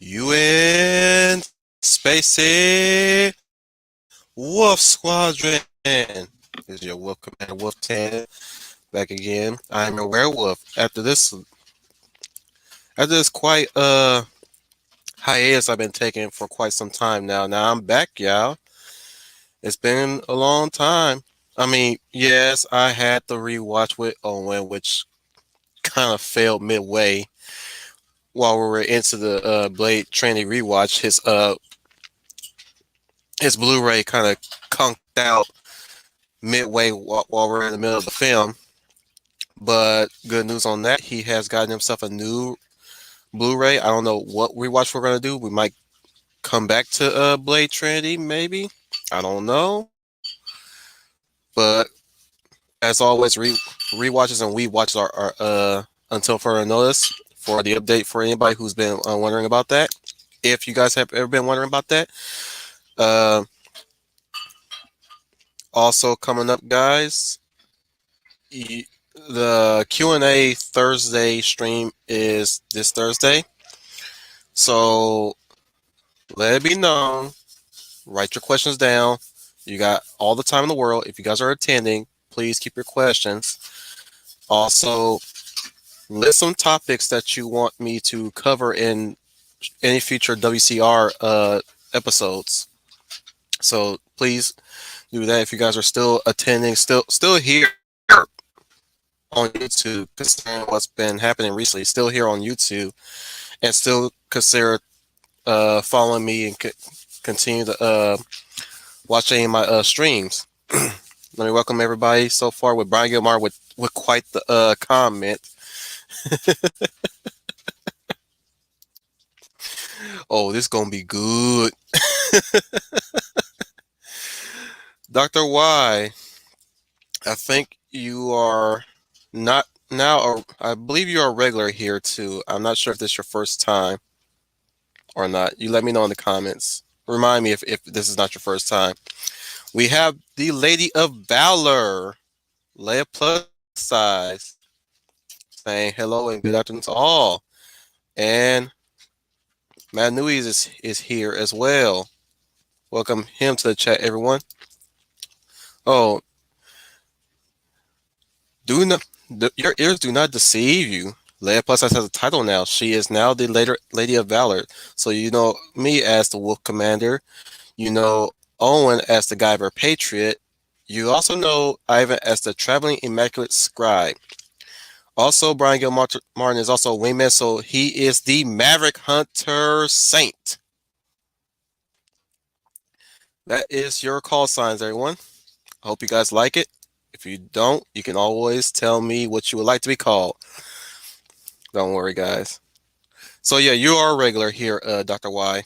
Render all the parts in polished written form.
UN Spacey Wolf Squadron. This is your Wolf Commander Wolf 10 back again. I'm a werewolf. After this quite hiatus I've been taking for quite some time now. Now I'm back, y'all. It's been a long time. I mean, yes, I had the rewatch with Owen, which kind of failed midway while we were into the Blade Trinity rewatch. His Blu-ray kind of conked out midway while we're in the middle of the film. But good news on that, he has gotten himself a new Blu-ray. I don't know what rewatch we're gonna do. We might come back to Blade Trinity, maybe. I don't know. But as always, rewatches and we watches are until further notice for the update for anybody who's been wondering about that. If you guys have ever been wondering about that. Also coming up, guys, the Q&A Thursday stream is this Thursday. So let it be known. Write your questions down. You got all the time in the world. If you guys are attending, please keep your questions. Also, list some topics that you want me to cover in any future WCR episodes. So please do that if you guys are still attending, still here on YouTube, considering what's been happening recently, still here on YouTube, and still consider following me and continue to watch any of my streams. Let me welcome everybody so far with Brian Gilmar with quite the comment. Oh, this is gonna be good. Dr. Y, I think you are not now, I believe you're a regular here too. I'm not sure if this is your first time or not. You let me know in the comments. Remind me if this is not your first time. We have the Lady of Valor, Leia Plus Size, saying hello and good afternoon to all. And Matt Nuiz is here as well. Welcome him to the chat, everyone. Oh, your ears do not deceive you. Leia Plus Size has a title now. She is now the Lady of Valor. So you know me as the Wolf Commander. You know Owen as the Guyver Patriot. You also know Ivan as the Traveling Immaculate Scribe. Also, Brian Gil Martin is also a wingman, so he is the Maverick Hunter Saint. That is your call signs, everyone. I hope you guys like it. If you don't, you can always tell me what you would like to be called. Don't worry, guys. So yeah, you are a regular here, Dr. Y.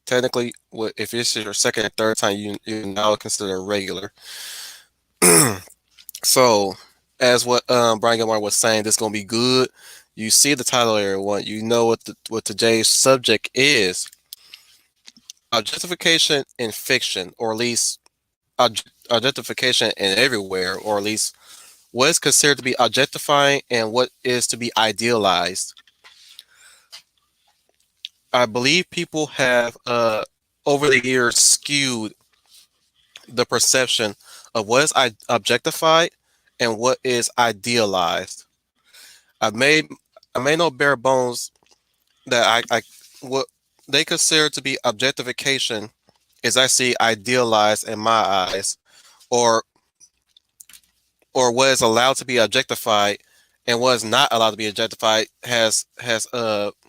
Technically, if this is your second or third time, you now consider a regular. So, as what Brian Gilmar was saying, this is gonna be good. You see the title, everyone. You know what today's subject is: objectification in fiction, or at least objectification in everywhere, or at least what is considered to be objectifying and what is to be idealized. I believe people have over the years skewed the perception of what is objectified and what is idealized. I made no bare bones that I what they consider to be objectification is actually idealized in my eyes, or what is allowed to be objectified and what is not allowed to be objectified has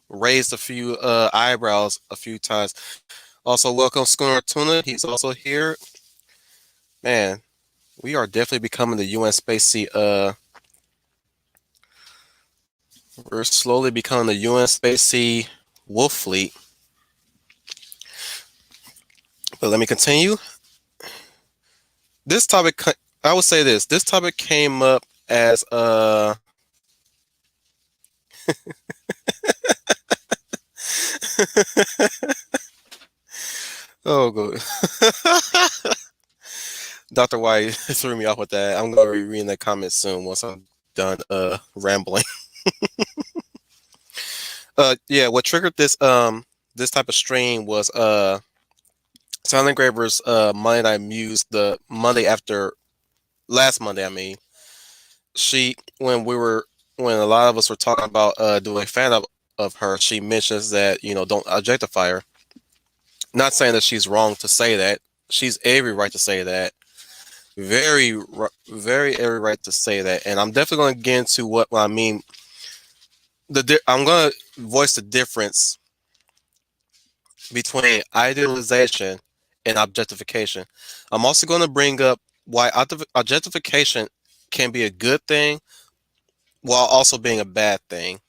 raised a few eyebrows a few times. Also, welcome Schooner Tuna. He's also here. Man, we are definitely becoming the UN Spacey. We're slowly becoming the UN Spacey Wolf Fleet. But let me continue. This topic, I would say this. This topic came up as oh, good. Dr. White threw me off with that. I'm going to be reading that comment soon once I'm done rambling. Yeah, what triggered this type of stream was Sound Engraver's Monday Night Muse, the Monday after last Monday. I mean, she when a lot of us were talking about doing a fan of her, she mentions that don't objectify her. Not saying that she's wrong to say that. She's every right to say that. Very every right to say that. And I'm definitely going to get into what I mean. I'm going to voice the difference between idealization and objectification. I'm also going to bring up why objectification can be a good thing while also being a bad thing.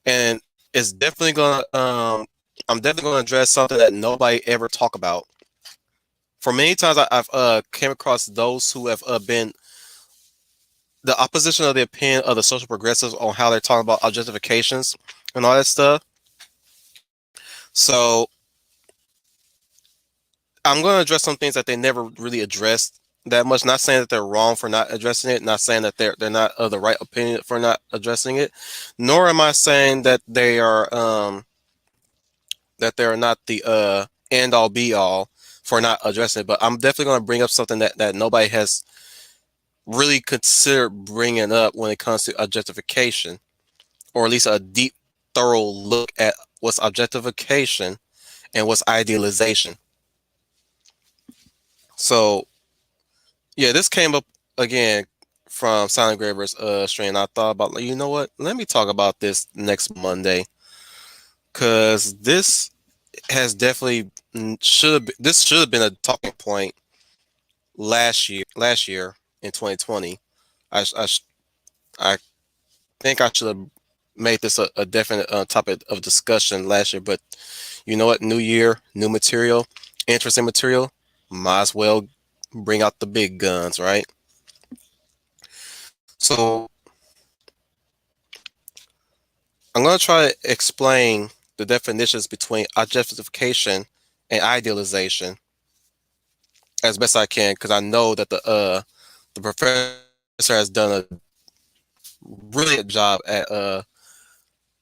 And it's definitely going to I'm definitely going to address something that nobody ever talk about. For many times I've came across those who have been the opposition of the opinion of the social progressives on how they're talking about objectifications and all that stuff. So I'm going to address some things that they never really addressed that much. Not saying that they're wrong for not addressing it. Not saying that they're not of the right opinion for not addressing it. Nor am I saying that they are not the end all be all for not addressing it. But I'm definitely going to bring up something that nobody has really considered bringing up when it comes to objectification, or at least a deep, thorough look at what's objectification and what's idealization. So yeah, this came up again from Silent Graver's stream. I thought about, like, you know what? Let me talk about this next Monday, because this has definitely this should have been a talking point last year in 2020. I I think I should have made this a definite topic of discussion last year, but you know what? New year, new material, interesting material. Might as well bring out the big guns, right? So I'm going to try to explain the definitions between objectification and idealization as best I can, because I know that the professor has done a brilliant job at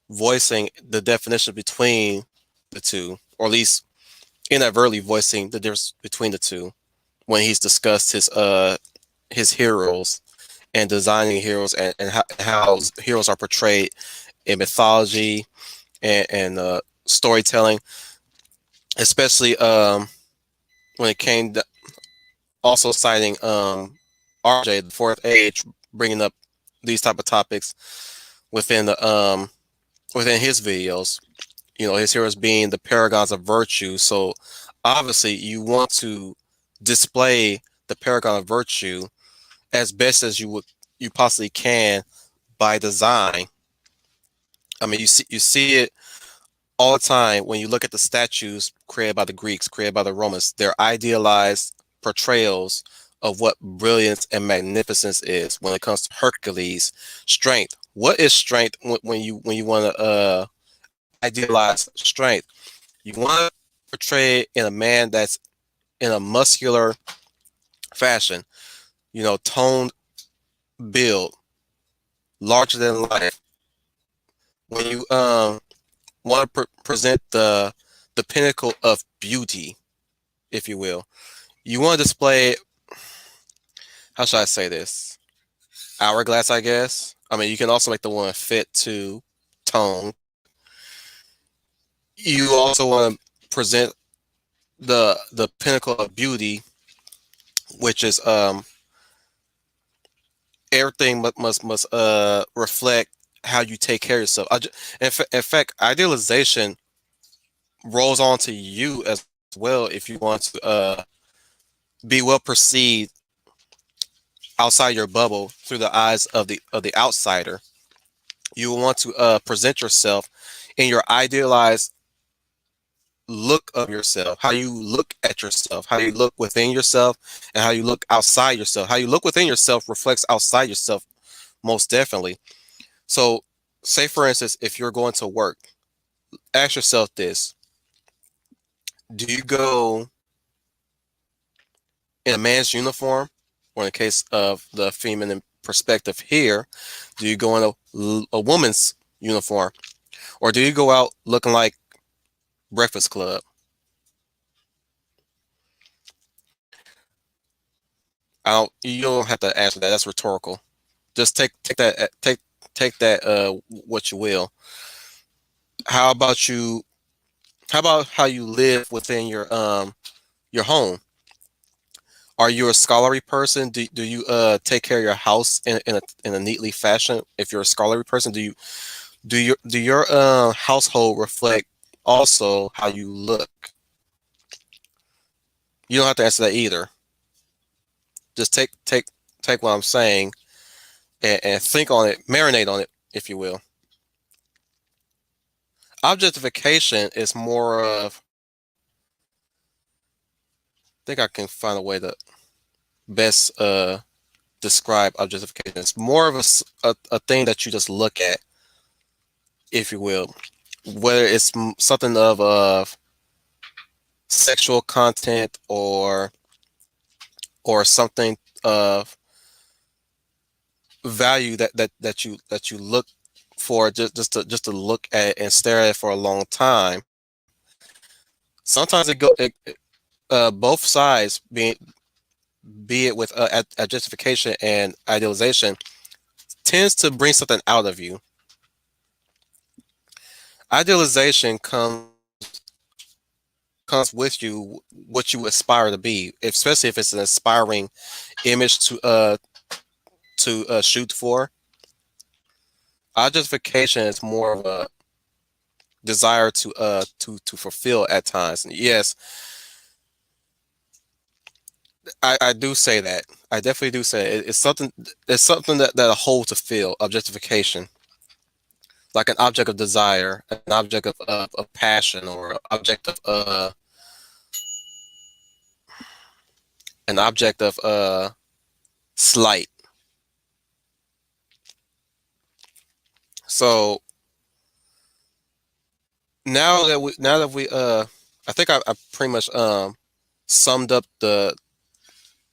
voicing the definition between the two, or at least inadvertently voicing the difference between the two when he's discussed his heroes and designing heroes, and how heroes are portrayed in mythology and storytelling, especially when it came to also citing RJ, the Fourth Age, bringing up these type of topics within within his videos. His heroes being the paragons of virtue. So obviously, you want to display the paragon of virtue as best as you possibly can by design. I mean, you see it all the time when you look at the statues created by the Greeks, created by the Romans. They're idealized portrayals of what brilliance and magnificence is when it comes to Hercules. Strength. What is strength when you want to idealize strength? You want to portray it in a man that's in a muscular fashion, toned build, larger than life. When you want to present the pinnacle of beauty, if you will, you want to display, how should I say this? Hourglass, I guess. I mean, you can also make the one fit to tone. You also want to present the pinnacle of beauty, which is everything must reflect how you take care of yourself. In fact, idealization rolls on to you as well if you want to be well perceived outside your bubble through the eyes of the outsider. You will want to present yourself in your idealized look of yourself, how you look at yourself, how you look within yourself, and how you look outside yourself. How you look within yourself reflects outside yourself, most definitely. So, say for instance, if you're going to work, ask yourself this: do you go in a man's uniform, or in the case of the feminine perspective here, do you go in a woman's uniform? Or do you go out looking like Breakfast Club? I don't. You don't have to answer that. That's rhetorical. Just take that what you will. How about you? How about how you live within your home? Are you a scholarly person? Do you take care of your house in a neatly fashion? If you're a scholarly person, do your household reflect also how you look? You don't have to answer that either. Just take what I'm saying and think on it, marinate on it, if you will. Objectification is more of, I think I can find a way to best describe objectification. It's more of a thing that you just look at, if you will, whether it's something of sexual content or something of value that you look for just to look at and stare at for a long time. Sometimes both sides, be it with objectification and idealization, tends to bring something out of you. Idealization comes with you what you aspire to be, especially if it's an aspiring image to shoot for. Objectification is more of a desire to fulfill at times. And yes, I do say that. I definitely do say it. It's something that a whole to feel. Objectification, like an object of desire, an object of passion, or an object of slight. So now that we I think I pretty much summed up the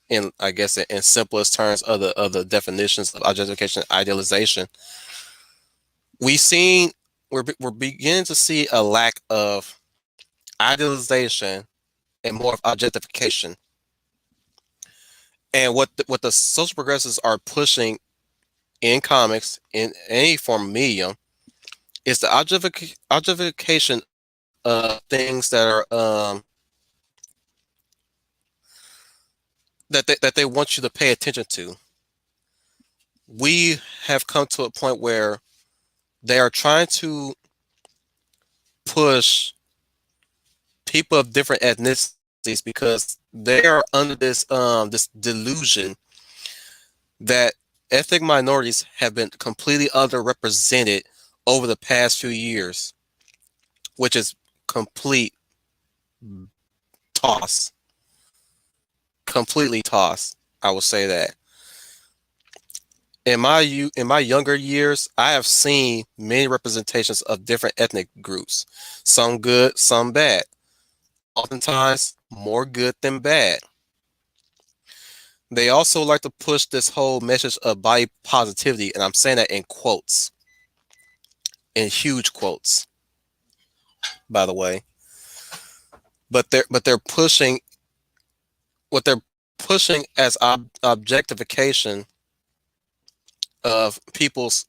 in I guess in simplest terms of the definitions of objectification and idealization. We seen we're beginning to see a lack of idealization and more of objectification. And what the social progressives are pushing in comics in any form of medium is the objectification of things that are that they want you to pay attention to. We have come to a point where they are trying to push people of different ethnicities because they are under this delusion that ethnic minorities have been completely underrepresented over the past few years, which is complete toss. Completely toss. I will say that. In my younger years, I have seen many representations of different ethnic groups, some good, some bad. Oftentimes, more good than bad. They also like to push this whole message of body positivity, and I'm saying that in quotes, in huge quotes, by the way. But they're pushing what they're pushing as objectification of people's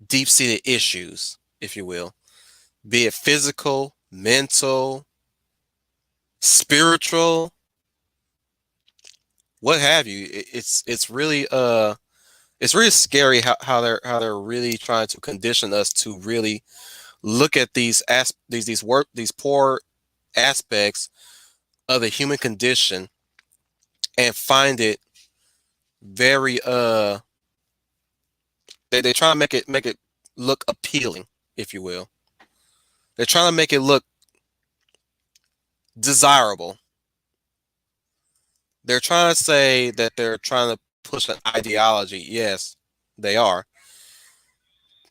deep-seated issues, if you will, be it physical, mental, spiritual, what have you. It's really scary how they're really trying to condition us to really look at these poor aspects of the human condition and find it very they try to make it look appealing, if you will. They're trying to make it look desirable. They're trying to say that they're trying to push an ideology. Yes, they are.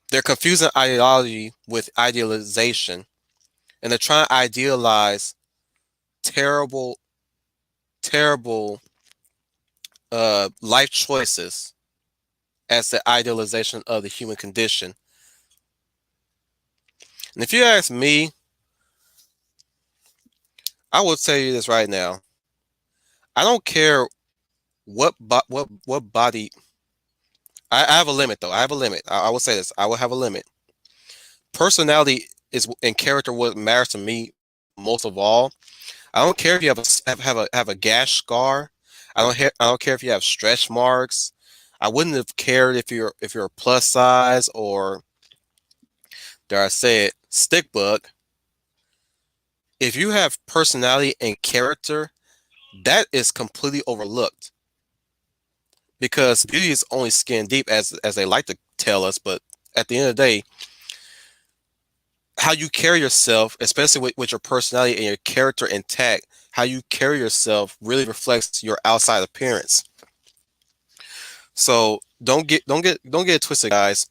They're confusing ideology with idealization, and they're trying to idealize terrible, terrible life choices as the idealization of the human condition. And if you ask me, I will tell you this right now. I don't care what body. I have a limit though. I have a limit. I will say this. I will have a limit. Personality is and character what matters to me most of all. I don't care if you have a gash scar. I don't care if you have stretch marks. I wouldn't have cared if you're a plus size or dare I say it, stick bug. If you have personality and character, that is completely overlooked because beauty is only skin deep as they like to tell us, but at the end of the day, how you carry yourself, especially with your personality and your character intact, how you carry yourself really reflects your outside appearance. So don't get it twisted, guys.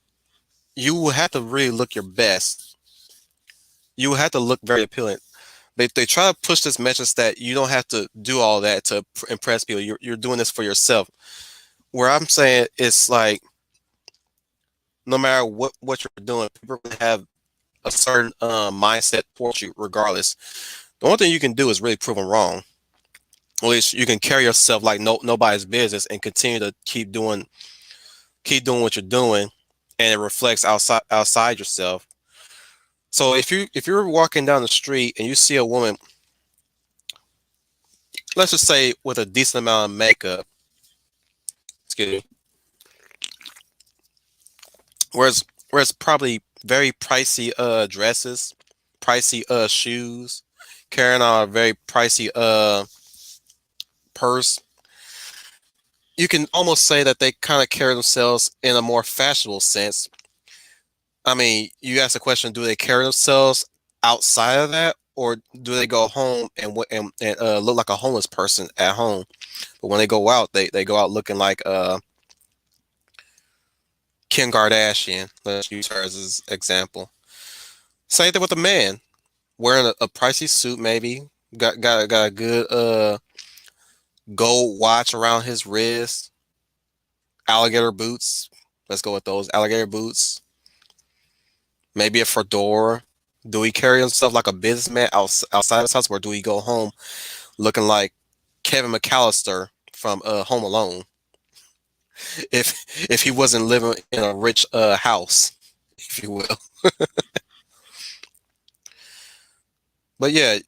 You will have to really look your best. You will have to look very appealing. They try to push this message that you don't have to do all that to impress people. You're doing this for yourself. Where I'm saying it's like no matter what you're doing, people have a certain mindset towards you regardless. The only thing you can do is really prove them wrong. At least you can carry yourself like nobody's business and continue to keep doing what you're doing, and it reflects outside yourself. So if you're walking down the street and you see a woman, let's just say with a decent amount of makeup, excuse me, whereas probably very pricey dresses, pricey shoes, carrying on a very pricey purse, you can almost say that they kind of carry themselves in a more fashionable sense. I mean, you ask the question: do they carry themselves outside of that, or do they go home and look like a homeless person at home? But when they go out, they go out looking like Kim Kardashian. Let's use her as an example. Same thing with a man wearing a pricey suit, maybe got a good gold watch around his wrist, alligator boots. Let's go with those alligator boots. Maybe a fedora. Do he carry himself like a businessman outside his house, or do he go home looking like Kevin McAllister from Home Alone? If he wasn't living in a rich house, if you will. But yeah,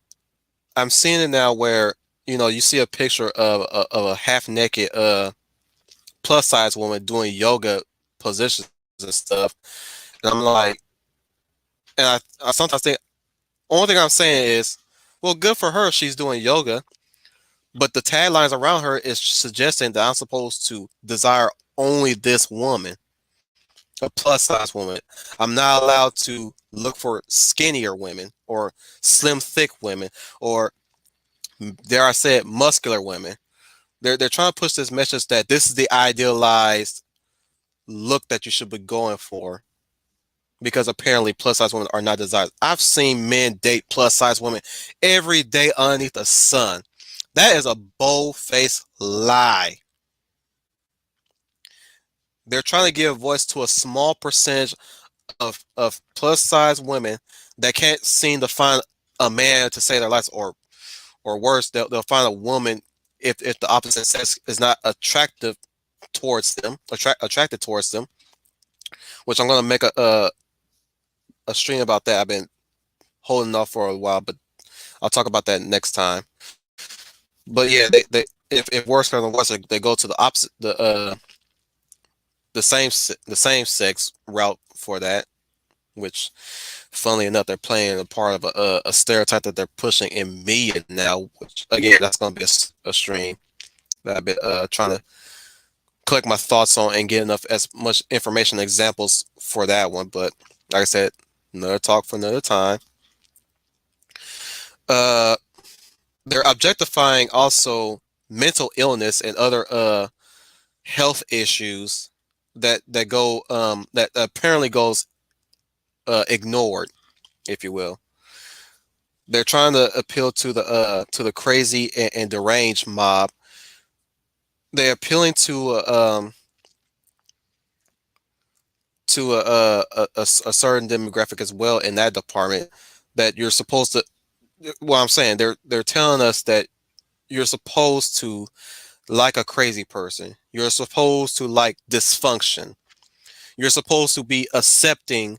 I'm seeing it now where you see a picture of a half naked plus size woman doing yoga positions and stuff, and I'm like, and I sometimes think only thing I'm saying is, well, good for her, she's doing yoga. But the taglines around her is suggesting that I'm supposed to desire only this woman, a plus size woman. I'm not allowed to look for skinnier women or slim, thick women or, dare I say it, muscular women. They're trying to push this message that this is the idealized look that you should be going for because apparently plus size women are not desired. I've seen men date plus size women every day underneath the sun. That is a bold-faced lie. They're trying to give voice to a small percentage of plus size women that can't seem to find a man to save their lives, or worse, they'll find a woman if the opposite sex is not attractive towards them, attracted towards them. Which I'm gonna make a stream about that. I've been holding off for a while, but I'll talk about that next time. But yeah, they if worse comes to worse, they go to the opposite the same sex route for that, which funnily enough they're playing a part of a stereotype that they're pushing in media now, which again that's going to be a stream that I've been trying to collect my thoughts on and get enough as much information and examples for that one. But like I said, another talk for another time. uh they're objectifying also mental illness and other health issues that go that apparently goes ignored, if you will. They're trying to appeal to the crazy and deranged mob. They're appealing to to a certain demographic as well in that department that you're supposed to. Well, I'm saying they're telling us that you're supposed to like a crazy person. You're supposed to like dysfunction. You're supposed to be accepting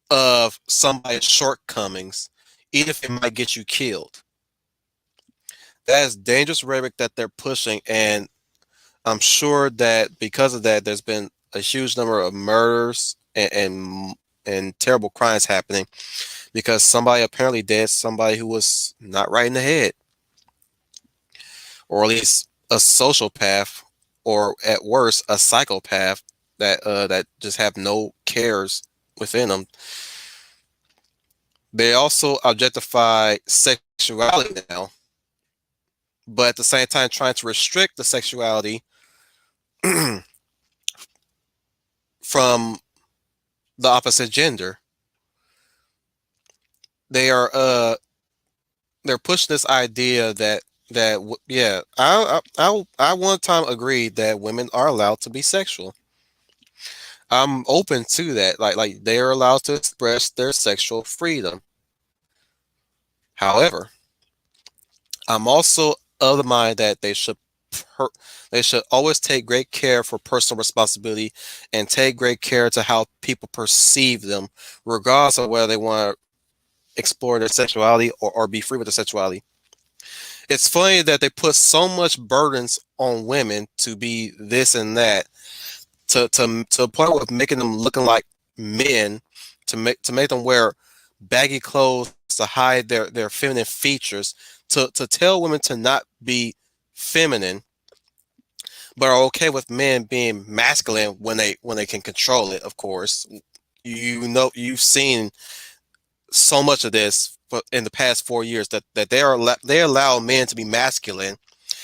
of somebody's shortcomings, even if it might get you killed. That is dangerous rhetoric that they're pushing, and I'm sure that because of that, there's been a huge number of murders and terrible crimes happening because somebody apparently did somebody who was not right in the head, or at least a sociopath, or at worst, a psychopath that just have no cares within them. They also objectify sexuality now, but at the same time trying to restrict the sexuality from the opposite gender. They are they're pushing this idea that yeah, I one time agreed that women are allowed to be sexual. I'm open to that. Like they are allowed to express their sexual freedom. However, I'm also of the mind that per, they should always take great care for personal responsibility and take great care to how people perceive them, regardless of whether they want to explore their sexuality or be free with their sexuality. It's funny that they put so much burdens on women to be this and that, to a point of making them looking like men, to make them wear baggy clothes to hide their feminine features, to tell women to not be feminine, but are okay with men being masculine when they can control it. Of course, you know you've seen so much of this in the past 4 years that they allow men to be masculine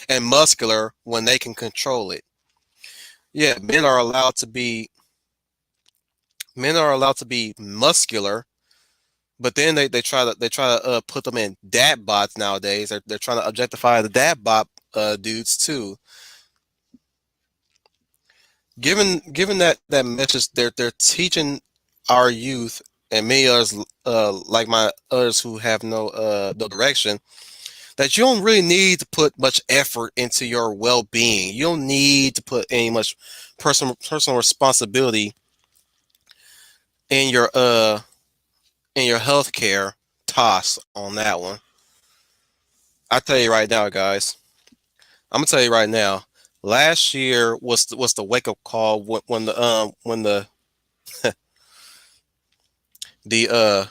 and muscular when they can control it. Yeah, men are allowed to be muscular, but then they try to put them in dad bots nowadays. They're trying to objectify the dad bot dudes too. Given that message, they're teaching our youth and many others, like my others who have no direction, that you don't really need to put much effort into your well-being. You don't need to put any much personal responsibility in your healthcare toss on that one. I tell you right now, guys. I'm gonna tell you right now. Last year was the wake up call when the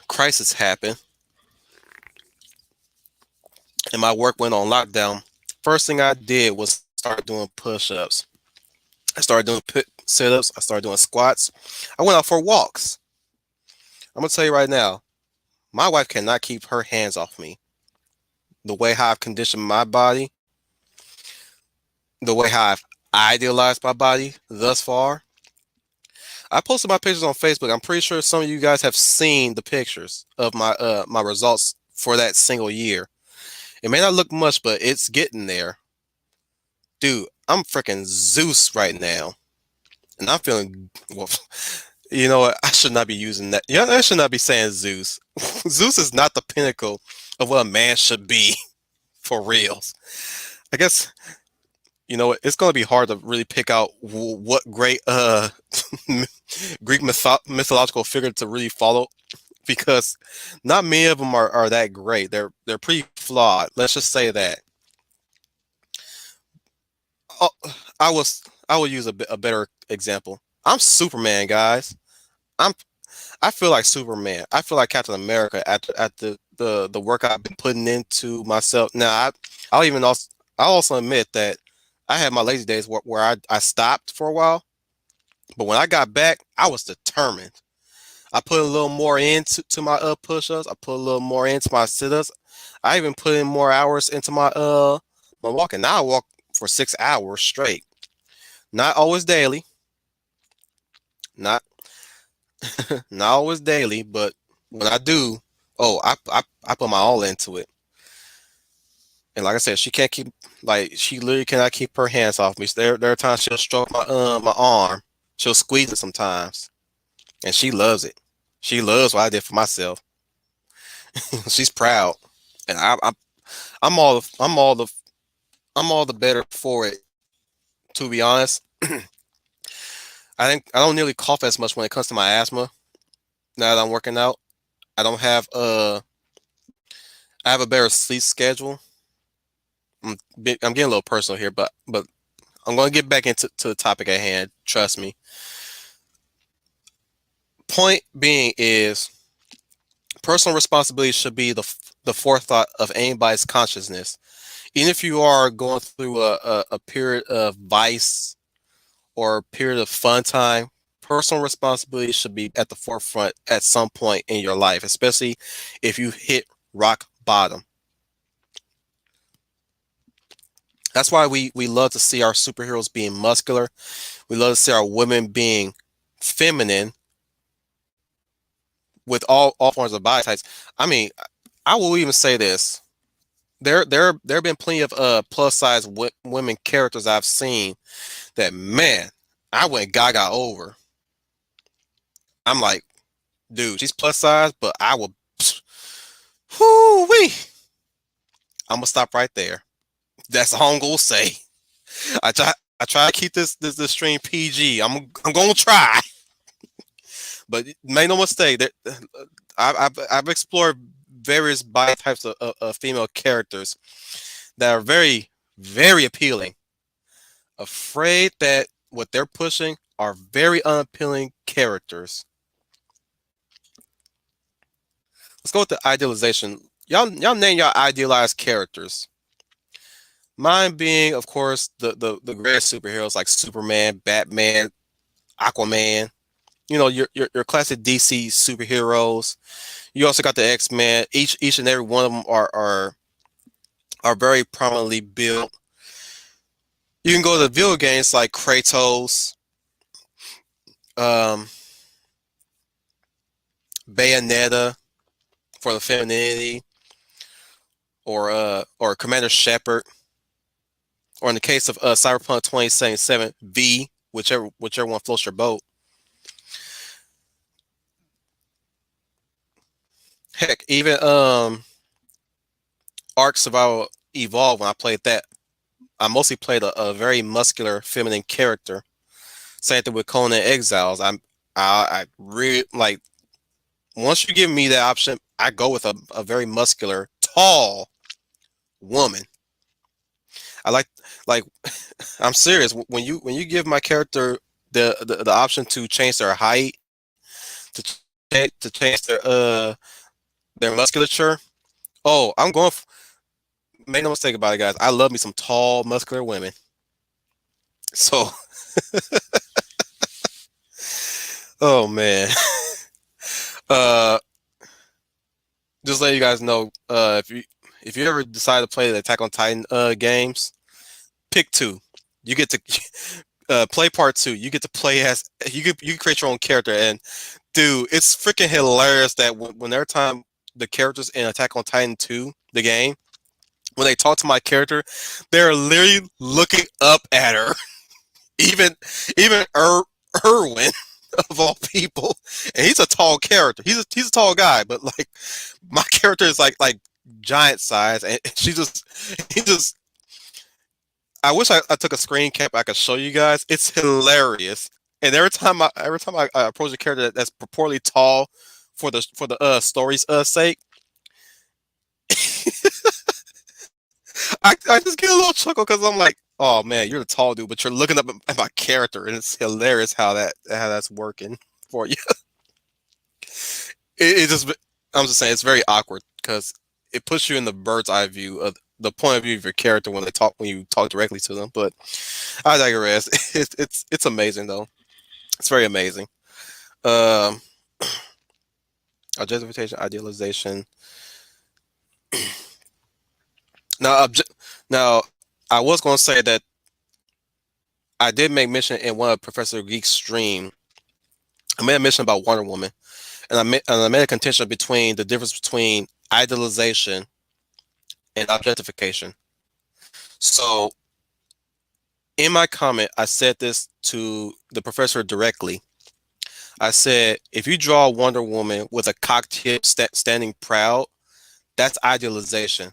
crisis happened and my work went on lockdown. First thing I did was start doing push ups. I started doing sit ups. I started doing squats. I went out for walks. I'm gonna tell you right now, my wife cannot keep her hands off me. The way how I've conditioned my body, the way how I've idealized my body thus far. I posted my pictures on Facebook. I'm pretty sure some of you guys have seen the pictures of my results for that single year. It may not look much, but it's getting there. Dude, I'm freaking Zeus right now. And I'm feeling, well, you know what? I should not be using that. Yeah, I should not be saying Zeus. Zeus is not the pinnacle of what a man should be for reals. I guess, you know what? It's going to be hard to really pick out what great Greek mythological figure to really follow, because not many of them are that great. They're pretty flawed. Let's just say that. Oh, I will use a better example. I'm Superman, guys. I'm I feel like Superman. I feel like Captain America at the work I've been putting into myself. Now I'll also admit that I had my lazy days where I stopped for a while, but when I got back, I was determined. I put a little more into to my push-ups. I put a little more into my sit-ups. I even put in more hours into my walking. Now I walk for 6 hours straight. Not always daily. Not not always daily, but when I do, oh, I put my all into it. And like I said, she literally cannot keep her hands off me. So there are times she'll stroke my arm. She'll squeeze it sometimes. and she loves it. She loves what I did for myself. She's proud, and I'm all the better for it. To be honest, I think I don't nearly cough as much when it comes to my asthma. Now that I'm working out, I don't have I have a better sleep schedule. I'm getting a little personal here, but I'm going to get back into the topic at hand. Trust me. Point being is personal responsibility should be the forethought of anybody's consciousness. Even if you are going through a period of vice or a period of fun time, personal responsibility should be at the forefront at some point in your life, especially if you hit rock bottom. That's why we love to see our superheroes being muscular. We love to see our women being feminine with all forms of body types. I mean, I will even say this. There have been plenty of plus size women characters I've seen that, man, I went gaga over. I'm like, dude, she's plus size, but I will, whoo wee. I'm gonna stop right there. That's all I'm gonna say. I try to keep this stream PG. I'm gonna try, but make no mistake that I've explored various body types of female characters that are very appealing. Afraid that what they're pushing are very unappealing characters. Let's go with the idealization. Y'all name your idealized characters. Mine being, of course, the greatest superheroes like Superman, Batman, Aquaman. You know, your classic DC superheroes. You also got the X-Men. Each and every one of them are very prominently built. You can go to the video games like Kratos, um, Bayonetta for the femininity, or Commander Shepard, or in the case of Cyberpunk 2077 V, whichever one floats your boat. Heck, even Ark Survival Evolved, when I played that, I mostly played a very muscular feminine character. Same thing with Conan Exiles. I really like, once you give me that option, I go with a very muscular, tall woman. I like I'm serious. When you give my character the option to change their height, to to change their musculature. Oh, I'm going. Make no mistake about it, guys. I love me some tall, muscular women. So, oh man. uh, just letting you guys know, if you ever decide to play the Attack on Titan games, pick two. You get to play part two. You get to play as you can create your own character, and dude, it's freaking hilarious that when every time the characters in Attack on Titan 2, the game, when they talk to my character, they're literally looking up at her. even even Erwin of all people, and he's a tall character. He's a tall guy, but like my character is like giant size, and he just. I wish I took a screen cap I could show you guys. It's hilarious. And every time I approach a character that's purportedly tall for the story's sake, I just get a little chuckle because I'm like, oh man, you're the tall dude, but you're looking up at my character, and it's hilarious how that's working for you. It just I'm just saying it's very awkward because it puts you in the bird's eye view of the point of view of your character when you talk directly to them. But I digress. It's amazing though. It's very amazing. Um, Objectification, idealization. Now, now, I was going to say that I did make mention in one of Professor Geek's stream. I made a mention about Wonder Woman, and I made a contention between the difference between idealization and objectification. So, in my comment, I said this to the professor directly. I said if you draw Wonder Woman with a cocked hip standing proud, that's idealization.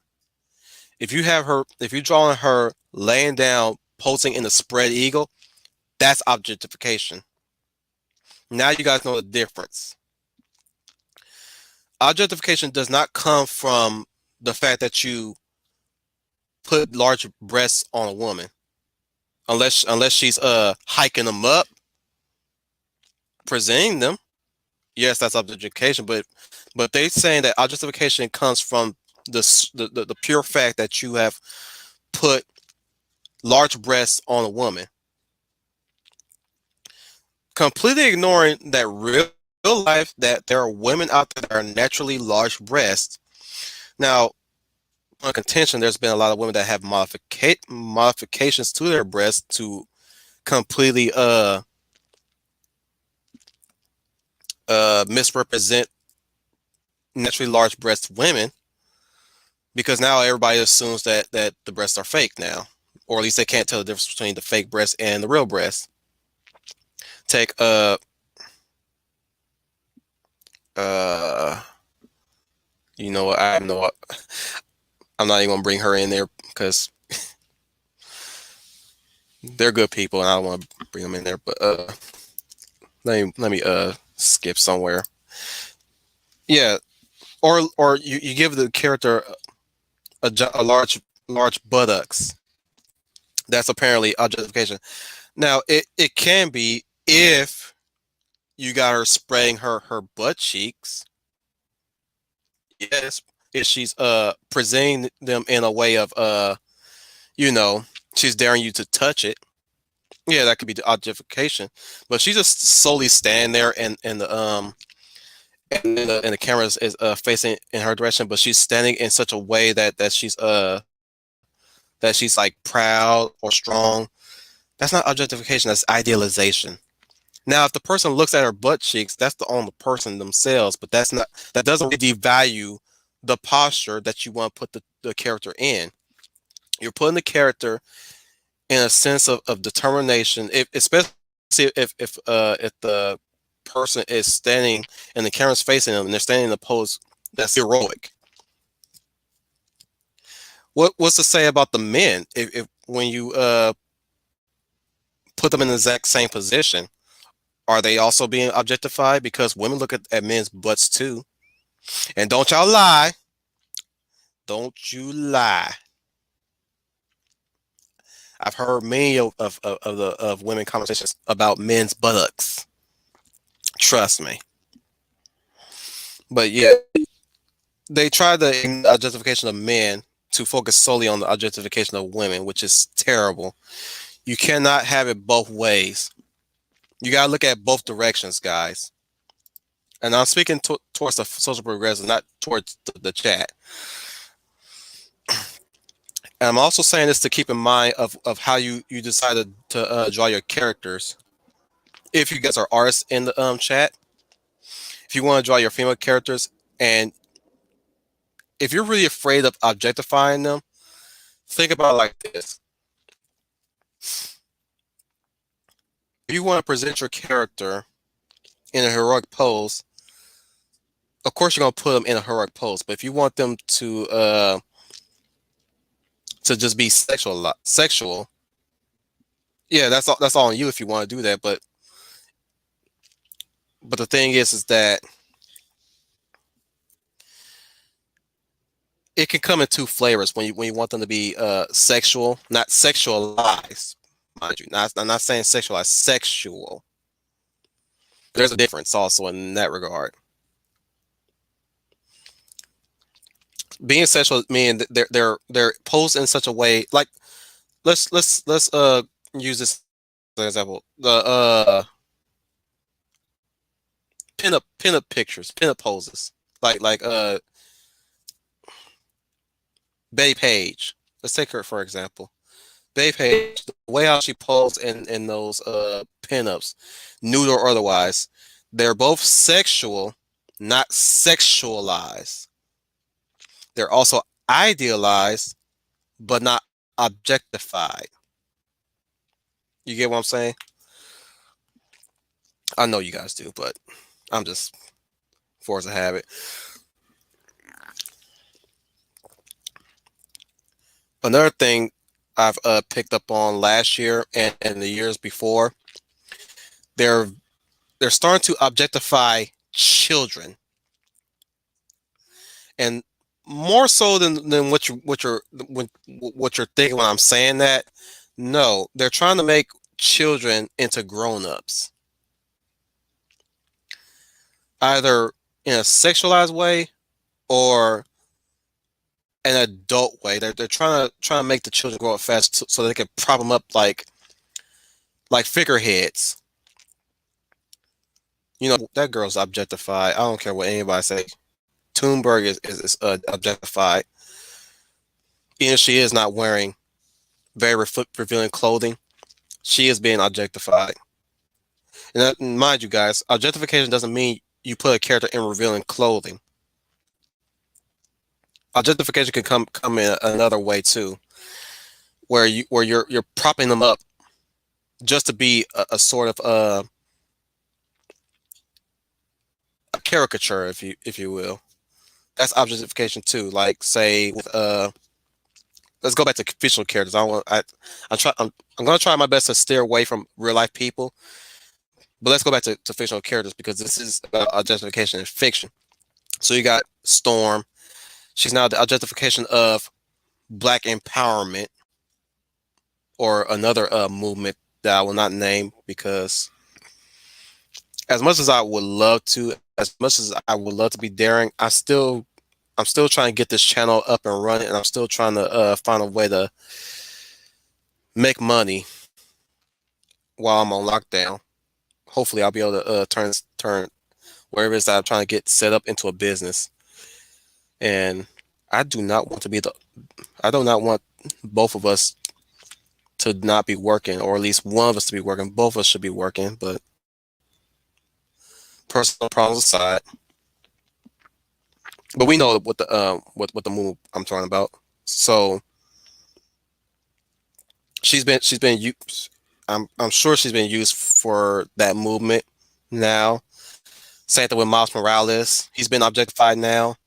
If you draw her laying down, posing in a spread eagle, that's objectification. Now you guys know the difference. Objectification does not come from the fact that you put large breasts on a woman, unless she's hiking them up, presenting them. Yes, that's objectification, but they saying that objectification comes from the pure fact that you have put large breasts on a woman, completely ignoring that real life that there are women out there that are naturally large breasts. Now, on contention, there's been a lot of women that have modifications to their breasts to completely misrepresent naturally large breast women, because now everybody assumes that the breasts are fake now, or at least they can't tell the difference between the fake breast and the real breast. Take uh you know what, I know I'm not even gonna bring her in there because they're good people and I don't want to bring them in there, but let me skip somewhere. Yeah, or you give the character a large buttocks. That's apparently objectification. Now it can be if you got her spraying her butt cheeks. Yes, if she's presenting them in a way of you know, she's daring you to touch it. Yeah, that could be the objectification. But she just solely stand there and the and the camera is facing in her direction, but she's standing in such a way that she's like proud or strong. That's not objectification, that's idealization. Now, if the person looks at her butt cheeks, that's on the person themselves, but that doesn't really devalue the posture that you want to put the character in. You're putting the character in a sense of determination, especially if the person is standing and the camera's facing them and they're standing in a pose that's heroic. What's to say about the men if when you put them in the exact same position? Are they also being objectified? Because women look at men's butts too. And don't y'all lie. Don't you lie. I've heard many of women conversations about men's buttocks. Trust me. But yeah, they try the objectification of men to focus solely on the objectification of women, which is terrible. You cannot have it both ways. You gotta look at both directions, guys. And I'm speaking towards the social progressive, not towards the chat. And I'm also saying this to keep in mind of how you decided to draw your characters. If you guys are artists in the chat, if you want to draw your female characters, and if you're really afraid of objectifying them, think about it like this. If you want to present your character in a heroic pose, of course you're gonna put them in a heroic pose. But if you want them to just be sexual, yeah, that's all on you if you want to do that. But the thing is that it can come in two flavors when you want them to be sexual, not sexualized, mind you. I'm not saying sexualized, sexual. There's a difference also in that regard. Being sexual meaning they're posed in such a way, like let's use this as an example. The pinup pictures, pinup poses, like Bay Page. Let's take her for example. Bay Page, the way how she posed in those pinups, nude or otherwise, they're both sexual, not sexualized. They're also idealized, but not objectified. You get what I'm saying? I know you guys do, but I'm just forced to have it. Another thing I've picked up on last year and the years before, they're they're starting to objectify children, and more so than what you're thinking when I'm saying that. No, they're trying to make children into grown-ups, either in a sexualized way or an adult way. They're trying to make the children grow up fast so they can prop them up like figureheads. That girl's objectified. I don't care what anybody say. Thunberg is objectified. Even if she is not wearing very revealing clothing, she is being objectified. And mind you, guys, objectification doesn't mean you put a character in revealing clothing. Objectification can come in another way too, where you're propping them up just to be a sort of a caricature, if you will. That's objectification too. Like say with let's go back to fictional characters. I'm gonna try my best to steer away from real life people, but let's go back to fictional characters because this is about objectification in fiction. So you got Storm. She's now the objectification of black empowerment, or another movement that I will not name because as much as I would love to, as much as I would love to be daring, I'm still trying to get this channel up and running, and I'm still trying to find a way to make money while I'm on lockdown. Hopefully, I'll be able to turn wherever it is that I'm trying to get set up into a business. And I do not want to be I do not want both of us to not be working, or at least one of us to be working. Both of us should be working, but personal problems aside. But we know what the move I'm talking about. So she's been used. I'm sure she's been used for that movement now. Same thing with Miles Morales. He's been objectified now.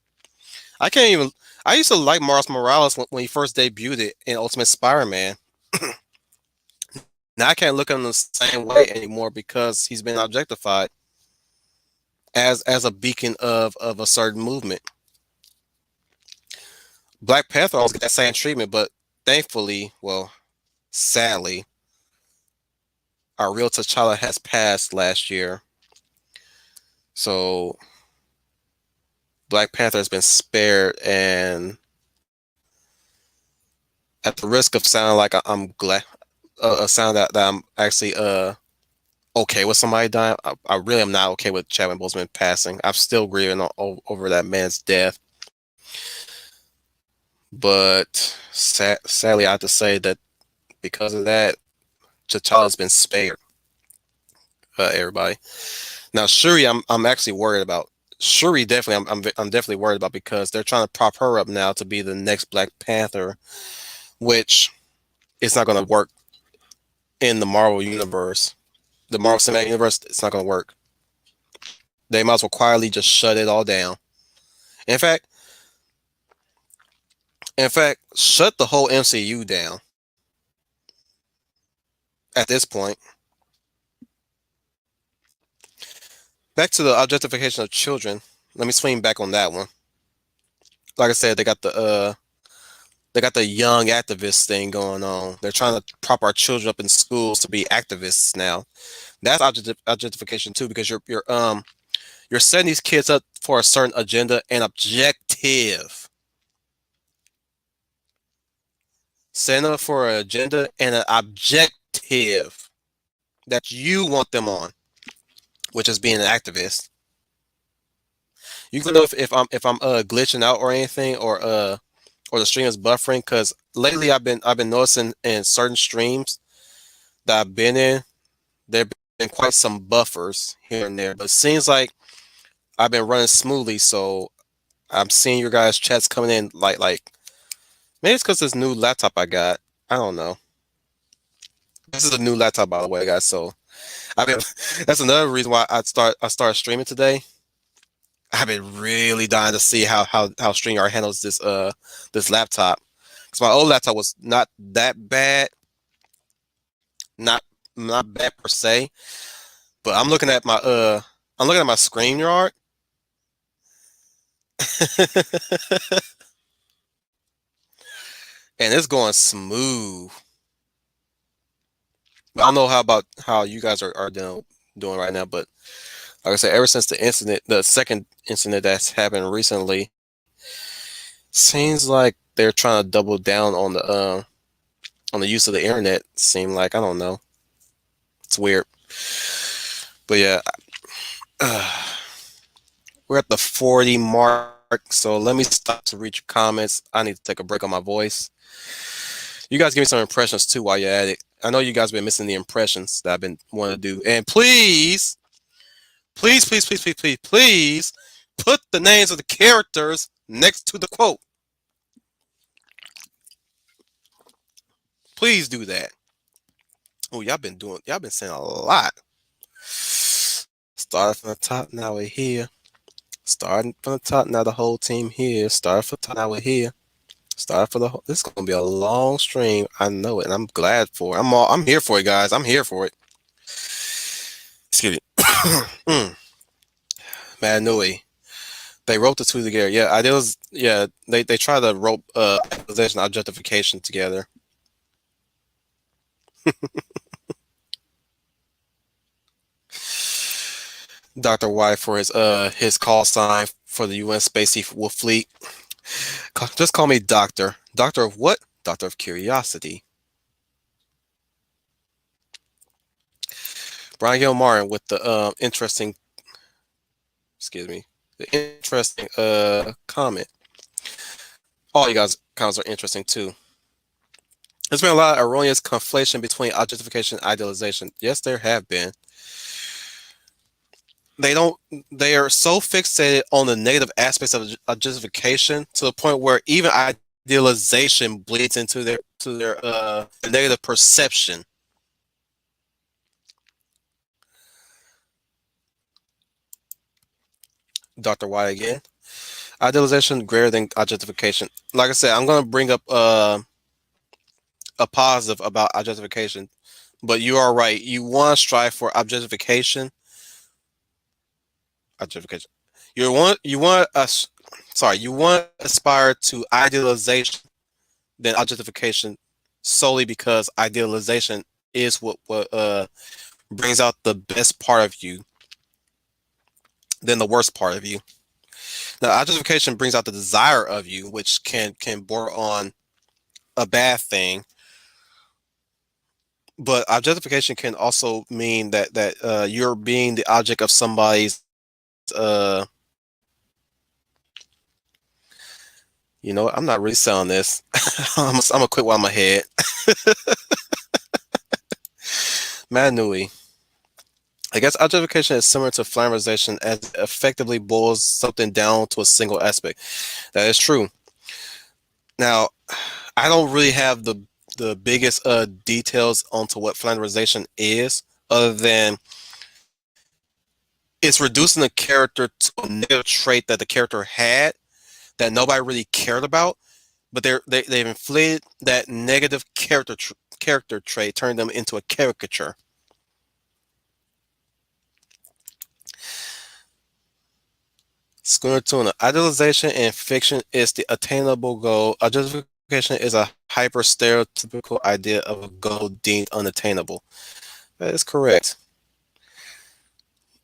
I can't even. I used to like Miles Morales when he first debuted it in Ultimate Spider-Man. Now I can't look at him the same way anymore because he's been objectified as a beacon of a certain movement. Black Panther always get that same treatment, but thankfully, well, sadly, our real T'Challa has passed last year. So Black Panther has been spared, and at the risk of sounding like I'm glad, sound that I'm actually okay with somebody dying, I really am not okay with Chadwick Boseman passing. I'm still grieving over that man's death. But sadly, I have to say that because of that, T'Challa's been spared. Everybody. Now Shuri, I'm actually worried about. Shuri definitely, I'm definitely worried about because they're trying to prop her up now to be the next Black Panther, which it's not going to work in the Marvel universe. The Marvel Cinematic Universe, it's not going to work. They might as well quietly just shut it all down. In fact, shut the whole MCU down. At this point, back to the objectification of children. Let me swing back on that one. Like I said, they got the young activist thing going on. They're trying to prop our children up in schools to be activists now. That's objectification too, because you're setting these kids up for a certain agenda and objective. Setting up for an agenda and an objective that you want them on, which is being an activist. You can know if I'm glitching out or anything, or the stream is buffering, because lately I've been noticing in certain streams that I've been in, there have been quite some buffers here and there, but it seems like I've been running smoothly, so I'm seeing your guys' chats coming in like maybe it's because this new laptop I got. I don't know. This is a new laptop, by the way, guys, so I mean, that's another reason why I started streaming today. I've been really dying to see how StreamYard handles this laptop. Because my old laptop was not that bad, not not bad per se. But I'm looking at my StreamYard, and it's going smooth. I don't know how you guys are doing right now, but like I said, ever since the second incident that's happened recently, seems like they're trying to double down on the use of the internet. Seem like I don't know. It's weird, but yeah, uh, we're at the 40 mark. So let me stop to read your comments. I need to take a break on my voice. You guys give me some impressions too while you're at it. I know you guys have been missing the impressions that I've been wanting to do. And please, please, please, please, please, please, please put the names of the characters next to the quote. Please do that. Oh, y'all been saying a lot. Started from the top, now we're here. Starting from the top, now the whole team here. Started from the top, now we're here. Started for the whole. This is gonna be a long stream. I know it, and I'm glad for it. I'm here for it, guys. I'm here for it. Excuse me. Man, Nui. They wrote the two together. Yeah, ideals. Yeah, they try to rope idealization and objectification together. Dr. White for his call sign for the UN Spacey Wolf Fleet. Just call me Doctor. Doctor of what? Doctor of Curiosity. Brian Gilmartin with the interesting, excuse me, the interesting comment. All you guys' comments are interesting too. There's been a lot of erroneous conflation between objectification and idealization. Yes, there have been. They don't. They are so fixated on the negative aspects of objectification to the point where even idealization bleeds into their negative perception. Dr. White again. Idealization greater than objectification. Like I said, I'm gonna bring up a positive about objectification, but you are right. You want to strive for objectification. Objectification. You want us. Sorry, you want to aspire to idealization than objectification solely because idealization is what brings out the best part of you than the worst part of you. Now, objectification brings out the desire of you, which can border on a bad thing. But objectification can also mean that you're being the object of somebody's uh I'm not really selling this. I'm gonna quit while I'm ahead. Manui. I guess objectification is similar to flammerization as it effectively boils something down to a single aspect. That is true. Now, I don't really have the biggest details onto what flammerization is, other than it's reducing the character to a negative trait that the character had that nobody really cared about, but they've inflated that negative character trait, turned them into a caricature. Schooner Tuna. Idealization in fiction is the attainable goal. Objectification is a hyper stereotypical idea of a goal deemed unattainable. That is correct.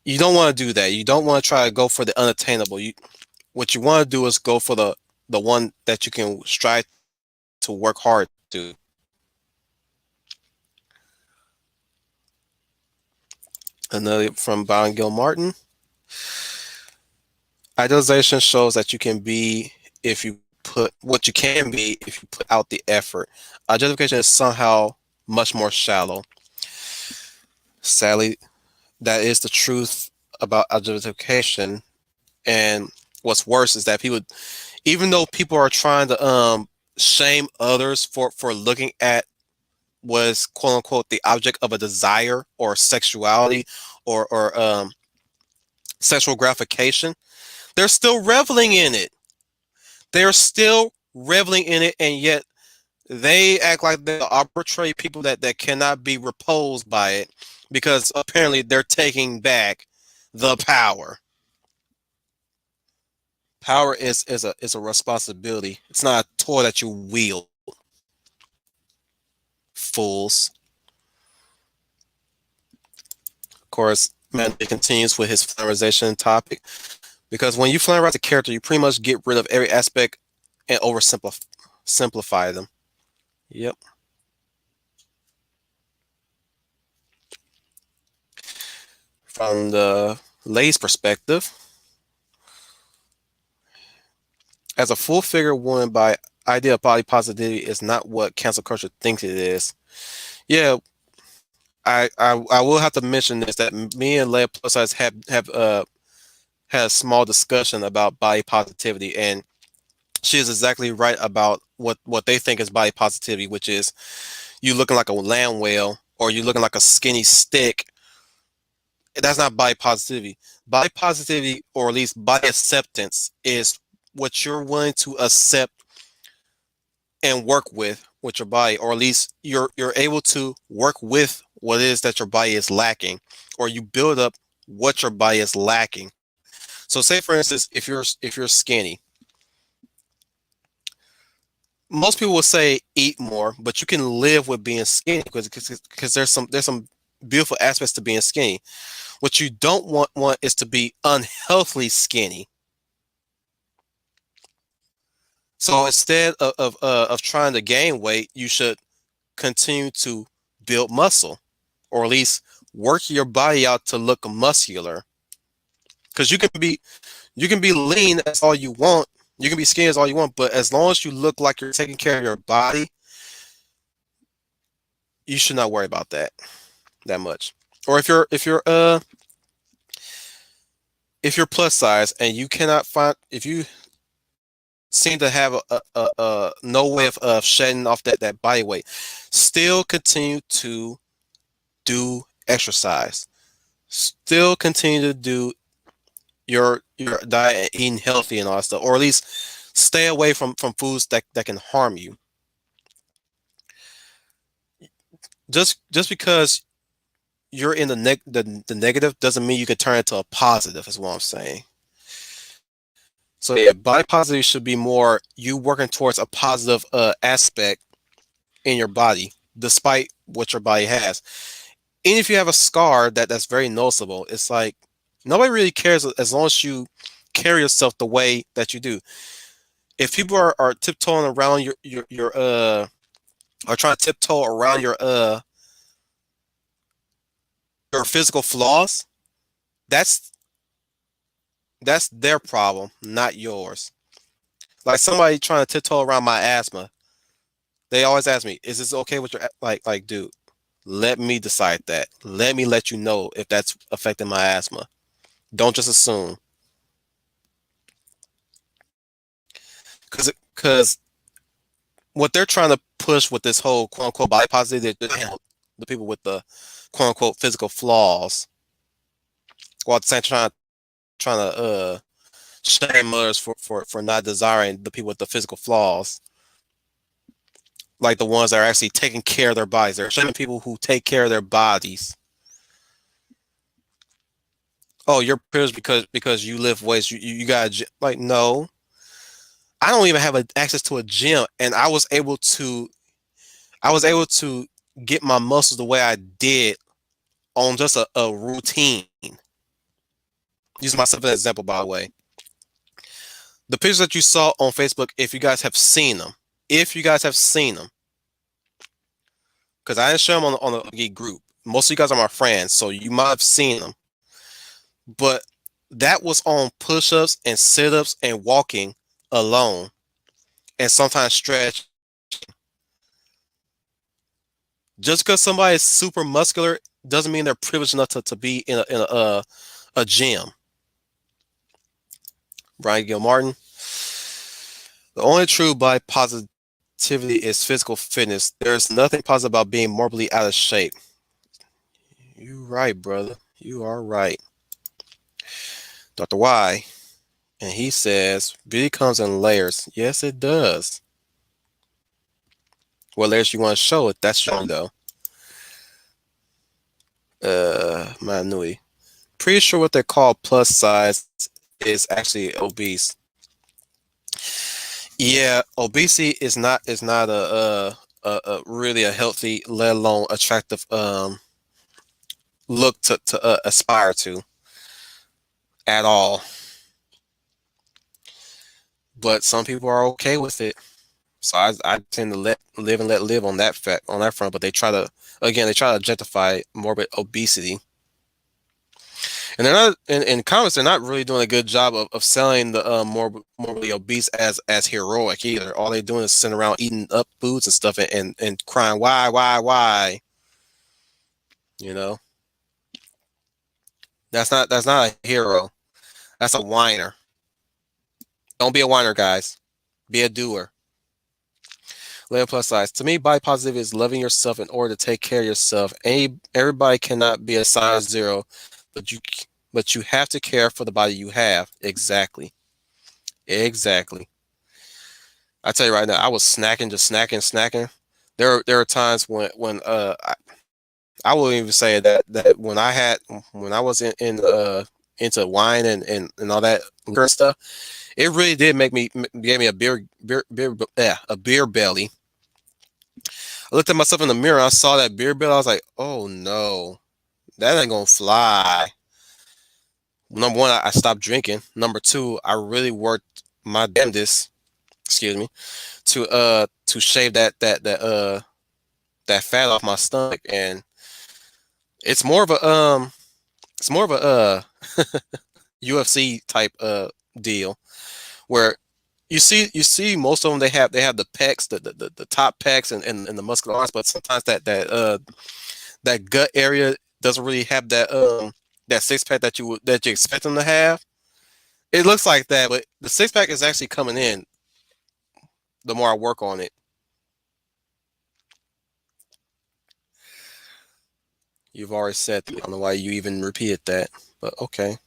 You don't want to do that. You don't want to try to go for the unattainable. What you want to do is go for the one that you can strive to work hard to. Another from Byron Gilmartin. Idealization shows that you can be if you put what you can be if you put out the effort. Objectification is somehow much more shallow. Sadly, that is the truth about objectification. And what's worse is that people, even though people are trying to shame others for looking at was quote unquote the object of a desire or sexuality or sexual gratification, they're still reveling in it. They're still reveling in it, and yet they act like they're arbitrary people that cannot be repulsed by it because apparently they're taking back the power. Power is a responsibility. It's not a toy that you wield. Fools. Of course, man, it continues with his flannerization topic because when you flanerize a character, you pretty much get rid of every aspect and simplify them. Yep. From the Lay's perspective, as a full figure woman by idea of body positivity is not what cancel culture thinks it is. Yeah, I will have to mention this that me and Leia Plus Size have had a small discussion about body positivity, and she is exactly right about what they think is body positivity, which is you looking like a lamb whale or you looking like a skinny stick. That's not body positivity. Body positivity, or at least body acceptance, is what you're willing to accept and work with your body, or at least you're able to work with what it is that your body is lacking, or you build up what your body is lacking. So say for instance, if you're skinny, most people will say eat more, but you can live with being skinny because there's some beautiful aspects to being skinny. What you don't want is to be unhealthily skinny. So instead of trying to gain weight, you should continue to build muscle, or at least work your body out to look muscular. Because you can be lean as all you want, you can be skinny as all you want, but as long as you look like you're taking care of your body, you should not worry about that much. Or if you're plus size and you cannot find if you seem to have a no way of shedding off that body weight, still continue to do exercise. Still continue to do your diet and eating healthy and all that stuff, or at least stay away from foods that can harm you. Just because you're in the negative doesn't mean you can turn it to a positive, is what I'm saying. So yeah, body positive should be more you working towards a positive aspect in your body, despite what your body has. Even if you have a scar that's very noticeable, it's like nobody really cares as long as you carry yourself the way that you do. If people are tiptoeing around your are trying to tiptoe around your physical flaws, that's that's their problem, not yours. Like somebody trying to tiptoe around my asthma, they always ask me, "Is this okay with your like, dude? Let me decide that. Let me let you know if that's affecting my asthma. Don't just assume." Because what they're trying to push with this whole quote unquote body positivity, the people with the quote unquote physical flaws, while at the same time trying to shame others for not desiring the people with the physical flaws, like the ones that are actually taking care of their bodies. They're shaming people who take care of their bodies. Oh, you're privileged because you lift weights. You got like no. I don't even have access to a gym, and I was able to get my muscles the way I did on just a routine. Use myself as an example, by the way. The pictures that you saw on Facebook, if you guys have seen them, if you guys have seen them, because I didn't share them on the Geek group. Most of you guys are my friends, so you might have seen them. But that was on push-ups and sit-ups and walking alone, and sometimes stretch. Just because somebody is super muscular doesn't mean they're privileged enough to be in a gym. Brian Gilmartin. The only true body activity is physical fitness. There's nothing positive about being morbidly out of shape. You right, brother. You are right. Dr. Y, and he says beauty comes in layers. Yes, it does. What layers you want to show it? That's showing though. Manui. Pretty sure what they call plus size is actually obese. Yeah, obesity is not a really a healthy, let alone attractive look to aspire to at all. But some people are okay with it. So I tend to let live on that front. But they try to they try to objectify morbid obesity. And they're not in comics. They're not really doing a good job of selling the morbidly obese as heroic either. All they're doing is sitting around eating up foods and stuff and crying why. You know, that's not a hero. That's a whiner. Don't be a whiner, guys. Be a doer. Layer plus size. To me, body positivity is loving yourself in order to take care of yourself. Everybody cannot be a size zero, but you have to care for the body you have. Exactly. Exactly. I tell you right now, I was snacking, just snacking. There are times I will even say that when I was into wine and all that liquor and stuff, it really did gave me a beer belly. I looked at myself in the mirror. I saw that beer belly. I was like, oh no, that ain't gonna fly. Number one, I stopped drinking. Number two, I really worked my damnedest, excuse me, to shave that fat off my stomach, and it's more of a UFC type deal where you see most of them they have the pecs, the top pecs and the muscular arms, but sometimes that gut area doesn't really have that six pack that you expect them to have. It looks like that, but the six pack is actually coming in the more I work on it. You've already said that. I don't know why you even repeated that, but okay.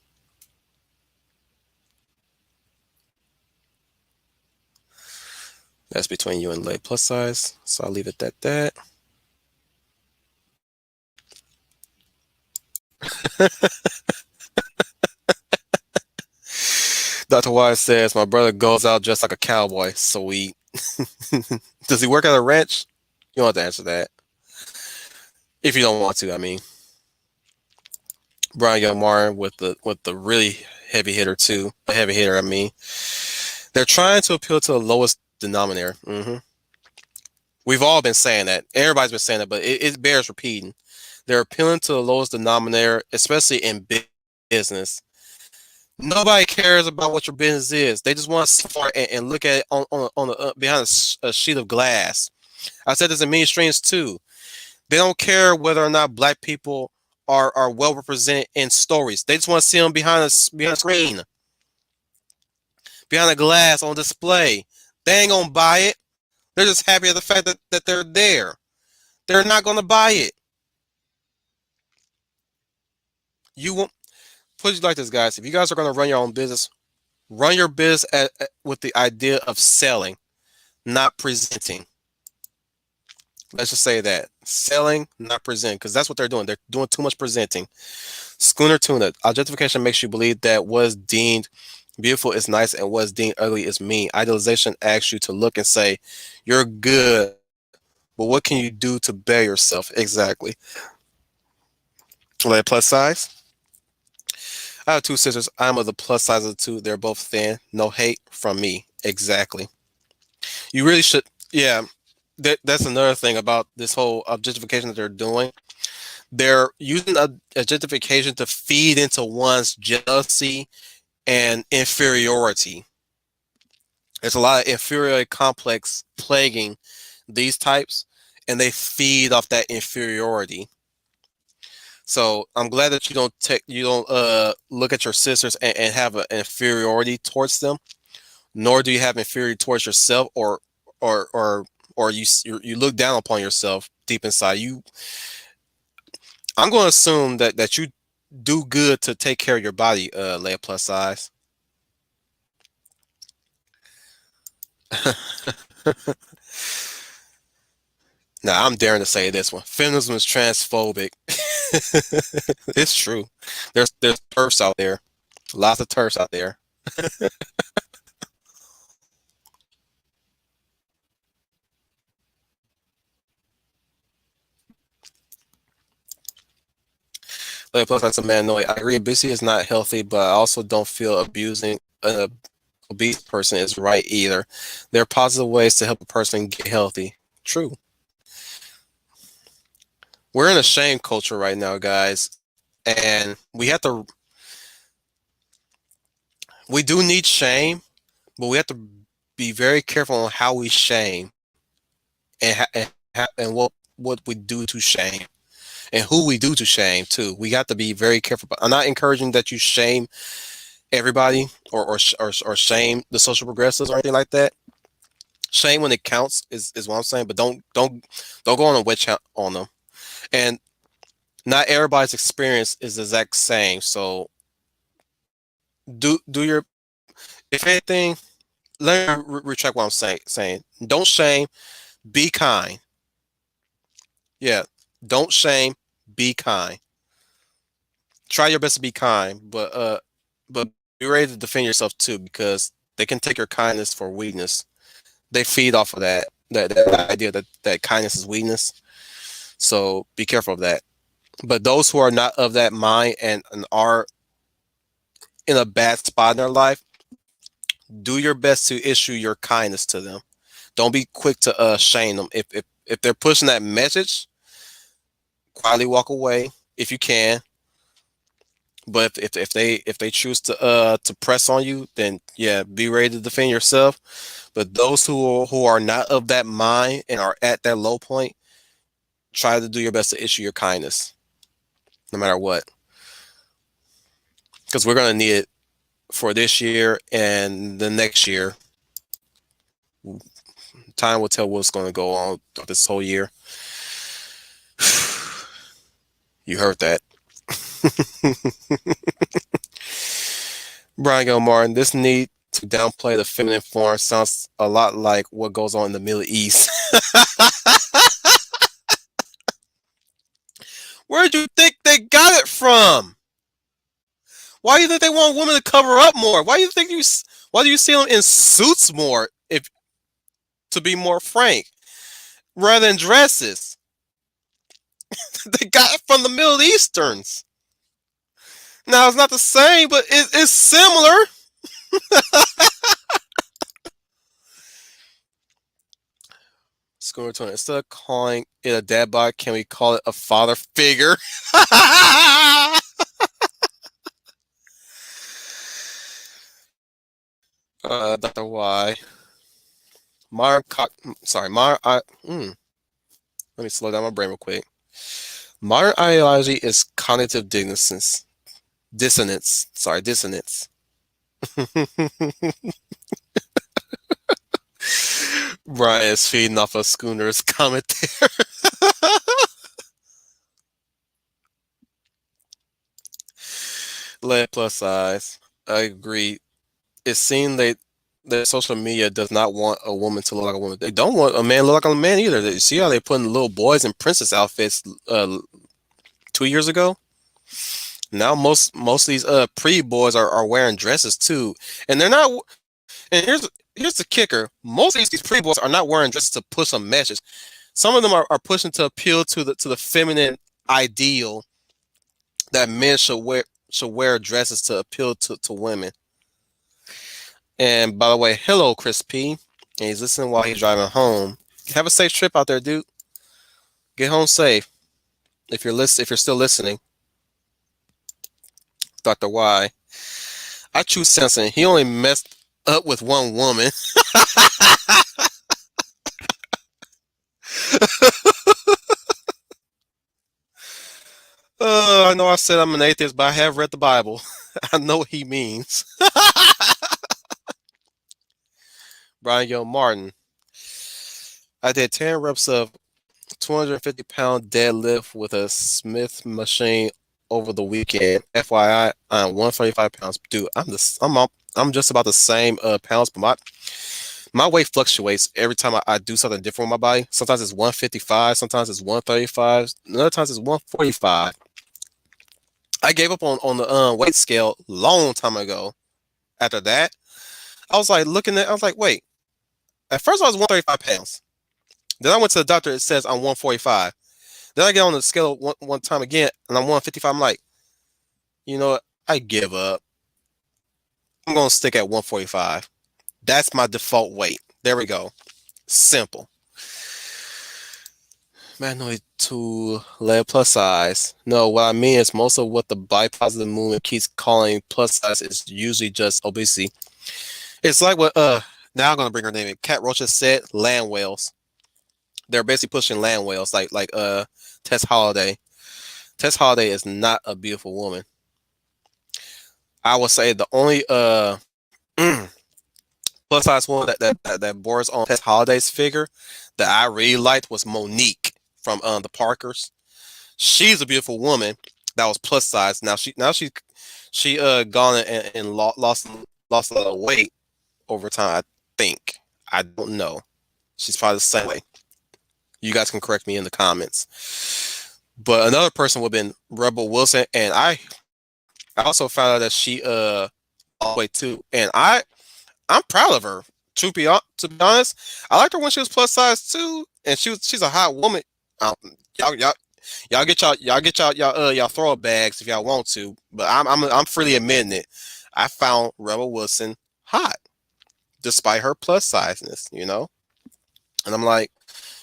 That's between you and leg plus size, so I'll leave it at that. Dr. Wise says, my brother goes out just like a cowboy. Sweet. Does he work at a ranch? You don't have to answer that. If you don't want to, I mean. Brian Young Martin with the really heavy hitter too. A heavy hitter, I mean. They're trying to appeal to the lowest denominator. We've all been saying that. Everybody's been saying that, but it bears repeating. They're appealing to the lowest denominator, especially in business. Nobody cares about what your business is. They just want to see far and look at it on the behind a sheet of glass. I said this in many streams too. They don't care whether or not black people are well represented in stories. They just want to see them behind a screen, behind a glass on display. They ain't gonna buy it. They're just happy at the fact that they're there. They're not gonna buy it. You won't put it like this, guys. If you guys are gonna run your own business, run your business with the idea of selling, not presenting. Let's just say that. Selling, not presenting, because that's what they're doing. They're doing too much presenting. Schooner Tuna. Objectification makes you believe that what is deemed beautiful is nice and what is deemed ugly is mean. Idealization asks you to look and say, you're good, but what can you do to better yourself? Exactly. Like plus size. I have two sisters. I'm of the plus size of the two. They're both thin. No hate from me. Exactly. You really should. Yeah. That's another thing about this whole objectification that they're doing. They're using objectification to feed into one's jealousy and inferiority. There's a lot of inferiority complex plaguing these types, and they feed off that inferiority. So I'm glad that you don't look at your sisters and have an inferiority towards them, nor do you have inferiority towards yourself or or you look down upon yourself deep inside. I'm going to assume that you do good to take care of your body, Leia plus size. Now I'm daring to say this one. Feminism is transphobic. It's true. There's turfs out there. Lots of turfs out there. Like, plus, as a man, no, I agree. Obesity is not healthy, but I also don't feel abusing an obese person is right either. There are positive ways to help a person get healthy. True. We're in a shame culture right now, guys, and we do need shame, but we have to be very careful on how we shame and what we do to shame and who we do to shame too. We got to be very careful. I'm not encouraging that you shame everybody or shame the social progressives or anything like that. Shame when it counts is what I'm saying, but don't go on a witch hunt on them. And not everybody's experience is the exact same. So do your if anything, let me recheck what I'm saying. Don't shame, be kind. Yeah, don't shame, be kind. Try your best to be kind, but be ready to defend yourself too, because they can take your kindness for weakness. They feed off of that idea that kindness is weakness. So be careful of that. But those who are not of that mind and are in a bad spot in their life, do your best to issue your kindness to them. Don't be quick to shame them. If they're pushing that message, quietly walk away if you can. But if they choose to press on you, then yeah, be ready to defend yourself. But those who are not of that mind and are at that low point, try to do your best to issue your kindness, no matter what, because we're gonna need it for this year and the next year. Time will tell what's going to go on this whole year. You heard that. Brian Gilmartin, this need to downplay the feminine form sounds a lot like what goes on in the Middle East. Where do you think they got it from? Why do you think they want women to cover up more? Why do you see them in suits more, if to be more frank, rather than dresses? They got it from the Middle Easterns. Now it's not the same, but it's similar. School return. Instead of calling it a dad bod, can we call it a father figure? Dr. Y. Modern sorry, let me slow down my brain real quick. Modern ideology is cognitive dissonance. Dissonance. Sorry, dissonance. Brian is feeding off of Schooner's comment there. Lead plus size. I agree. It seems that social media does not want a woman to look like a woman. They don't want a man to look like a man either. You see how they putting little boys in princess outfits 2 years ago? Now most of these pretty boys are wearing dresses too, and they're not. And here's the kicker: most of these pretty boys are not wearing dresses to push a message. Some of them are pushing to appeal to the feminine ideal that men should wear dresses to appeal to women. And by the way, hello, Chris P. And he's listening while he's driving home. Have a safe trip out there, dude. Get home safe. If you're still listening, Dr. Y. I choose Samson. He only messed up with one woman. I know I said I'm an atheist, but I have read the Bible. I know what he means. Brian Gil Martin. I did 10 reps of 250-pound deadlift with a Smith machine over the weekend. FYI, I'm 135 pounds. Dude, I'm just about the same pounds, but my weight fluctuates every time I do something different with my body. Sometimes it's 155, sometimes it's 135, other times it's 145. I gave up on the weight scale long time ago. After that, I was like looking at, I was like, wait. At first, I was 135 pounds. Then I went to the doctor. It says I'm 145. Then I get on the scale one time again, and I'm 155. I'm like, you know what? I give up. I'm gonna stick at 145. That's my default weight. There we go. Simple. Manually to leg plus size. No, what I mean is most of what the body positive movement keeps calling plus size is usually just obesity. It's like what now I'm gonna bring her name in. Cat Roach said land whales. They're basically pushing land whales like Tess Holiday. Tess Holiday is not a beautiful woman. I would say the only plus size woman that borders on Tess Holiday's figure that I really liked was Monique from the Parkers. She's a beautiful woman that was plus size. Now she gone and lost a lot of weight over time. I think. I don't know. She's probably the same way. You guys can correct me in the comments. But another person would have been Rebel Wilson, and I also found out that she lost weight too, and I'm proud of her. To be honest, I liked her when she was plus size too, and she's a hot woman. Um, y'all y'all y'all throw bags if y'all want to, but I'm freely admitting it. I found Rebel Wilson hot despite her plus sizeness, and I'm like,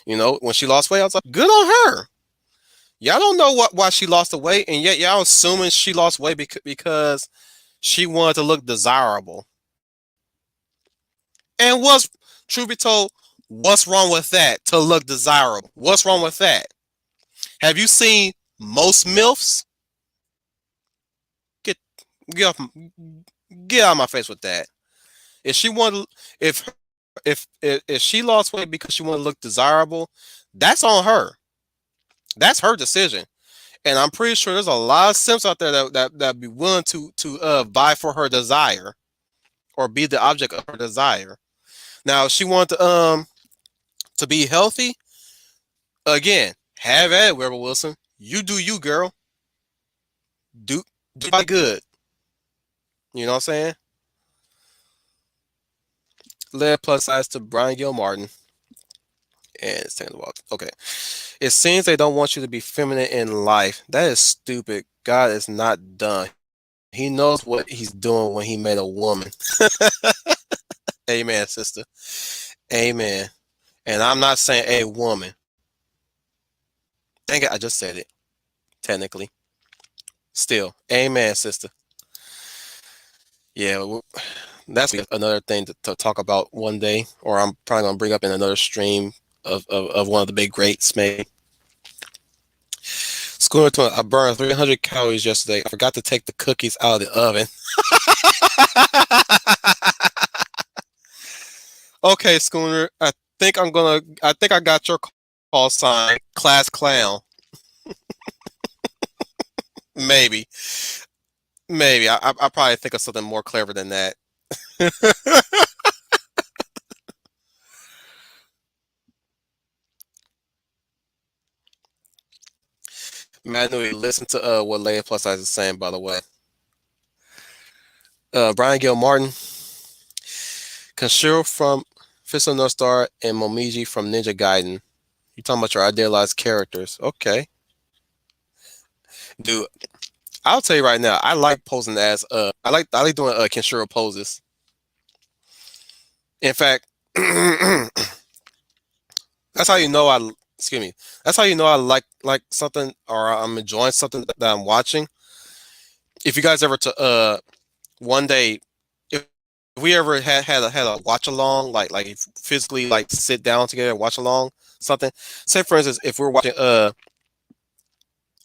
when she lost weight, I was like, good on her. Y'all don't know why she lost the weight, and yet y'all assuming she lost weight because she wanted to look desirable. And truth be told, what's wrong with that to look desirable? What's wrong with that? Have you seen most MILFs? Get get off get out of my face with that. If she wanted, if she lost weight because she wanted to look desirable, that's on her. That's her decision. And I'm pretty sure there's a lot of simps out there that be willing to vie for her desire or be the object of her desire. Now, if she wanted to be healthy, again, have at it, Rebel Wilson. You do you, girl. Do good. You know what I'm saying? Led plus size to Brian Gilmartin. And it's taking a walk. Okay. It seems they don't want you to be feminine in life. That is stupid. God is not done. He knows what he's doing when he made a woman. Amen, sister. Amen. And I'm not saying a woman. Dang it, I just said it. Technically. Still. Amen, sister. Yeah, that's another thing to talk about one day, or I'm probably going to bring up in another stream of one of the big greats, maybe. Schooner, I burned 300 calories yesterday. I forgot to take the cookies out of the oven. Okay, Schooner, I think I got your call sign, class clown. Maybe. I probably think of something more clever than that. Manually, listen to what Leia Plus Size is saying, by the way. Brian Gil Martin, Kanshiro from Fist of North Star, and Momiji from Ninja Gaiden. You talking about your idealized characters? Okay, dude. I'll tell you right now. I like posing as I like doing Kenshiro poses. In fact, that's how you know I. Excuse me. That's how you know I like something or I'm enjoying something that I'm watching. If you guys ever to one day, if we ever had a watch along, like if physically like sit down together and watch along something. Say for instance, if we're watching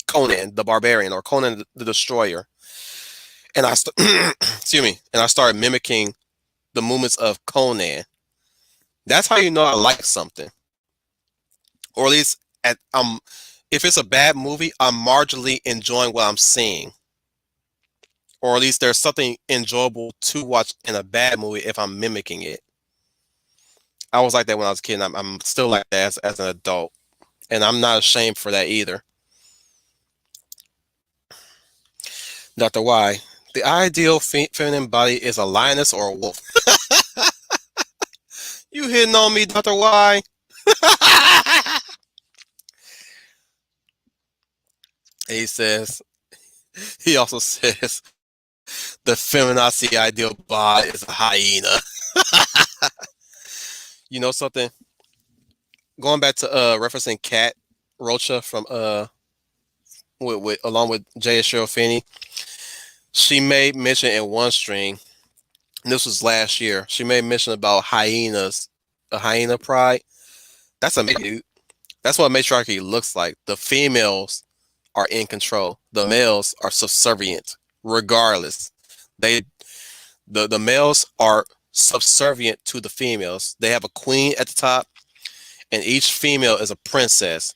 Conan the Barbarian or Conan the Destroyer, and excuse me, and I started mimicking the movements of Conan. That's how you know I like something. or at least at if it's a bad movie, I'm marginally enjoying what I'm seeing, or at least there's something enjoyable to watch in a bad movie if I'm mimicking it. I was like that when I was a kid. And I'm still like that as an adult, and I'm not ashamed for that either. Dr. Y, the ideal feminine body is a lioness or a wolf. You hitting on me, Dr. Y? he says. He also says the feminazi ideal body is a hyena. You know something? Going back to referencing Kat Rocha from along with Jay Cheryl Finney, she made mention in one stream. This was last year. She made mention about hyenas, a hyena pride. That's a dude. That's what matriarchy looks like. The females are in control. The males are subservient, regardless. They the males are subservient to the females. They have a queen at the top, and each female is a princess.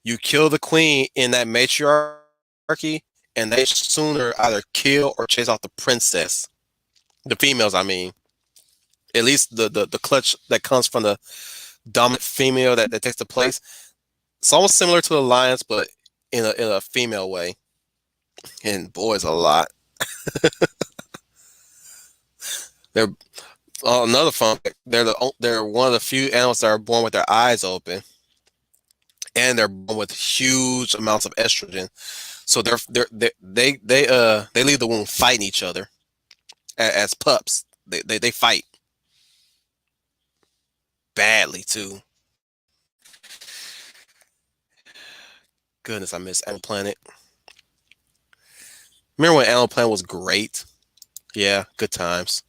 You kill the queen in that matriarchy, and they sooner either kill or chase off the princess. The females, I mean. At least the clutch that comes from the dominant female that takes the place. It's almost similar to the lions, but in a female way. And boys, a lot. They're another fun fact. They're one of the few animals that are born with their eyes open, and they're born with huge amounts of estrogen. So they leave the womb fighting each other as pups. They fight badly too. Goodness, I miss Animal Planet. Remember when Animal Planet was great? Yeah, good times.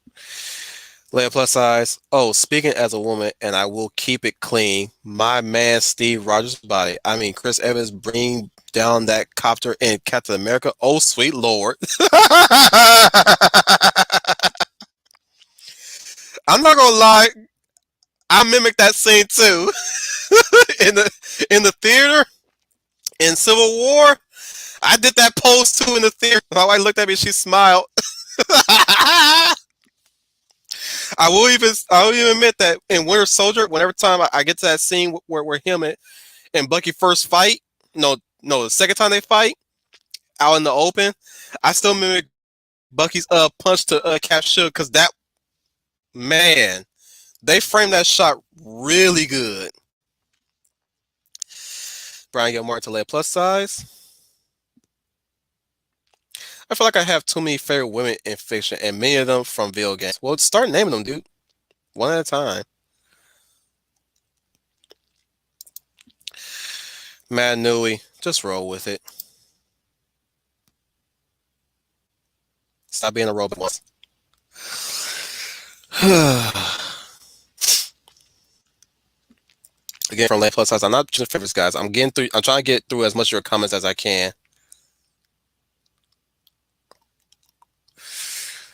Leia plus size. Oh, speaking as a woman, and I will keep it clean. My man, Steve Rogers' body. I mean, Chris Evans bringing down that copter in Captain America. Oh, sweet Lord. I'm not gonna lie. I mimicked that scene too in the theater in Civil War. I did that pose too in the theater. My wife looked at me. She smiled. I will even admit that in Winter Soldier, whenever time I get to that scene where him and Bucky first fight, no, the second time they fight out in the open, I still mimic Bucky's punch to Cap Shield because that man, they framed that shot really good. Brian Gilmore to lay plus size. I feel like I have too many favorite women in fiction, and many of them from video games. Well, start naming them, dude, one at a time. Mad Nui, just roll with it. Stop being a robot once. Again, from Lane Plus Size, I'm not choosing favorites, guys. I'm trying to get through as much of your comments as I can.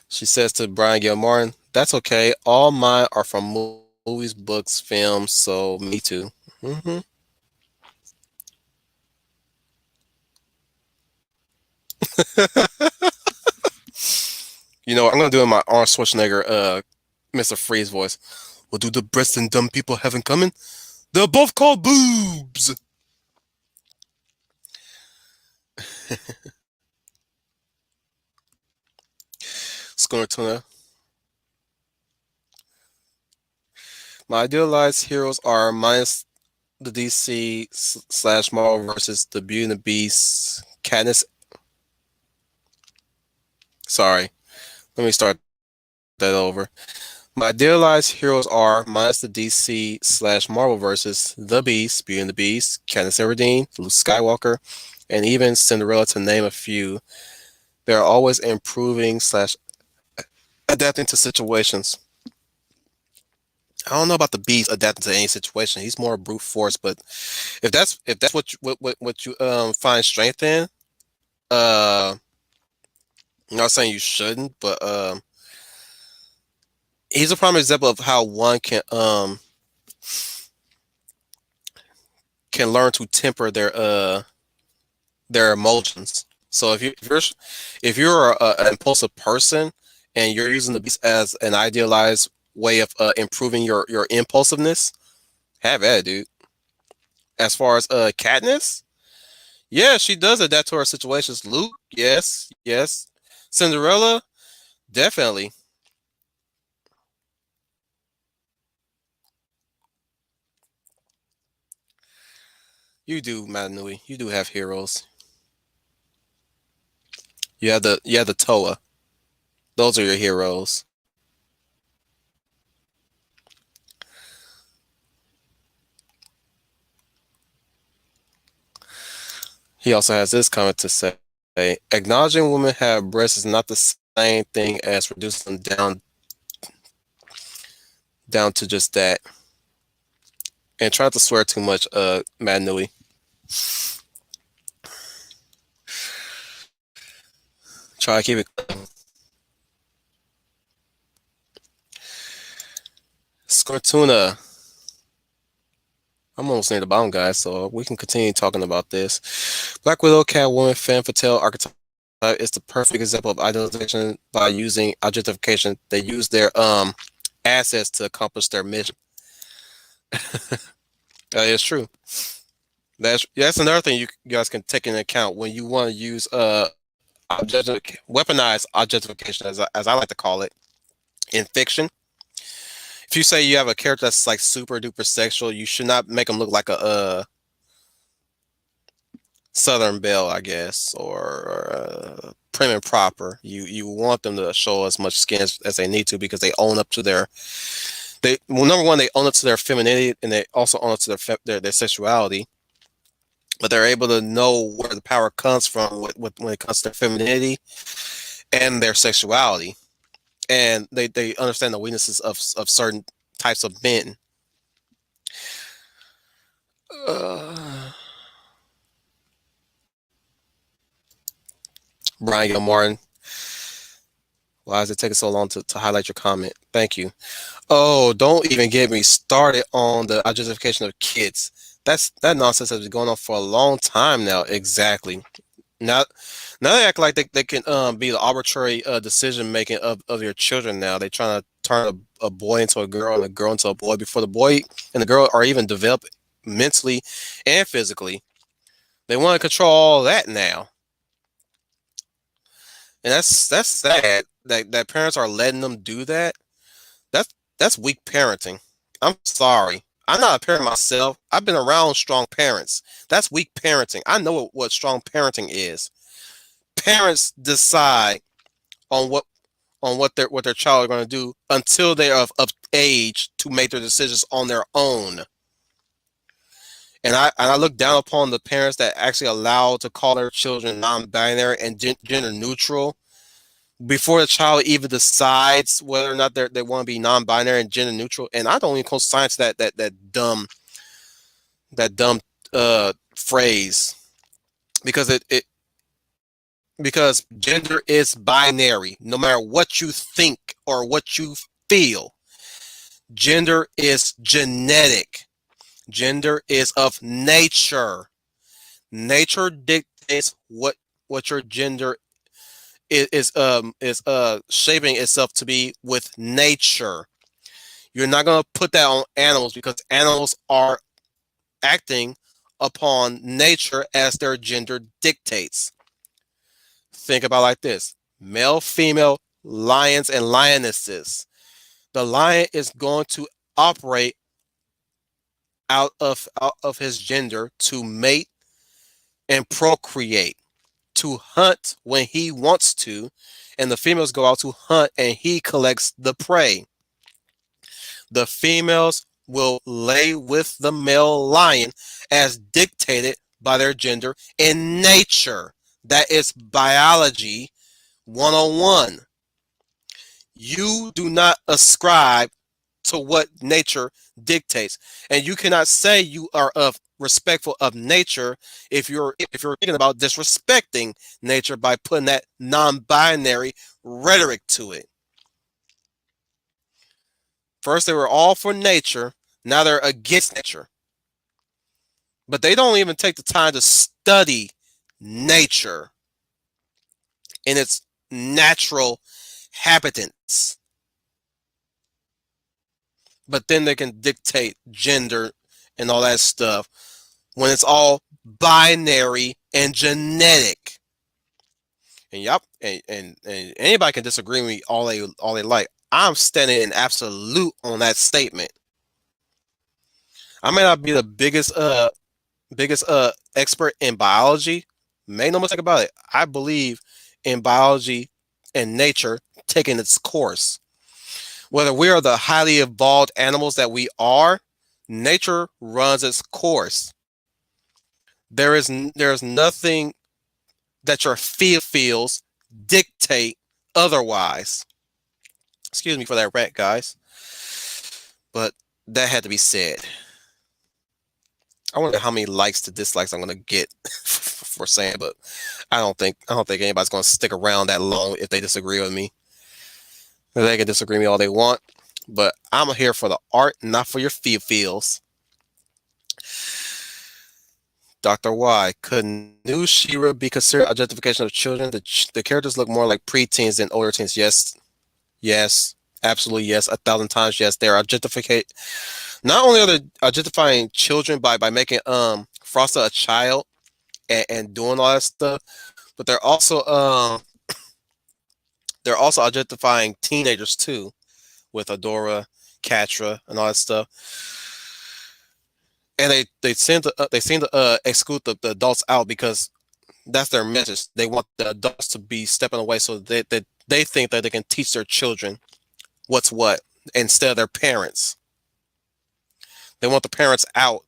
She says to Brian Gilmore, "That's okay. All mine are from movies, books, films. So me too." Mm-hmm. You know, I'm gonna do it in my Arnold Schwarzenegger, Mr. Freeze voice. What do the breasts and dumb people have in common? They're both called boobs. Schooner Tuna. My idealized heroes are minus the DC / Marvel versus the Beauty and the Beast, Katniss. Sorry, let me start that over. My idealized heroes are minus the DC / Marvel versus the Beast, Beauty and the Beast, Katniss Everdeen, Luke Skywalker, and even Cinderella, to name a few. They are always improving / adapting to situations. I don't know about the Beast adapting to any situation. He's more brute force, but if that's what you find strength in, uh, I'm not saying you shouldn't, but he's a prime example of how one can learn to temper their emotions. So if you're an impulsive person and you're using the beast as an idealized way of improving your impulsiveness, have at it, dude. As far as Katniss, yeah, she does adapt to her situations. Luke, yes, yes. Cinderella, definitely. You do, Matanui. You do have heroes. You have the Toa. Those are your heroes. He also has this comment to say: acknowledging women have breasts is not the same thing as reducing them down to just that. And try not to swear too much, Matanui. Try to keep it. Scortuna. I'm almost near the bottom, guys, so we can continue talking about this. Black Widow, Catwoman, Femme Fatale archetype is the perfect example of idealization by using objectification. They use their assets to accomplish their mission. That is true. That's another thing you guys can take into account when you want to use weaponized objectification, as I like to call it, in fiction. If you say you have a character that's like super duper sexual, you should not make them look like a Southern Belle, I guess, or prim and proper. You want them to show as much skin as they need to because they own up to well, number one, they own up to their femininity, and they also own up to their sexuality. But they're able to know where the power comes from when it comes to their femininity and their sexuality, and they understand the weaknesses of certain types of men. Uh, Brian Gilmartin, why does it take so long to highlight your comment? Thank you. Oh, don't even get me started on the objectification of kids. That nonsense has been going on for a long time now. Exactly. Now, now they act like they can be the arbitrary decision making of your children. Now they trying to turn a boy into a girl and a girl into a boy before the boy and the girl are even developed mentally and physically. They want to control all that now, and that's sad that parents are letting them do that. That's weak parenting. I'm sorry. I'm not a parent myself. I've been around strong parents. That's weak parenting. I know what strong parenting is. Parents decide on what their child are going to do until they are of age to make their decisions on their own. And I look down upon the parents that actually allow to call their children non-binary and gender neutral before the child even decides whether or not they want to be non-binary and gender neutral. And I don't even co-sign to that dumb phrase because because gender is binary. No matter what you think or what you feel, gender is genetic. Gender is of nature. Nature dictates what your gender is shaping itself to be with nature. You're not going to put that on animals because animals are acting upon nature as their gender dictates. Think about it like this: male, female, lions, and lionesses. The lion is going to operate out of his gender to mate and procreate, to hunt when he wants to, and the females go out to hunt and he collects the prey. The females will lay with the male lion as dictated by their gender in nature. That is biology 101. You do not ascribe to what nature dictates, and you cannot say you are of respectful of nature if you're thinking about disrespecting nature by putting that non-binary rhetoric to it. First they were all for nature, now they're against nature. but they don't even take the time to study nature in its natural habitants. But then they can dictate gender and all that stuff when it's all binary and genetic. And yep, and anybody can disagree with me all they like. I'm standing in absolute on that statement. I may not be the biggest expert in biology. Make no mistake about it. I believe in biology and nature taking its course. Whether we are the highly evolved animals that we are, nature runs its course. There is nothing that your feels dictate otherwise. Excuse me for that rant, guys, but that had to be said. I wonder how many likes to dislikes I'm gonna get for saying, but I don't think anybody's gonna stick around that long if they disagree with me. They can disagree with me all they want, but I'm here for the art, not for your feels. Dr. Y, could new She-Ra be considered objectification of children? The characters look more like preteens than older teens. Yes, yes, absolutely yes, 1,000 times yes. They are objectificate. Not only are they objectifying children by making Frosta a child and doing all that stuff, but they're also objectifying teenagers too, with Adora, Catra, and all that stuff. And they seem to exclude the adults out because that's their message. They want the adults to be stepping away so that they think that they can teach their children what's what instead of their parents. They want the parents out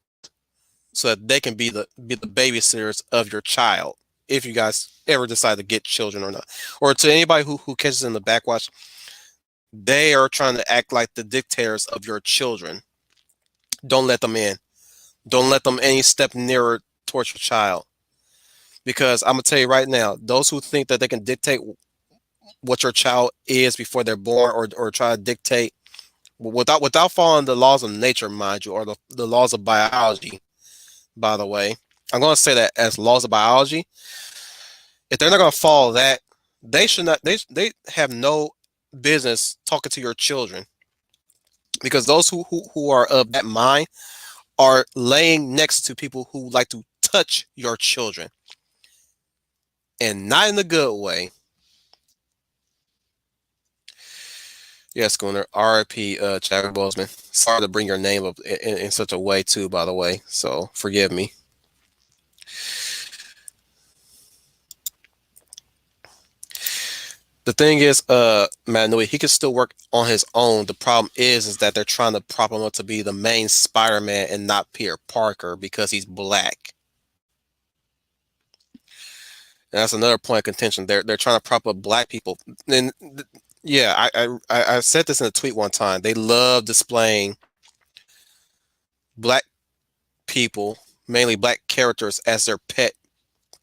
so that they can be the babysitters of your child if you guys ever decide to get children or not. Or to anybody who catches in the backwatch, they are trying to act like the dictators of your children. Don't let them in. Don't let them any step nearer towards your child. Because I'm gonna tell you right now, those who think that they can dictate what your child is before they're born, or try to dictate without following the laws of nature, mind you, or the laws of biology, by the way. I'm gonna say that as laws of biology. If they're not gonna follow that, they should not they have no business talking to your children. Because those who are of that mind are laying next to people who like to touch your children. And not in a good way. Yeah, Schooner. RIP Chadwick Boseman. Sorry to bring your name up in such a way too, by the way. So forgive me. The thing is, Manui, he can still work on his own. The problem is that they're trying to prop him up to be the main Spider-Man and not Peter Parker because he's black. And that's another point of contention. They're trying to prop up black people. And yeah, I said this in a tweet one time. They love displaying black people, mainly black characters, as their pet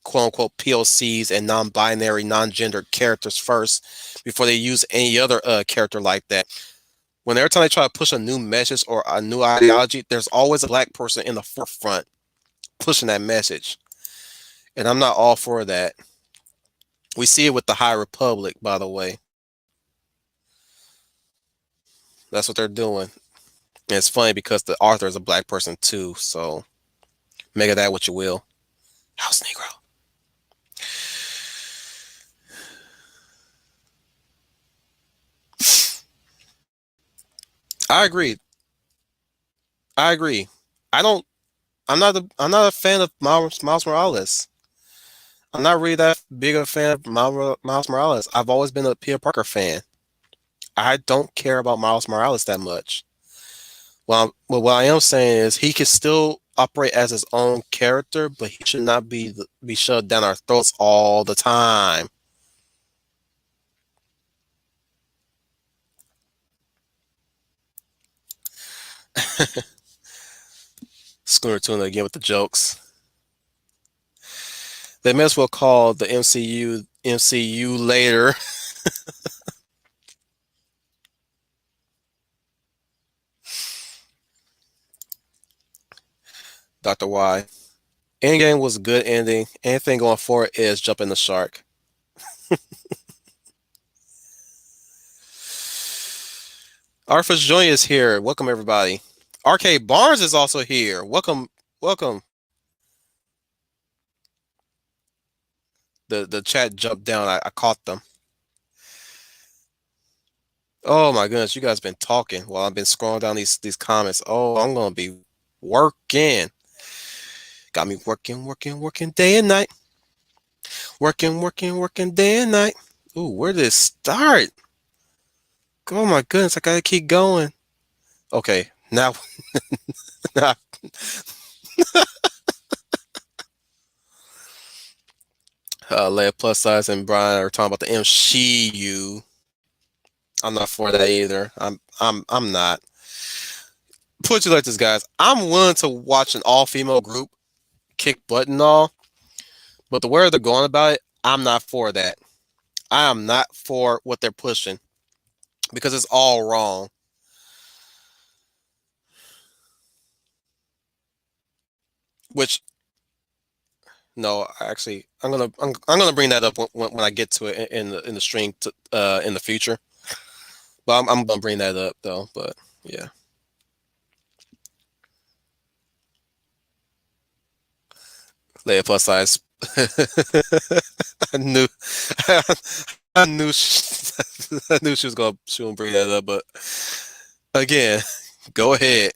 quote unquote POCs and non-binary, non-gendered characters first before they use any other character like that. When every time they try to push a new message or a new ideology, there's always a black person in the forefront pushing that message. And I'm not all for that. We see it with the High Republic, by the way. That's what they're doing. And it's funny because the author is a black person too, so make of that what you will. House Negro. I agree. I agree. I don't. I'm not a fan of Miles Morales. I'm not really that big of a fan of Miles Morales. I've always been a Peter Parker fan. I don't care about Miles Morales that much. Well, what I am saying is he can still operate as his own character, but he should not be shoved down our throats all the time. Schooner Tuna again with the jokes. They may as well call the MCU later. Dr. Y. Endgame was a good ending. Anything going forward is jumping the shark. Arthur Jr. is here. Welcome everybody. RK Barnes is also here. Welcome, welcome. The chat jumped down. I caught them. Oh my goodness, you guys been talking while I've been scrolling down these comments. Oh, I'm gonna be working. Got me working day and night. Working day and night. Ooh, where did it start? Oh my goodness, I gotta keep going. Okay, now, now Leia plus size and Brian are talking about the MCU. I'm not for that either. I'm not. Put you like this, guys. I'm willing to watch an all-female group kick butt and all, but the way they're going about it, I'm not for that. I am not for what they're pushing because it's all wrong. Which no, actually, I'm gonna bring that up when I get to it in the stream in the future. But I'm gonna bring that up though. But yeah, Leia plus size. I knew, I knew, I knew she was gonna bring that up. But again, go ahead.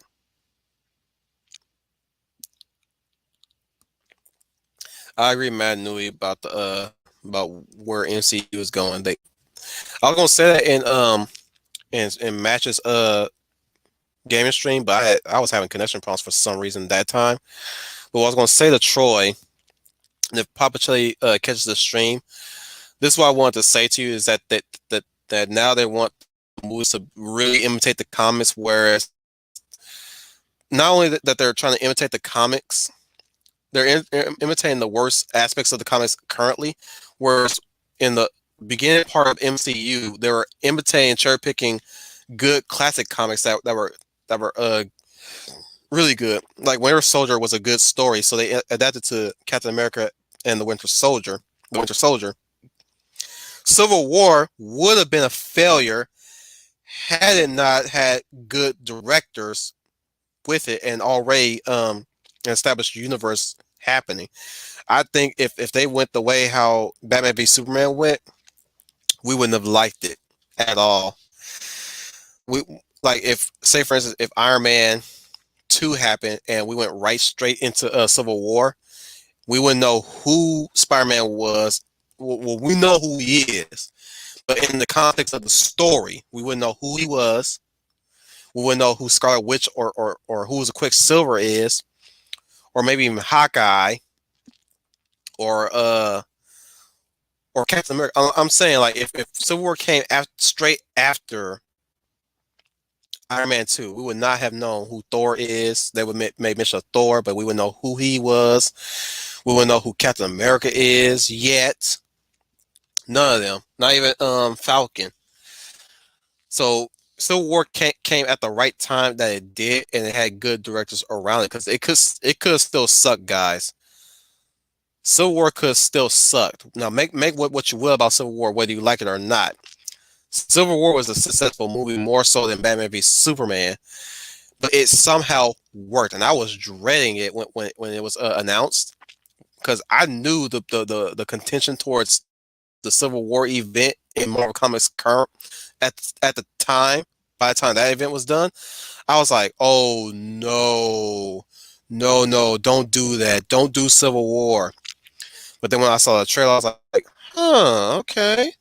I agree, with Matt Nui about the about where MCU is going. I was gonna say that in matches gaming stream, but I was having connection problems for some reason that time. But what I was gonna say to Troy, and if Papa Chili catches the stream, this is what I wanted to say to you is that now they want movies to really imitate the comics, whereas not only that they're trying to imitate the comics, they're imitating the worst aspects of the comics currently, whereas in the beginning part of MCU, they were imitating cherry picking good classic comics that were really good. Like Winter Soldier was a good story, so they adapted to Captain America and the Winter Soldier. The Winter Soldier. Civil War would have been a failure had it not had good directors with it and already an established universe happening. I think if they went the way how Batman v Superman went, we wouldn't have liked it at all. We like if say for instance if Iron Man 2 happened and we went right straight into Civil War, we wouldn't know who Spider-Man was. Well, we know who he is, but in the context of the story, we wouldn't know who he was. We wouldn't know who Scarlet Witch or who the Quicksilver is, or maybe even Hawkeye or Captain America. I'm saying like if Civil War came straight after Iron Man 2, we would not have known who Thor is. They would make mention of Thor, but we would know who he was. We would know who Captain America is yet. None of them. Not even Falcon. So Civil War came at the right time that it did, and it had good directors around it because it could have still sucked, guys. Civil War could have still sucked. Now make what you will about Civil War, whether you like it or not. Civil War was a successful movie more so than Batman v Superman, but it somehow worked, and I was dreading it when it was announced because I knew the contention towards the Civil War event in Marvel Comics current at the time. By the time that event was done, I was like, "Oh no, no, don't do that. Don't do Civil War." But then when I saw the trailer, I was like, "Huh, okay."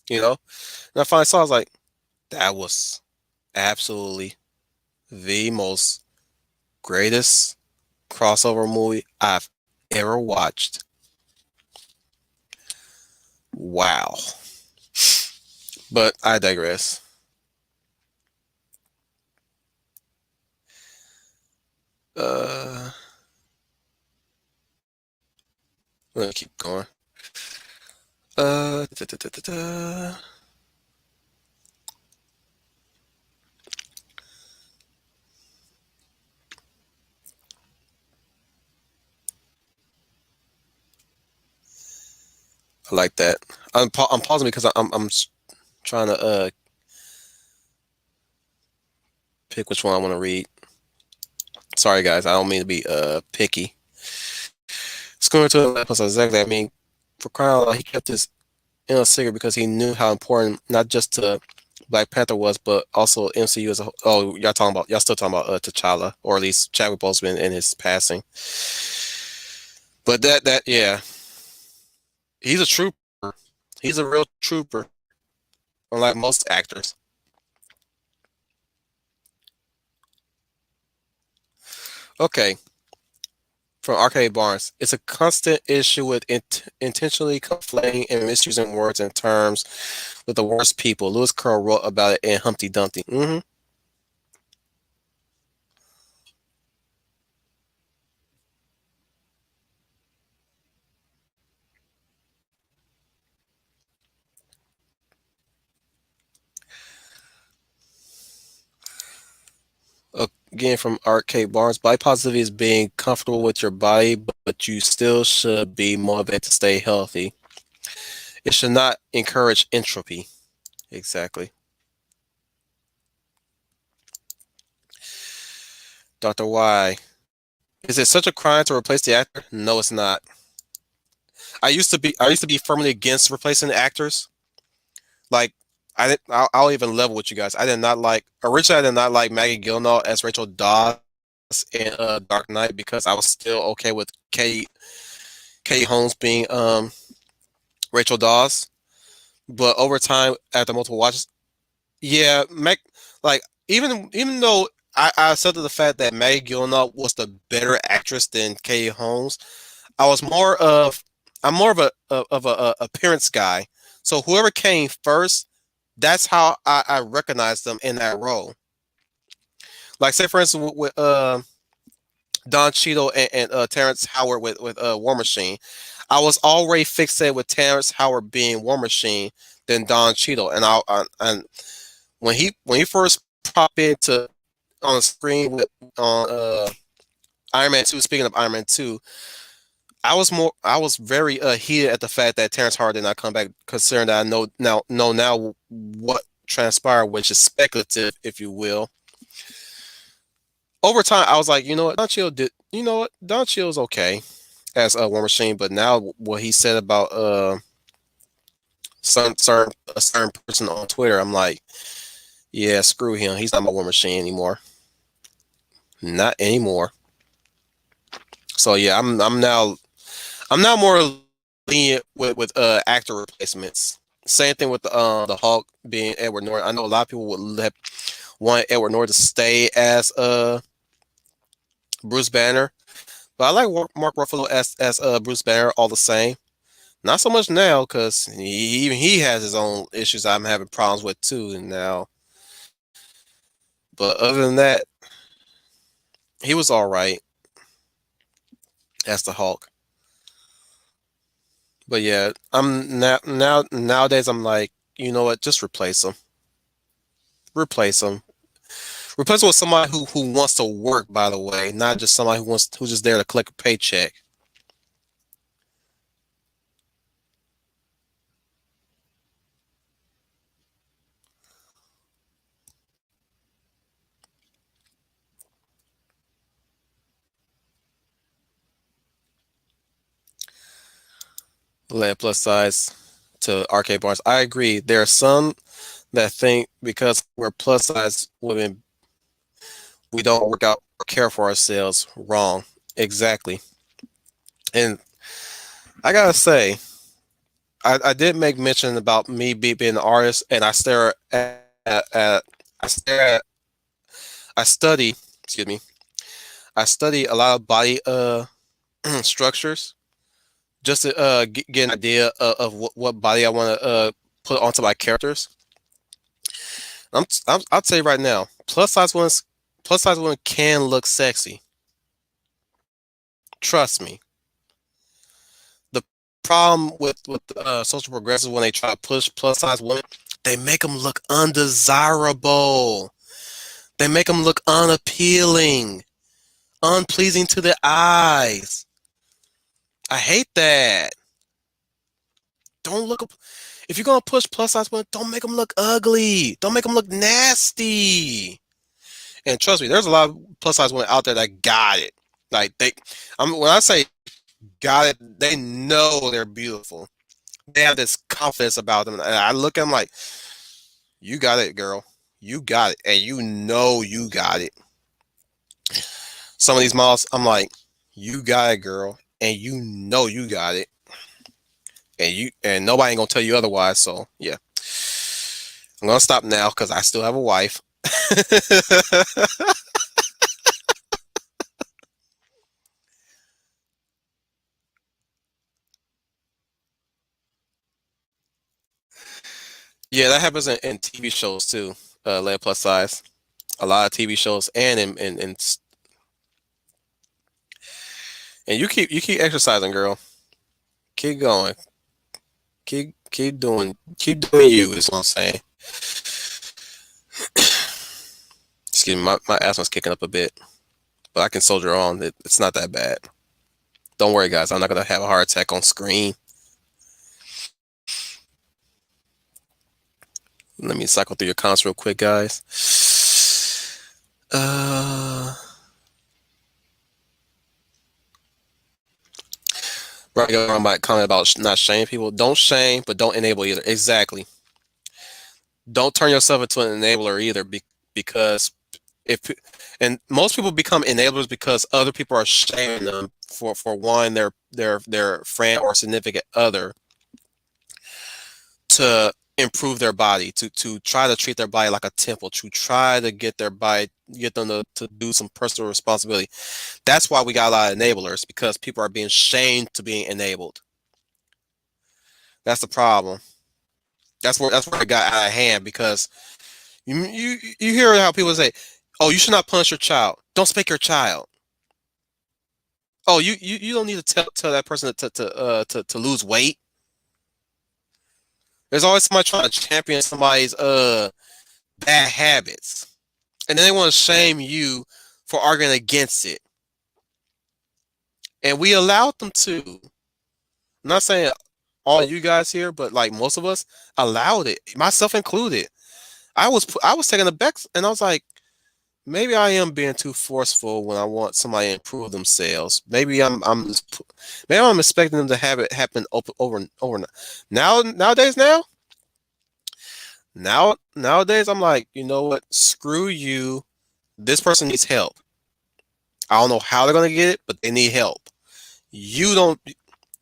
You know, and I finally saw, I was like, "That was absolutely the most greatest crossover movie I've ever watched." Wow. But I digress. Uh, I'm gonna keep going. Da, da, da, da, da. I like that. I'm pausing because trying to pick which one I want to read. Sorry guys, I don't mean to be picky. It's going to the plus exactly. I mean, for crying out loud, he kept his inner secret because he knew how important not just to Black Panther was, but also MCU as a whole. Oh, y'all still talking about T'Challa, or at least Chadwick Boseman in his passing. But yeah, he's a trooper. He's a real trooper, unlike most actors. Okay, from Arcade Barnes. It's a constant issue with intentionally conflating and misusing words and terms with the worst people. Lewis Carroll wrote about it in Humpty Dumpty. Again, from Arcade Barnes, body positivity is being comfortable with your body, but you still should be motivated to stay healthy. It should not encourage entropy. Exactly. Dr. Y. Is it such a crime to replace the actor? No, it's not. I used to be firmly against replacing the actors. Like I'll even level with you guys. I did not like originally. I did not like Maggie Gyllenhaal as Rachel Dawes in Dark Knight because I was still okay with Katie Holmes being Rachel Dawes. But over time, after multiple watches, yeah, like even though I accepted the fact that Maggie Gyllenhaal was the better actress than Katie Holmes, I was more of I'm more of a appearance guy. So whoever came first, that's how I recognized them in that role. Like say for instance with Don Cheadle and Terrence Howard with War Machine. I was already fixated with Terrence Howard being War Machine than Don Cheadle, and when he first popped into on the screen with on Iron Man 2. Speaking of Iron Man 2, I was very heated at the fact that Terrence Howard did not come back, considering that I know now what transpired, which is speculative, if you will. Over time, I was like, you know what, Don Cheadle did. You know what, Don Cheadle's okay as a War Machine, but now what he said about a certain person on Twitter, I'm like, yeah, screw him. He's not my War Machine anymore. Not anymore. So yeah, I'm now more lenient with actor replacements. Same thing with the Hulk being Edward Norton. I know a lot of people want Edward Norton to stay as Bruce Banner, but I like Mark Ruffalo as Bruce Banner all the same. Not so much now because even he has his own issues I'm having problems with too now. But other than that, he was all right as the Hulk. But yeah, I'm nowadays I'm like, you know what, just replace him. Replace him. Replace him with somebody who wants to work, by the way, not just somebody who's just there to collect a paycheck. Let plus size to arcade bars. I agree. There are some that think because we're plus size women, we don't work out or care for ourselves. Wrong. Exactly. And I gotta say, I did make mention about me being an artist, and at I stare at I study. Excuse me. I study a lot of body structures just to get an idea of what body I want to put onto my characters. I'll tell you right now, plus size women can look sexy. Trust me. The problem with social progressives when they try to push plus size women, they make them look undesirable. They make them look unappealing, unpleasing to the eyes. I hate that. Don't look. If you're gonna push plus size women, don't make them look ugly. Don't make them look nasty. And trust me, there's a lot of plus size women out there that got it. Like when I say got it, they know they're beautiful. They have this confidence about them. And I look at them like, you got it, girl. You got it. And you know you got it. Some of these models, I'm like, you got it, girl. And you know you got it. And nobody ain't gonna tell you otherwise. So yeah. I'm gonna stop now because I still have a wife. Yeah, that happens in TV shows too. Lead plus size. A lot of TV shows and and you keep exercising, girl. Keep going. Keep doing you is what I'm saying. Excuse me, my asthma's kicking up a bit, but I can soldier on. It's not that bad. Don't worry, guys. I'm not gonna have a heart attack on screen. Let me cycle through your comments real quick, guys. Right, I might comment about not shaming people. Don't shame, but don't enable either. Exactly. Don't turn yourself into an enabler either, because if and most people become enablers because other people are shaming them for one their friend or significant other to improve their body, to try to treat their body like a temple, to try to get them to do some personal responsibility. That's why we got a lot of enablers, because people are being shamed to being enabled. That's the problem. That's where it got out of hand, because you hear how people say, "Oh, you should not punish your child. Don't spank your child." Oh, you don't need to tell that person to lose weight. There's always somebody trying to champion somebody's bad habits, and then they want to shame you for arguing against it. And we allowed them to. I'm not saying all you guys here, but like most of us allowed it, myself included. I was taken aback, and I was like, maybe I am being too forceful when I want somebody to improve themselves. Maybe I'm expecting them to have it happen over and over. Nowadays I'm like, you know what? Screw you. This person needs help. I don't know how they're gonna get it, but they need help. You don't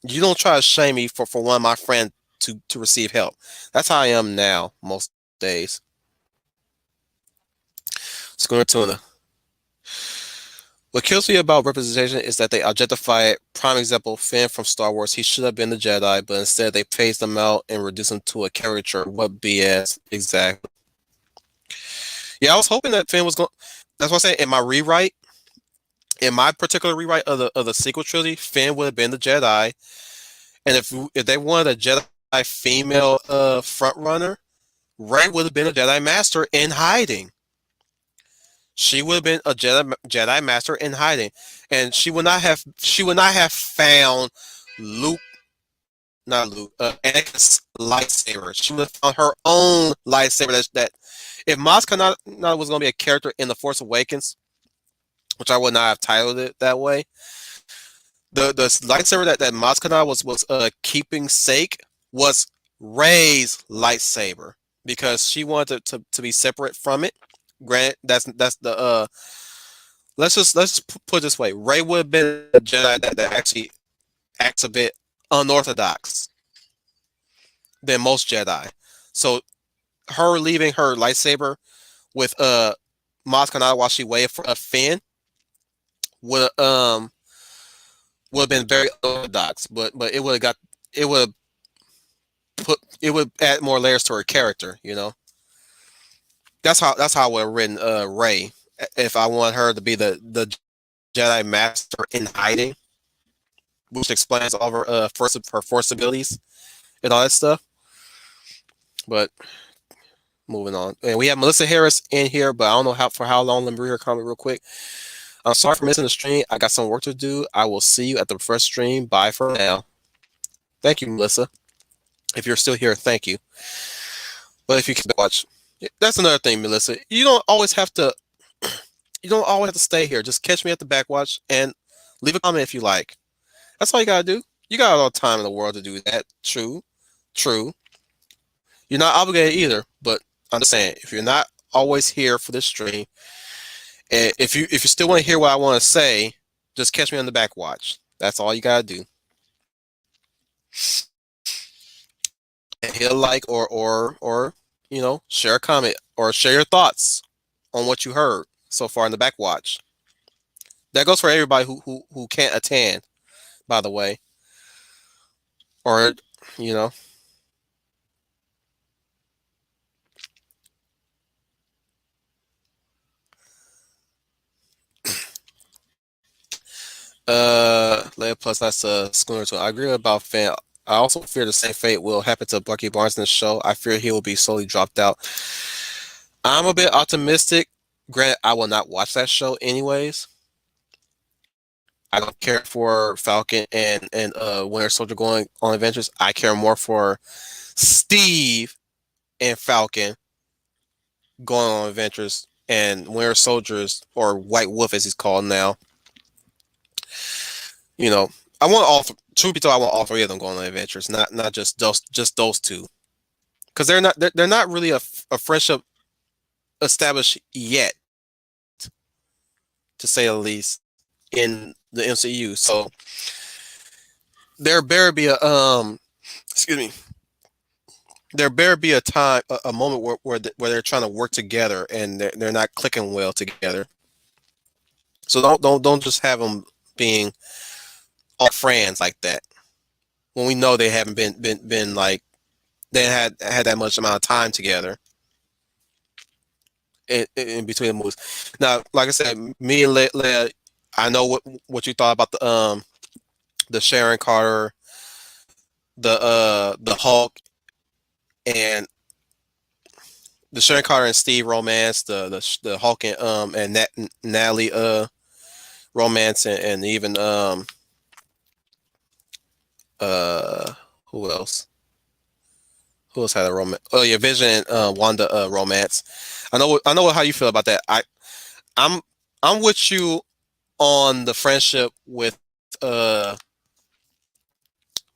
you don't try to shame me for one of my friends to receive help. That's how I am now most days. Schooner tuna. What kills me about representation is that they objectify it. Prime example, Finn from Star Wars. He should have been the Jedi, but instead they phased him out and reduced him to a caricature. What BS? Exactly. Yeah, I was hoping that Finn was going. That's what I say. In my particular rewrite of the sequel trilogy, Finn would have been the Jedi, and if they wanted a Jedi female front runner, Rey would have been a Jedi Master in hiding. She would have been a Jedi Master in hiding, and she would not have found Luke, not Luke, Anakin's lightsaber. She would have found her own lightsaber. That if Maz Kanata was going to be a character in the Force Awakens, which I would not have titled it that way, the lightsaber that Maz Kanata was keeping sake was Rey's lightsaber, because she wanted to be separate from it. Granted, that's the let's just put it this way: Rey would have been a Jedi that actually acts a bit unorthodox than most Jedi. So her leaving her lightsaber with Maz Kanata while she waited for a Finn would have been very unorthodox, but it would it would add more layers to her character. That's how I would have written Rey if I want her to be the Jedi Master in hiding, which explains all of her force abilities and all that stuff. But moving on, and we have Melissa Harris in here, but I don't know how long. Let me read her comment real quick. I'm sorry for missing the stream. I got some work to do. I will see you at the first stream. Bye for now. Thank you, Melissa. If you're still here, thank you. But if you can watch, that's another thing, Melissa. You don't always have to stay here. Just catch me at the backwatch and leave a comment if you like. That's all you gotta do. You got all the time in the world to do that. True, true. You're not obligated either, but I'm just saying, if you're not always here for this stream, and if you still want to hear what I want to say, just catch me on the backwatch. That's all you gotta do. And hit a like or share a comment or share your thoughts on what you heard so far in the backwatch. That goes for everybody who can't attend, by the way, or you know. Leia plus that's a schooner too. I agree about Fan. I also fear the same fate will happen to Bucky Barnes in the show. I fear he will be slowly dropped out. I'm a bit optimistic. Granted, I will not watch that show anyways. I don't care for Falcon and Winter Soldier going on adventures. I care more for Steve and Falcon going on adventures and Winter Soldiers or White Wolf as he's called now. You know, I want all. Truth be told, I want all three of them going on adventures, not just those two, because they're not really a friendship established yet, to say the least, in the MCU. So there better be a excuse me. There better be a time, a moment where they're trying to work together and they're not clicking well together. So don't just have them being all friends like that when we know they haven't been like they had that much amount of time together in between the movies. Now, like I said, me and Leia, I know what you thought about the Sharon Carter, the Hulk, and the Sharon Carter and Steve romance, the Hulk and Natalie romance, and even who else? Who else had a romance? Oh yeah, Vision and Wanda romance. I know how you feel about that. I'm I'm with you on the friendship with uh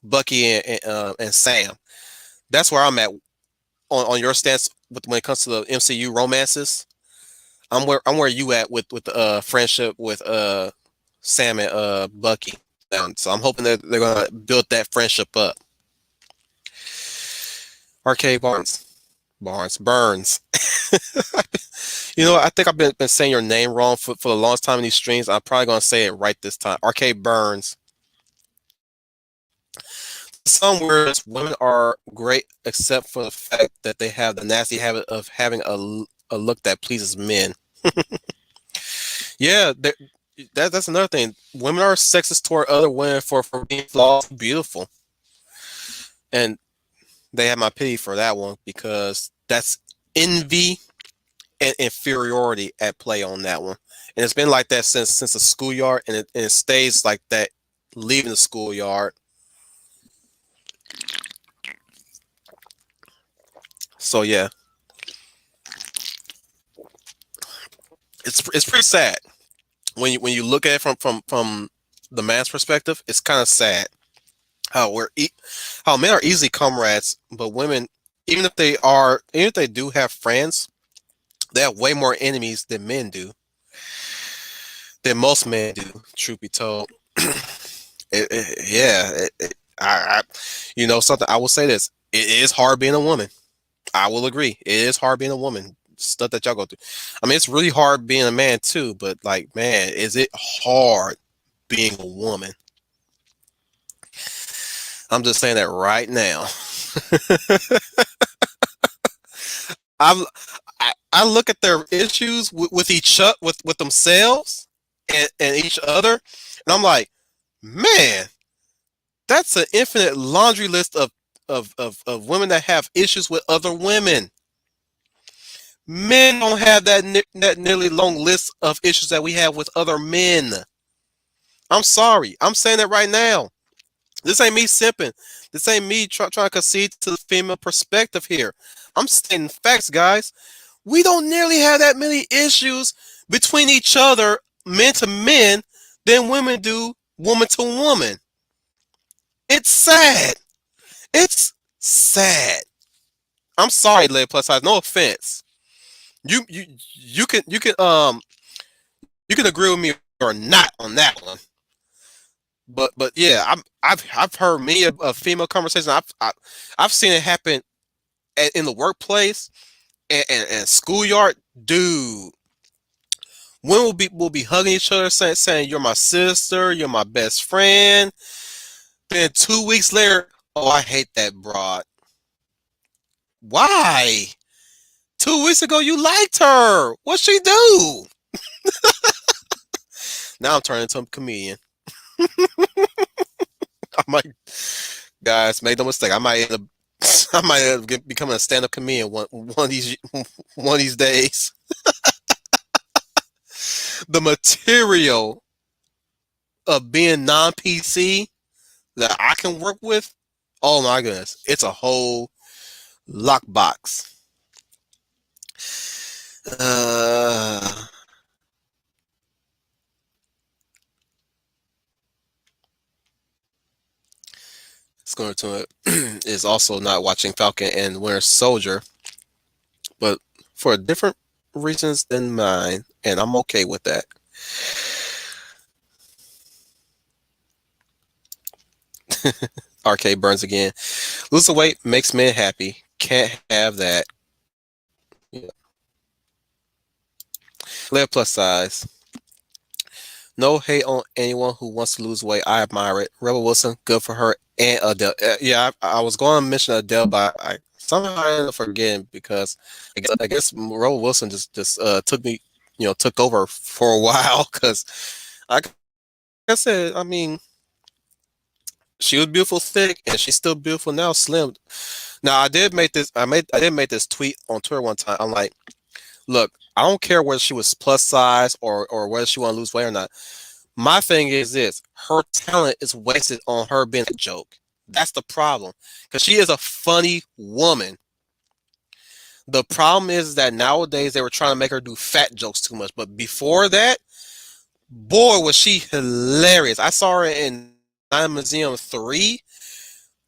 Bucky and Sam. That's where I'm at on your stance when it comes to the MCU romances. I'm where you at with the friendship with Sam and Bucky. So I'm hoping that they're gonna build that friendship up. Arcade Burns. I think I've been saying your name wrong for the longest time in these streams. I'm probably gonna say it right this time. Arcade Burns. Some words women are great except for the fact that they have the nasty habit of having a look that pleases men. Yeah, that's another thing. Women are sexist toward other women for being flawed, beautiful, and they have my pity for that one because that's envy and inferiority at play on that one, and it's been like that since the schoolyard, and it stays like that leaving the schoolyard. So yeah, it's pretty sad when you look at it from the man's perspective. It's kind of sad how how men are easily comrades, but women, even if they do have friends, they have way more enemies than men do, than most men do. Truth be told, something. I will say this: it is hard being a woman. I will agree. It is hard being a woman. Stuff that y'all go through. I mean, it's really hard being a man too. But like, man, is it hard being a woman? I'm just saying that right now. I I look at their issues with each with themselves and each other, and I'm like, man, that's an infinite laundry list of women that have issues with other women. Men don't have that nearly long list of issues that we have with other men. I'm sorry. I'm saying it right now. This ain't me sipping. This ain't me trying to concede to the female perspective here. I'm stating facts, guys. We don't nearly have that many issues between each other, men to men, than women do, woman to woman. It's sad. It's sad. I'm sorry, lady plus size. No offense. You can agree with me or not on that one. But yeah, I've heard many of female conversations. I've seen it happen in the workplace and schoolyard. Dude, women will be hugging each other, saying you're my sister, you're my best friend. Then 2 weeks later, oh, I hate that broad. Why? 2 weeks ago you liked her. What'd she do? Now I'm turning into a comedian. I might, guys, make no mistake. I might end up, I might end up becoming a stand-up comedian one of these one of these days. The material of being non-PC that I can work with, oh my goodness, it's a whole lockbox. Uh, it's going to is also not watching Falcon and Winter Soldier, but for different reasons than mine, and I'm okay with that. Arcade burns again. Losing weight makes men happy. Can't have that. Yeah. Live plus size. No hate on anyone who wants to lose weight. I admire it. Rebel Wilson, good for her. And Adele. Yeah, I was going to mention Adele, but I somehow I ended up forgetting because I guess Rebel Wilson just took me, took over for a while because like I said, I mean, she was beautiful thick, and she's still beautiful now slim. Now I did make this tweet on Twitter one time. I'm like, look, I don't care whether she was plus size or whether she want to lose weight or not. My thing is this: her talent is wasted on her being a joke. That's the problem, because she is a funny woman. The problem is that nowadays they were trying to make her do fat jokes too much, but before that, boy, was she hilarious. I saw her in Night Museum 3.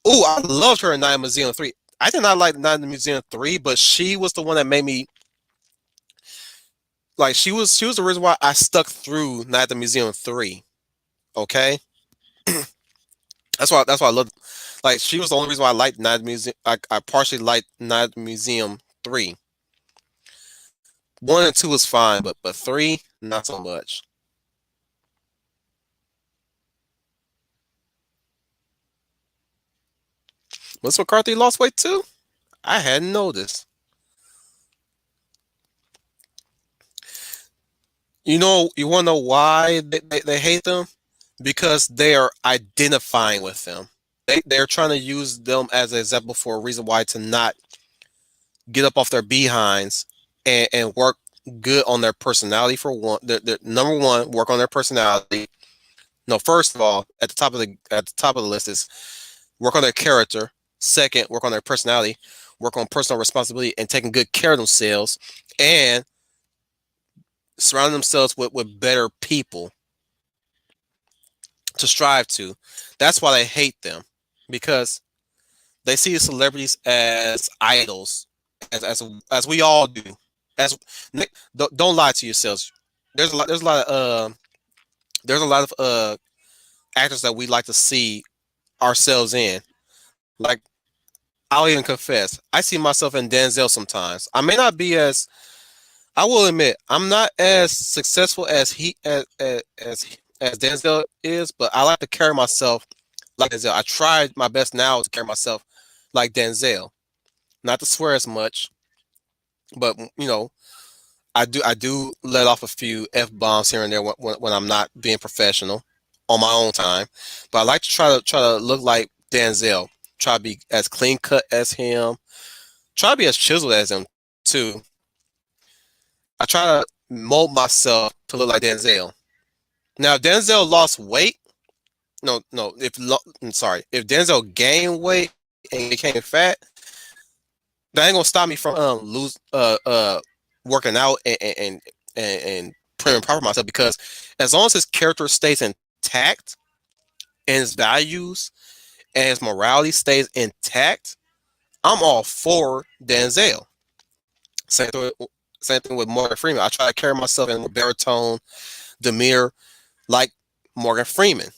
Ooh, I loved her in Night Museum 3. I did not like Night Museum 3, but she was the one that made me like she was the reason why I stuck through Night at the Museum 3. Okay? That's why I love, like, she was the only reason why I liked Night at the Museum. I partially liked Night at the Museum 3. 1 and 2 was fine, but 3 not so much. Melissa McCarthy lost weight too? I hadn't noticed. You want to know why they hate them? Because they are identifying with them. They're trying to use them as an example for a reason why to not get up off their behinds and work good on their personality for one. Their number one, work on their personality. No, first of all, at the top of the list is work on their character. Second, work on their personality, work on personal responsibility and taking good care of themselves, and surround themselves with better people to strive to. That's why they hate them, because they see the celebrities as idols, as we all do. As don't lie to yourselves. There's a lot of actors that we like to see ourselves in. Like, I'll even confess, I see myself in Denzel sometimes. I may not be as I will admit, I'm not as successful as as Denzel is, but I like to carry myself like Denzel. I try my best now to carry myself like Denzel, not to swear as much, but I do let off a few f bombs here and there when I'm not being professional on my own time. But I like to try to look like Denzel. Try to be as clean cut as him. Try to be as chiseled as him too. I try to mold myself to look like Denzel. Now, if Denzel lost weight, no. I'm sorry, if Denzel gained weight and became fat, that ain't gonna stop me from lose working out and putting proper myself, because as long as his character stays intact and his values and his morality stays intact, I'm all for Denzel. Same thing with, same thing with Morgan Freeman. I try to carry myself in a baritone demeanor like Morgan Freeman.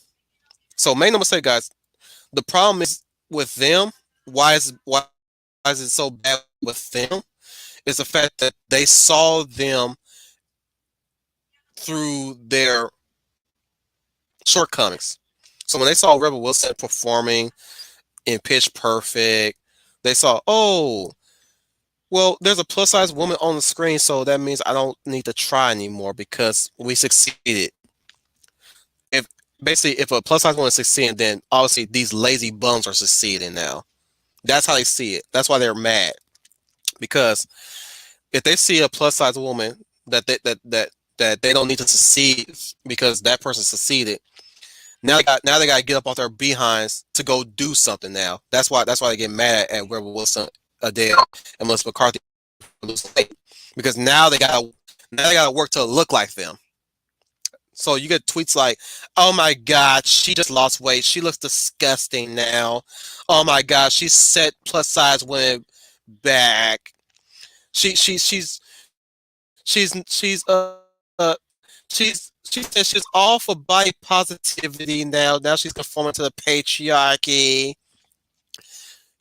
So make no mistake, guys. The problem is with them. Why is it so bad with them? Is the fact that they saw them through their shortcomings. So when they saw Rebel Wilson performing in Pitch Perfect, they saw, oh, well, there's a plus size woman on the screen, so that means I don't need to try anymore because we succeeded. If basically if a plus size woman is succeeding, then obviously these lazy bums are succeeding now. That's how they see it. That's why they're mad. Because if they see a plus size woman that they don't need to succeed because that person succeeded, now they got to get up off their behinds to go do something. Now that's why they get mad at Rebel Wilson, Adele, and Melissa McCarthy for losing weight, because now they got to work to look like them. So you get tweets like, "Oh my God, she just lost weight. She looks disgusting now. Oh my God, she set plus size women back. She's she says she's all for body positivity now. Now she's conforming to the patriarchy.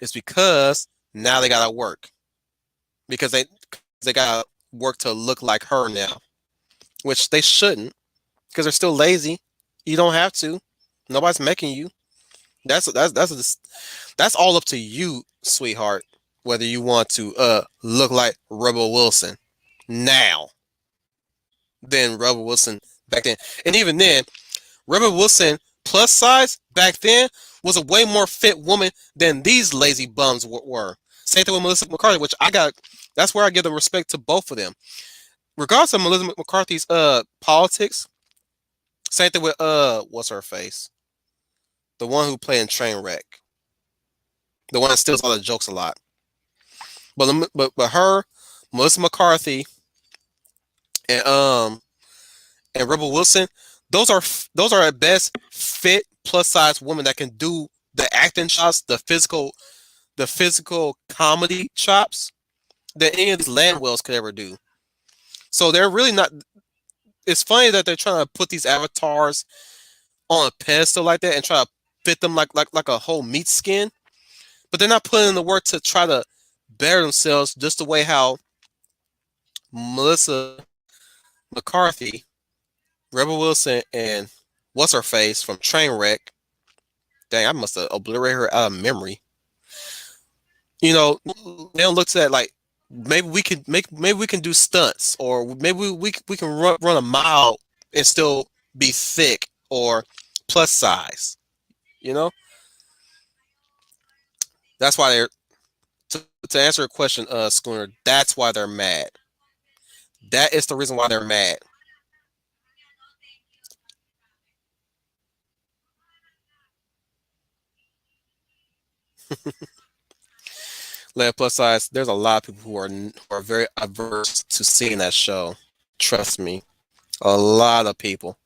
It's because now they gotta work, because they gotta work to look like her now, which they shouldn't, because they're still lazy. You don't have to. Nobody's making you. That's all up to you, sweetheart. Whether you want to look like Rebel Wilson now, than Rebel Wilson back then, and even then, Rebel Wilson plus size back then was a way more fit woman than these lazy bums were. Same thing with Melissa McCarthy, which I got. That's where I give the respect to both of them, regardless of Melissa McCarthy's politics. Same thing with what's her face, the one who played in Trainwreck, the one that steals all the jokes a lot. But her, Melissa McCarthy, and Rebel Wilson, those are at best fit plus size women that can do the acting chops, the physical comedy chops that any of these Landwells could ever do. So they're really not. It's funny that they're trying to put these avatars on a pedestal like that and try to fit them like a whole meat skin, but they're not putting in the work to try to better themselves, just the way how Melissa McCarthy, Rebel Wilson, and what's her face from Trainwreck. Dang, I must have obliterated her out of memory. You know, they don't look to that like, maybe we can do stunts, or maybe we can run a mile and still be thick or plus size. You know, that's why they're to answer your question, Schooner. That's why they're mad. That is the reason why they're mad. Let plus size. There's a lot of people who are very averse to seeing that show. Trust me, a lot of people.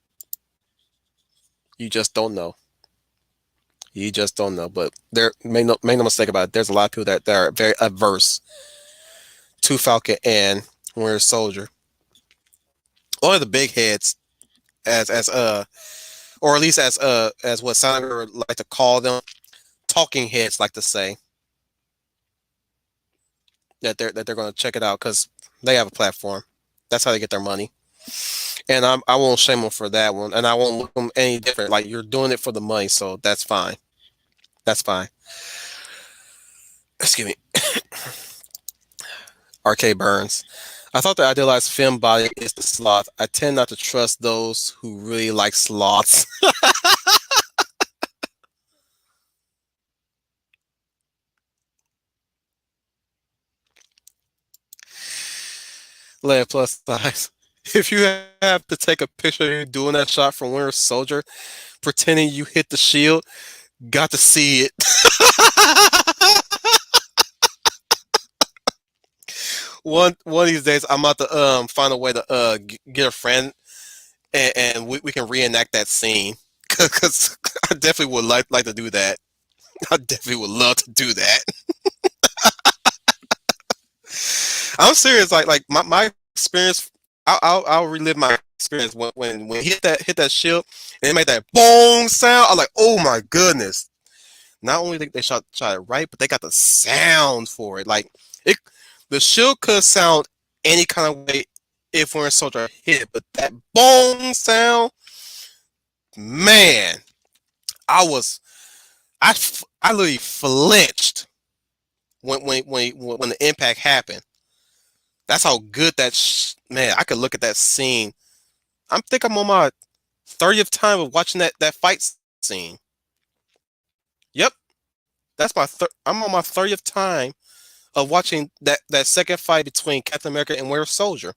You just don't know. You just don't know. But there, make no mistake about it. There's a lot of people that are very averse to Falcon and Winter Soldier. One of the big heads, as or at least as what Sandra like to call them, talking heads like to say that they're going to check it out because they have a platform. That's how they get their money. And I won't shame them for that one, and I won't look them any different. Like, you're doing it for the money, so that's fine. That's fine. Excuse me. RK Burns. I thought the idealized femme body is the sloth. I tend not to trust those who really like sloths. Lead plus size. If you have to take a picture of you doing that shot from Winter Soldier, pretending you hit the shield, got to see it. One of these days, I'm about to find a way to get a friend and we can reenact that scene because I definitely would like to do that. I definitely would love to do that. I'm serious. Like my experience. I'll relive my experience when he hit that shield and it made that boom sound. I was like, oh my goodness! Not only they shot it right, but they got the sound for it. Like it, the shield could sound any kind of way if Winter Soldier hit, but that boom sound, man, I was I literally flinched when the impact happened. That's how good man. I could look at that scene. Think I'm on my 30th time of watching that fight scene. Yep, I'm on my 30th time of watching that second fight between Captain America and Winter Soldier.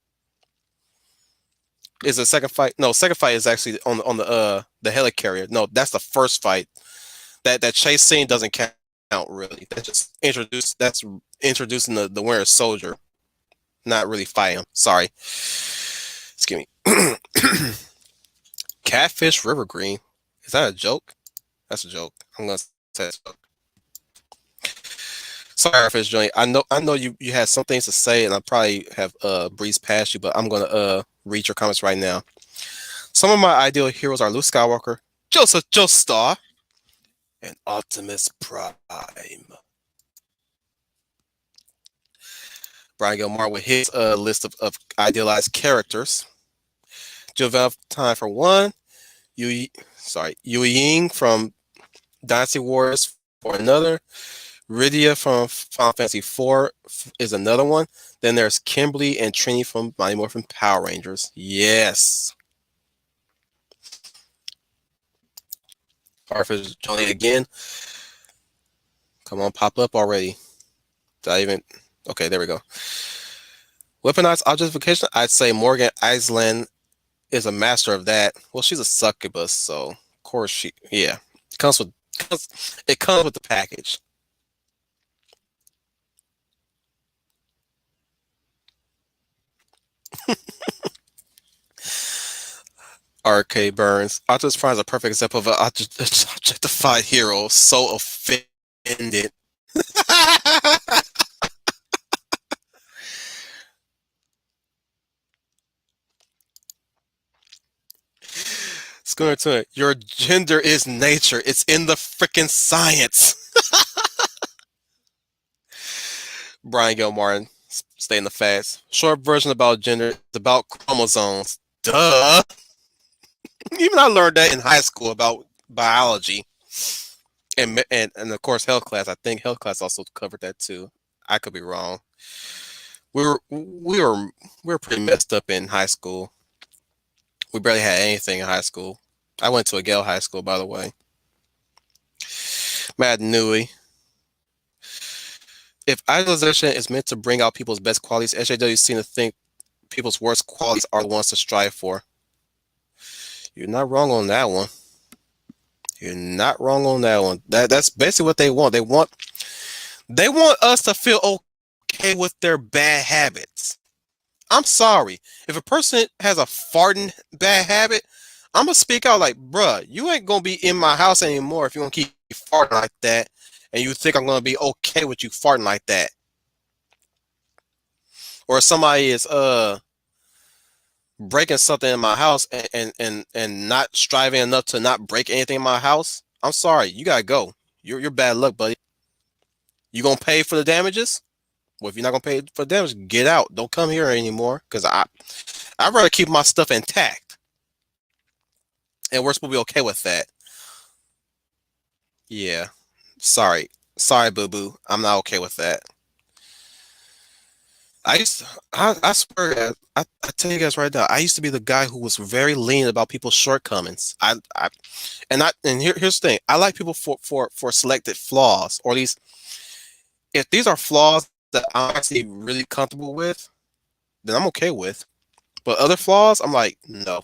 Is the second fight? No, second fight is actually on the helicarrier. No, that's the first fight. That chase scene doesn't count really. That's introducing the Winter Soldier, not really fighting him. Sorry. Excuse me. Catfish River Green. Is that a joke? That's a joke. I'm gonna say it's a joke. Sorry, Fish Joint. I know you had some things to say, and I probably have breezed past you, but I'm gonna read your comments right now. Some of my ideal heroes are Luke Skywalker, Joseph Joestar, and Optimus Prime. Brian Gilmore with his list of idealized characters. Joe Time for one. Yu Ying from Dynasty Wars for another. Rydia from Final Fantasy IV is another one. Then there's Kimberly and Trini from Mighty Morphin Power Rangers. Yes. Farfetch Johnny again. Come on, pop up already. Did I even? Okay, there we go. Weaponized objectification. I'd say Morgan Island is a master of that. Well, she's a succubus, so of course yeah. It comes with the package. RK Burns. Optimus Prime is a perfect example of an objectified hero. So offended. Schooner to it. Your gender is nature. It's in the freaking science. Brian Gilmartin, stay in the fast. Short version about gender is about chromosomes. Duh. Even I learned that in high school about biology, and of course health class. I think health class also covered that too. I could be wrong. We were pretty messed up in high school. We barely had anything in high school. I went to a Gale high school, by the way. Matt Newey. If idealization is meant to bring out people's best qualities, SJW seem to think people's worst qualities are the ones to strive for. You're not wrong on that one. You're not wrong on that one. That's basically what they want. They want us to feel okay with their bad habits. I'm sorry. If a person has a farting bad habit, I'm gonna speak out like, bruh, you ain't gonna be in my house anymore if you're gonna keep farting like that, and you think I'm gonna be okay with you farting like that. Or somebody is breaking something in my house and not striving enough to not break anything in my house. I'm sorry, you gotta go. You're bad luck, buddy. You gonna pay for the damages? Well, if you're not gonna pay for the damage, get out. Don't come here anymore. Cause I'd rather keep my stuff intact. And we're supposed to be okay with that. Yeah. Sorry, boo boo. I'm not okay with that. I swear, I tell you guys right now, I used to be the guy who was very lenient about people's shortcomings. Here's the thing. I like people for selected flaws, or at least if these are flaws that I'm actually really comfortable with, then I'm okay with. But other flaws, I'm like, no.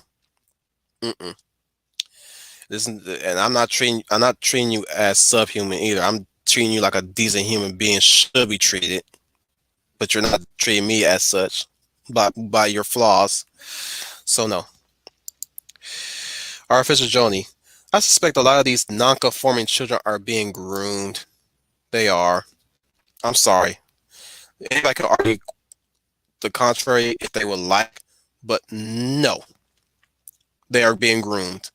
Mm-mm. This is, and I'm not treating you as subhuman either. I'm treating you like a decent human being should be treated, but you're not treating me as such by your flaws. So no. Artificial Joni. I suspect a lot of these non-conforming children are being groomed. They are. I'm sorry. Anybody could argue the contrary if they would like, but no, they are being groomed.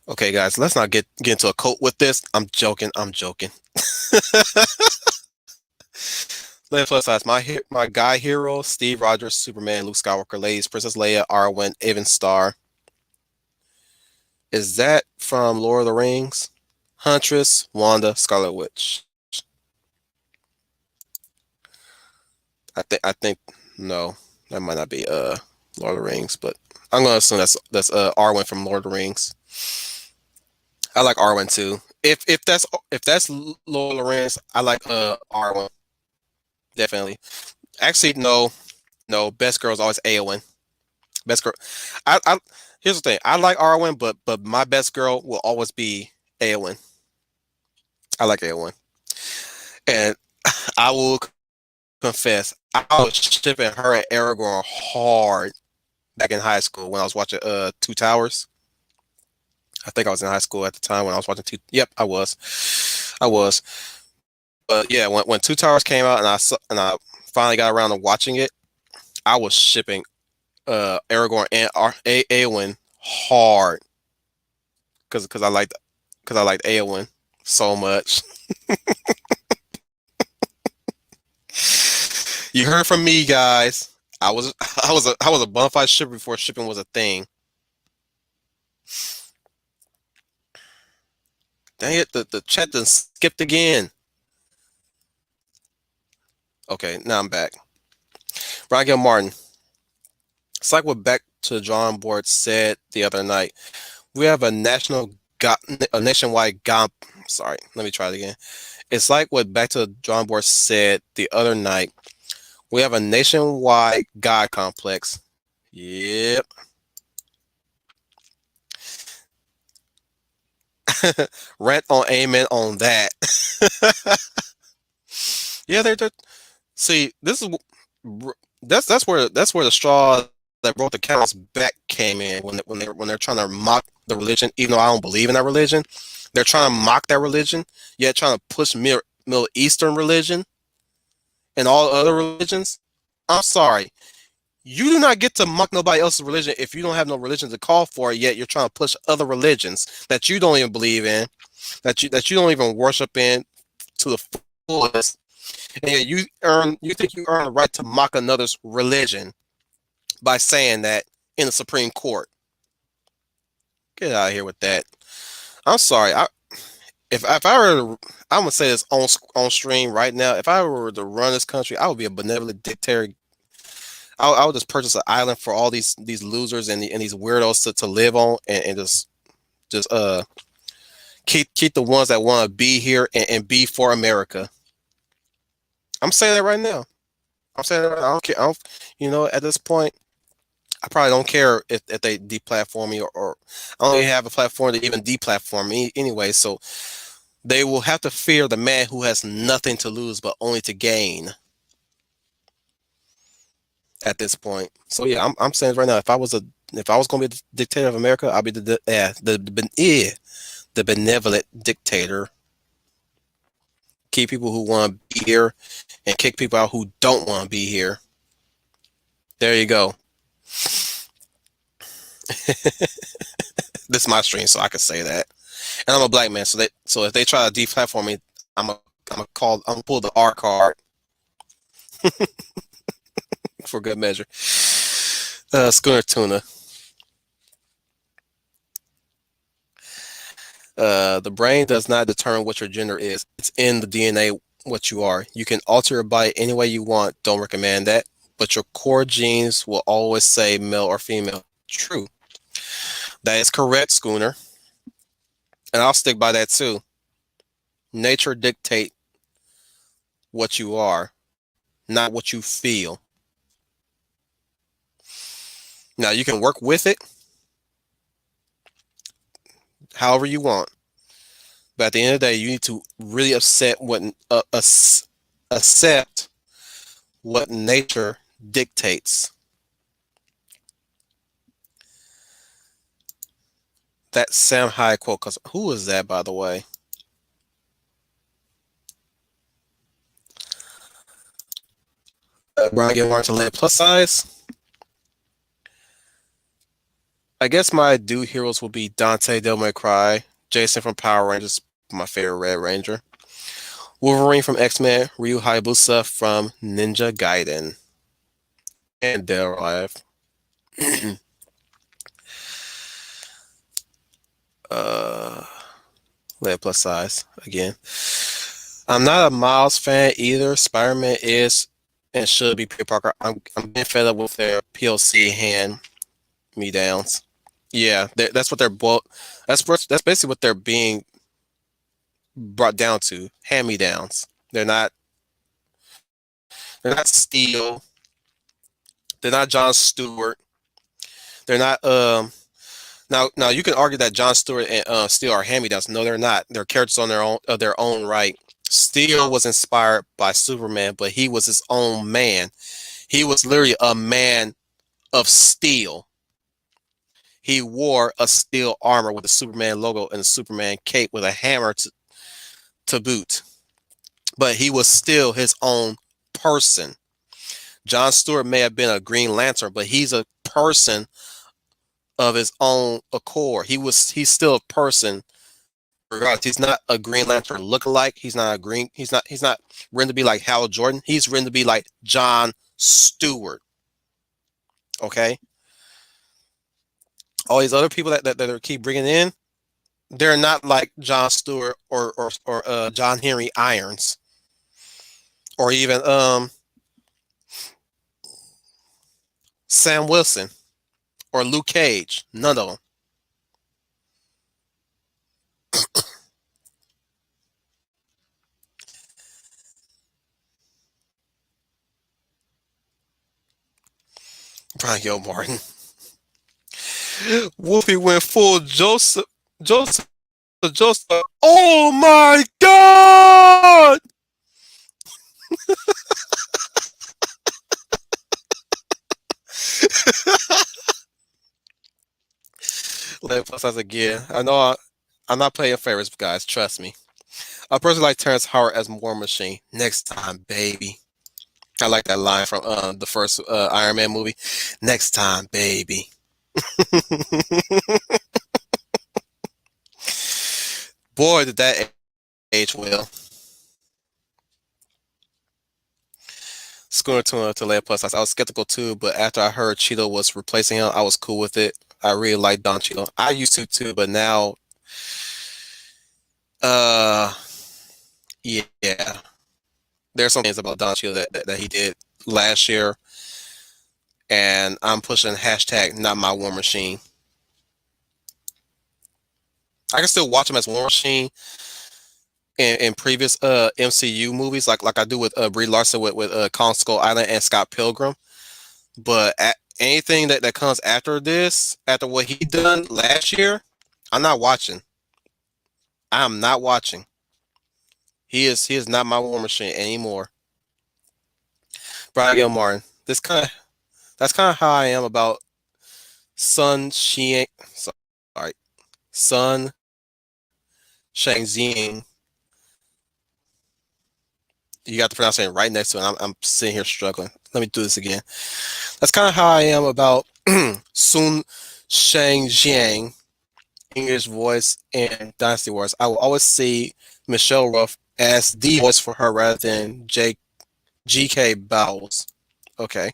Okay, guys, let's not get into a cult with this. I'm joking. I'm joking. Let plus size. My guy hero: Steve Rogers, Superman, Luke Skywalker, ladies, Princess Leia, Arwen, Even Star. Is that from Lord of the Rings? Huntress, Wanda, Scarlet Witch. I think no, that might not be Lord of the Rings, but I'm gonna assume that's Arwen from Lord of the Rings. I like Arwen too. If that's Lord of the Rings, I like Arwen definitely. Actually, no. Best girl is always Aowen. Best girl. I here's the thing. I like Arwen, but my best girl will always be Aowen. I like Aowen, and I will confess I was shipping her and Aragorn hard back in high school when I was watching Two Towers. I think I was in high school at the time when I was watching two. Yep, I was. But yeah, when Two Towers came out and I finally got around to watching it, I was shipping Aragorn and Eowyn hard because I liked Eowyn so much. You heard from me, guys. I was a bona fide shipper before shipping was a thing. Dang it, the chat done skipped again. Okay, now I'm back. Brian Gil Martin. It's like what Back to the Drawing Board said the other night. We have a nationwide sorry, let me try it again. It's like what Back to the Drawing Board said the other night. We have a nationwide God complex. Yep. Rant on amen on that. Yeah, they're see. This is that's where the straw that broke the camel's back came in when they're trying to mock the religion, even though I don't believe in that religion. They're trying to mock that religion, yet trying to push Middle Eastern religion and all other religions. I'm sorry. You do not get to mock nobody else's religion if you don't have no religion to call for, yet you're trying to push other religions that you don't even believe in, that you don't even worship in to the fullest. And yet you think you earn the right to mock another's religion by saying that in the Supreme Court. Get out of here with that. I'm sorry. If I were to, I'm gonna say this on stream right now. If I were to run this country, I would be a benevolent dictator. I would just purchase an island for all these losers and these weirdos to live on, and just keep the ones that want to be here and be for America. I'm saying that right now. I'm saying that right now. I don't care. At this point, I probably don't care if they deplatform me or I don't even have a platform to even deplatform me anyway. So they will have to fear the man who has nothing to lose but only to gain at this point. So yeah, I'm saying right now, if I was going to be the dictator of America, I'd be the benevolent dictator. Keep people who want to be here and kick people out who don't want to be here. There you go. This is my stream, so I can say that. And I'm a black man, so if they try to deplatform me, I'm gonna pull the R card for good measure. Schooner Tuna. The brain does not determine what your gender is. It's in the DNA what you are. You can alter your body any way you want. Don't recommend that. But your core genes will always say male or female. True. That is correct, Schooner. And I'll stick by that too. Nature dictate what you are, not what you feel. Now you can work with it however you want, but at the end of the day, you need to really accept what nature dictates. That Sam Hyde quote, because who is that, by the way? Brian Gilmore to land plus size. I guess my dude heroes will be Dante Del May Cry, Jason from Power Rangers, my favorite Red Ranger, Wolverine from X-Men, Ryu Hayabusa from Ninja Gaiden, and Dead or Alive. uh, Lead plus size again. I'm not a Miles fan either. Spider-Man is and should be Peter Parker. I'm getting fed up with their PLC hand me downs. Yeah, that's what they're that's basically what they're being brought down to. Hand me downs. They're not Steel. They're not John Stewart. They're not now you can argue that John Stewart and Steel are hand me downs. No, they're not. They're characters on their own right. Steel was inspired by Superman, but he was his own man. He was literally a man of steel. He wore a steel armor with a Superman logo and a Superman cape with a hammer to boot. But he was still his own person. John Stewart may have been a Green Lantern, but he's a person of his own accord. He's still a person. Regardless, he's not a Green Lantern lookalike. He's not written to be like Hal Jordan. He's written to be like John Stewart. Okay. All these other people that they keep bringing in, they're not like John Stewart or John Henry Irons or even Sam Wilson or Luke Cage. None of them. Brian Martin. Wolfie went full Joseph. Oh my God! Let plus size again. I'm not playing favorites, guys. Trust me. A person like Terrence Howard as War Machine. Next time, baby. I like that line from the first Iron Man movie. Next time, baby. Boy, did that age well. Schooner to Leia plus size. I was skeptical too, but after I heard Cheeto was replacing him, I was cool with it. I really like Don Cheeto. I used to too, but now, uh, yeah, there's some things about Don Cheeto that he did last year, and I'm pushing hashtag not my War Machine. I can still watch him as War Machine in previous MCU movies, like I do with Brie Larson with Kong Skull Island and Scott Pilgrim. But anything that comes after this, after what he done last year, I'm not watching. I'm not watching. He is not my War Machine anymore. Brian Gil Martin. That's kind of how I am about Sun Xiang. Sorry, Sun Shang-Xing. You got the pronunciation right next to it. I'm sitting here struggling. Let me do this again. That's kind of how I am about Sun Shang-Jiang, English voice, and Dynasty Wars. I will always see Michelle Ruff as the voice for her rather than G.K. Bowles. Okay.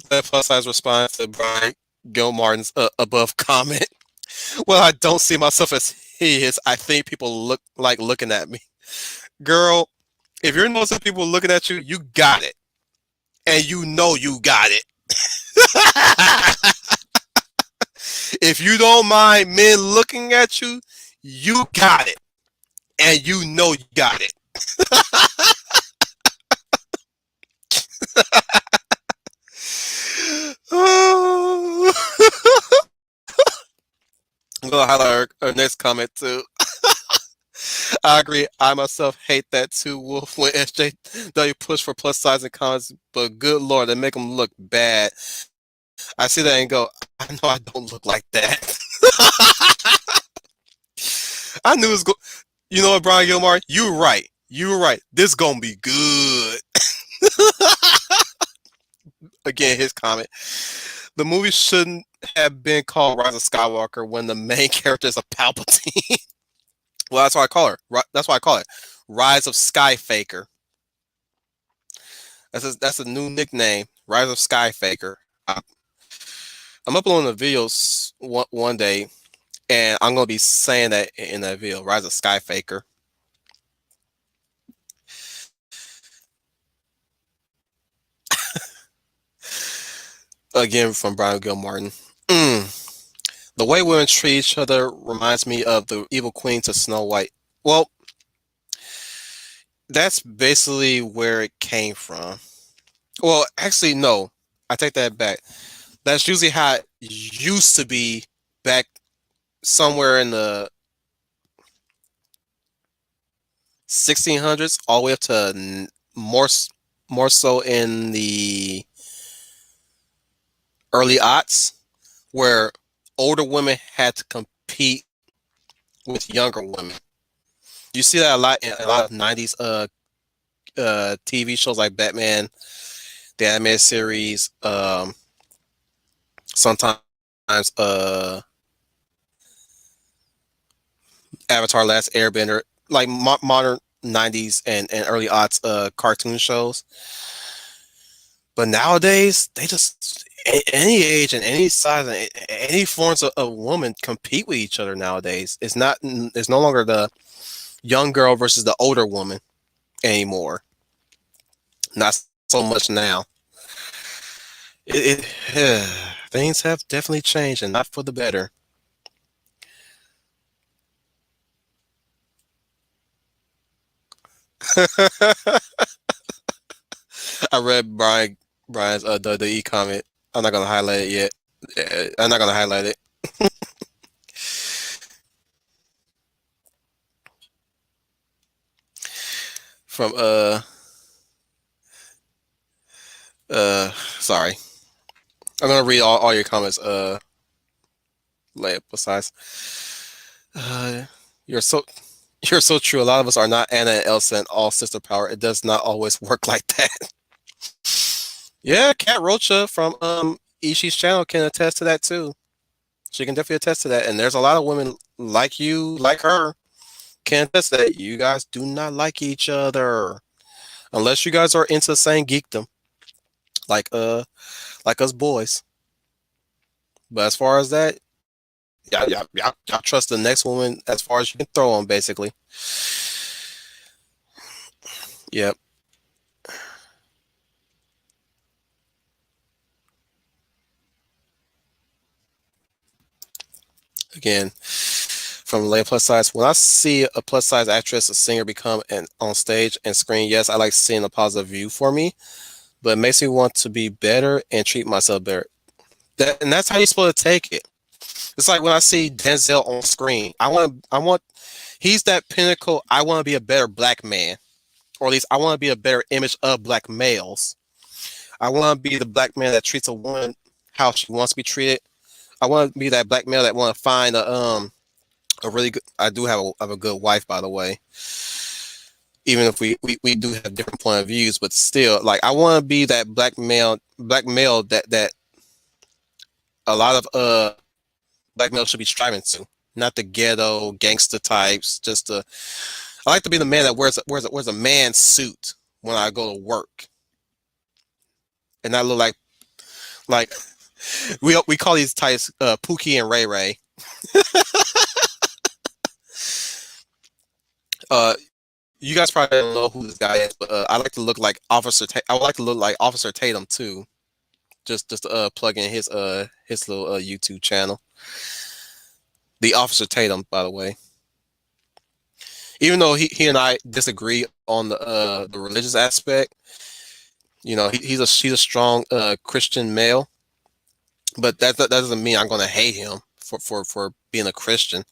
That plus size response to Brian Gilmartin's above comment. Well, I don't see myself as he is. I think people look like looking at me. Girl, if you're noticing people looking at you, you got it. And you know you got it. If you don't mind men looking at you, you got it. And you know you got it. I'm gonna highlight our next comment too. I agree. I myself hate that too, Wolf. When SJW push for plus size in comments, but good lord, they make them look bad. I see that and go, I know I don't look like that. I knew it was go. You know what, Brian Gilmar? You were right. You were right. This gonna be good. Again, his comment. The movie shouldn't have been called Rise of Skywalker when the main character is a Palpatine. Well, that's why I call her. That's why I call it Rise of Skyfaker. That's a new nickname, Rise of Skyfaker. I'm uploading the videos one day, and I'm gonna be saying that in that video, Rise of Skyfaker. Again, from Brian Gilmartin. The way women treat each other reminds me of the evil queen to Snow White. Well, that's basically where it came from. Well, actually, no. I take that back. That's usually how it used to be back somewhere in the 1600s, all the way up to more so in the early aughts, where older women had to compete with younger women. You see that a lot in a lot of 90s TV shows like Batman, the animated series, sometimes Avatar: Last Airbender, like modern 90s and early aughts cartoon shows. But nowadays, they just any age and any size and any forms of woman compete with each other nowadays. It's not. It's no longer the young girl versus the older woman anymore. Not so much now. Things have definitely changed, and not for the better. I read Brian's the e comment. I'm not gonna highlight it yet. I'm not gonna highlight it. From sorry. I'm gonna read all your comments. Besides, uh, you're so you're so true. A lot of us are not Anna and Elsa and all sister power. It does not always work like that. Yeah, Kat Rocha from Ishi's channel can attest to that too. She can definitely attest to that. And there's a lot of women like you, like her, can attest that you guys do not like each other unless you guys are into the same geekdom, like us boys. But as far as that, y'all trust the next woman as far as you can throw them, basically. Yep. Again, from Lay Plus Size, when I see a plus size actress, a singer become an on stage and screen, yes, I like seeing a positive view for me, but it makes me want to be better and treat myself better. And that's how you're supposed to take it. It's like when I see Denzel on screen, he's that pinnacle. I want to be a better black man, or at least I want to be a better image of black males. I want to be the black man that treats a woman how she wants to be treated. I want to be that black male that want to find a really good. I do have a good wife, by the way. Even if we do have different point of views, but still, like I want to be that black male that a lot of black males should be striving to, not the ghetto gangster types. I like to be the man that wears a man suit when I go to work, and I look like we call these types Pookie and Ray Ray. uh, you guys probably don't know who this guy is, but I like to look like Officer. I would like to look like Officer Tatum too. Just plug in his little YouTube channel. The Officer Tatum, by the way. Even though he and I disagree on the religious aspect, he's a strong Christian male, but that doesn't mean I'm going to hate him for being a Christian.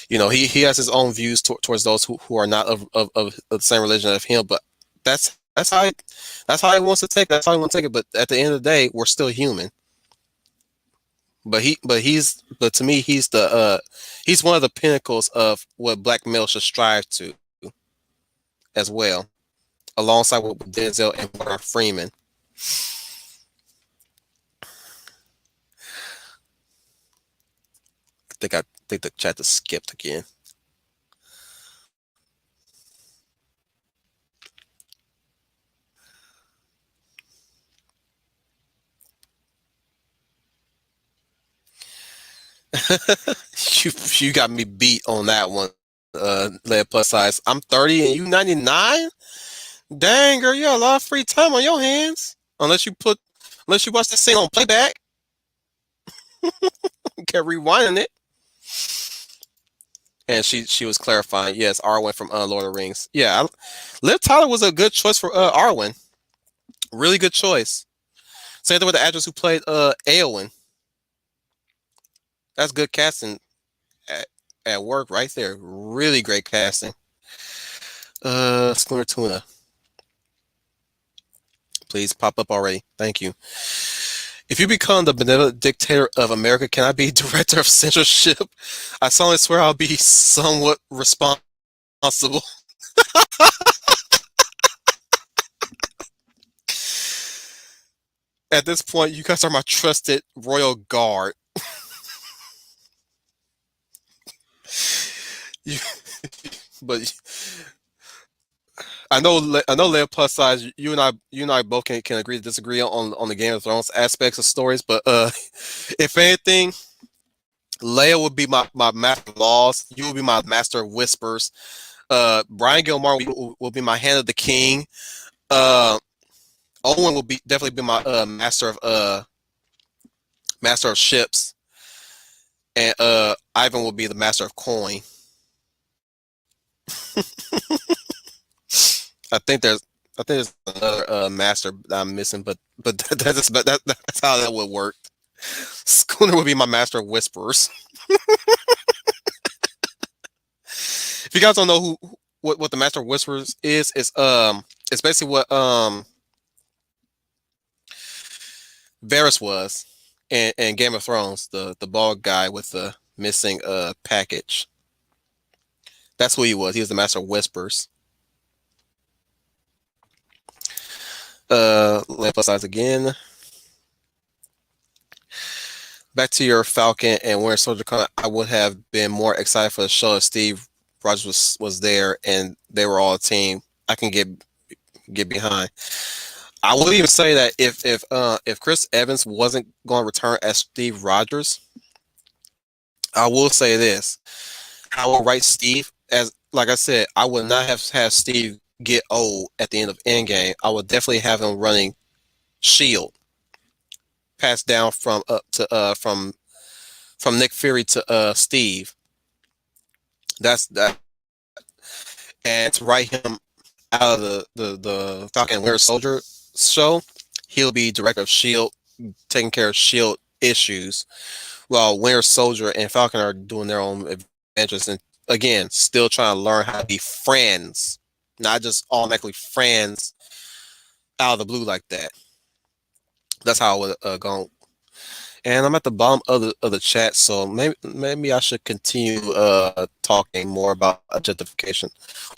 He has his own views towards those who are not of the same religion of him, but that's how he wants to take it. That's how he wants to take it. But at the end of the day, we're still human. But to me, he's one of the pinnacles of what black males should strive to as well, alongside with Denzel and Morgan Freeman. I think the chat just skipped again. you got me beat on that one. Lead plus size. I'm 30 and you 99. Dang, girl, you got a lot of free time on your hands. Unless you watch this thing on playback. You kept rewinding it. And she was clarifying. Yes, Arwen from Lord of the Rings. Yeah, Liv Tyler was a good choice for Arwen. Really good choice. Same thing with the actress who played Eowyn. That's good casting at work right there. Really great casting. Schooner Tuna. Please pop up already. Thank you. If you become the benevolent dictator of America, can I be director of censorship? I solemnly swear I'll be somewhat responsible. At this point, you guys are my trusted royal guard. But I know Leia plus size. You and I both can agree to disagree on the Game of Thrones aspects of stories. But if anything, Leia would be my master of laws. You will be my master of whispers. Brian Gilmore will be my hand of the king. Owen will definitely be my master of ships, and Ivan will be the master of coin. I think there's another master that I'm missing, but that's how that would work. Schooner would be my master of whispers. If you guys don't know what the master of whispers is, it's basically what Varys was in Game of Thrones, the bald guy with the missing package. That's who he was. He was the master of whispers. Lamp size again. Back to your Falcon and Winter Soldier comment. I would have been more excited for the show if Steve Rogers was there and they were all a team. I can get behind. I would even say that if Chris Evans wasn't going to return as Steve Rogers, I will say this: I will write Steve as, like I said, I would not have Steve get old at the end of Endgame. I would definitely have him running Shield, passed down from Nick Fury to Steve. That's that, and to write him out of the Falcon and Winter Soldier show, he'll be director of Shield, taking care of Shield issues, while Winter Soldier and Falcon are doing their own adventures, and again, still trying to learn how to be friends, not just automatically friends out of the blue like that. That's how I would go. And I'm at the bottom of the chat, so maybe I should continue talking more about objectification,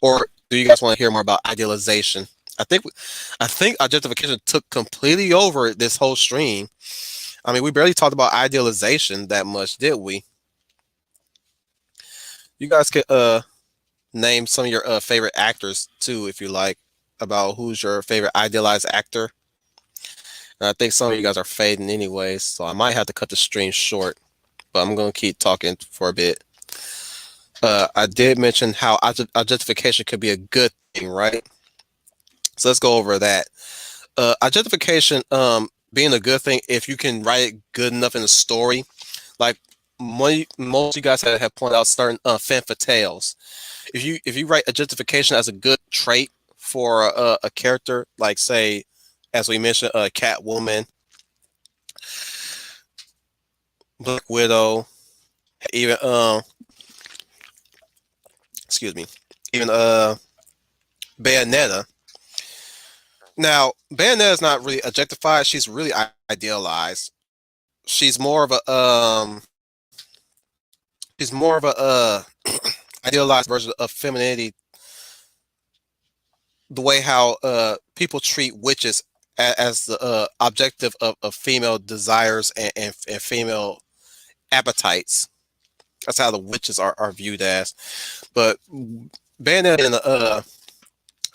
or do you guys want to hear more about idealization? I think objectification took completely over this whole stream. I mean, we barely talked about idealization that much, did we? You guys could name some of your favorite actors too, if you like, about who's your favorite idealized actor. And I think some of you guys are fading anyways, so I might have to cut the stream short, but I'm going to keep talking for a bit. I did mention how objectification could be a good thing, right? So let's go over that. Objectification being a good thing if you can write it good enough in a story. Like most of you guys have pointed out certain fan fatales. If you write objectification as a good trait for a character, like say, as we mentioned, Catwoman, Black Widow, even excuse me, even Bayonetta. Now, Bayonetta is not really objectified. She's really idealized. She's more of a she's more of a idealized version of femininity. The way how people treat witches as the objective of female desires and female appetites. That's how the witches are viewed as. But Bayonetta in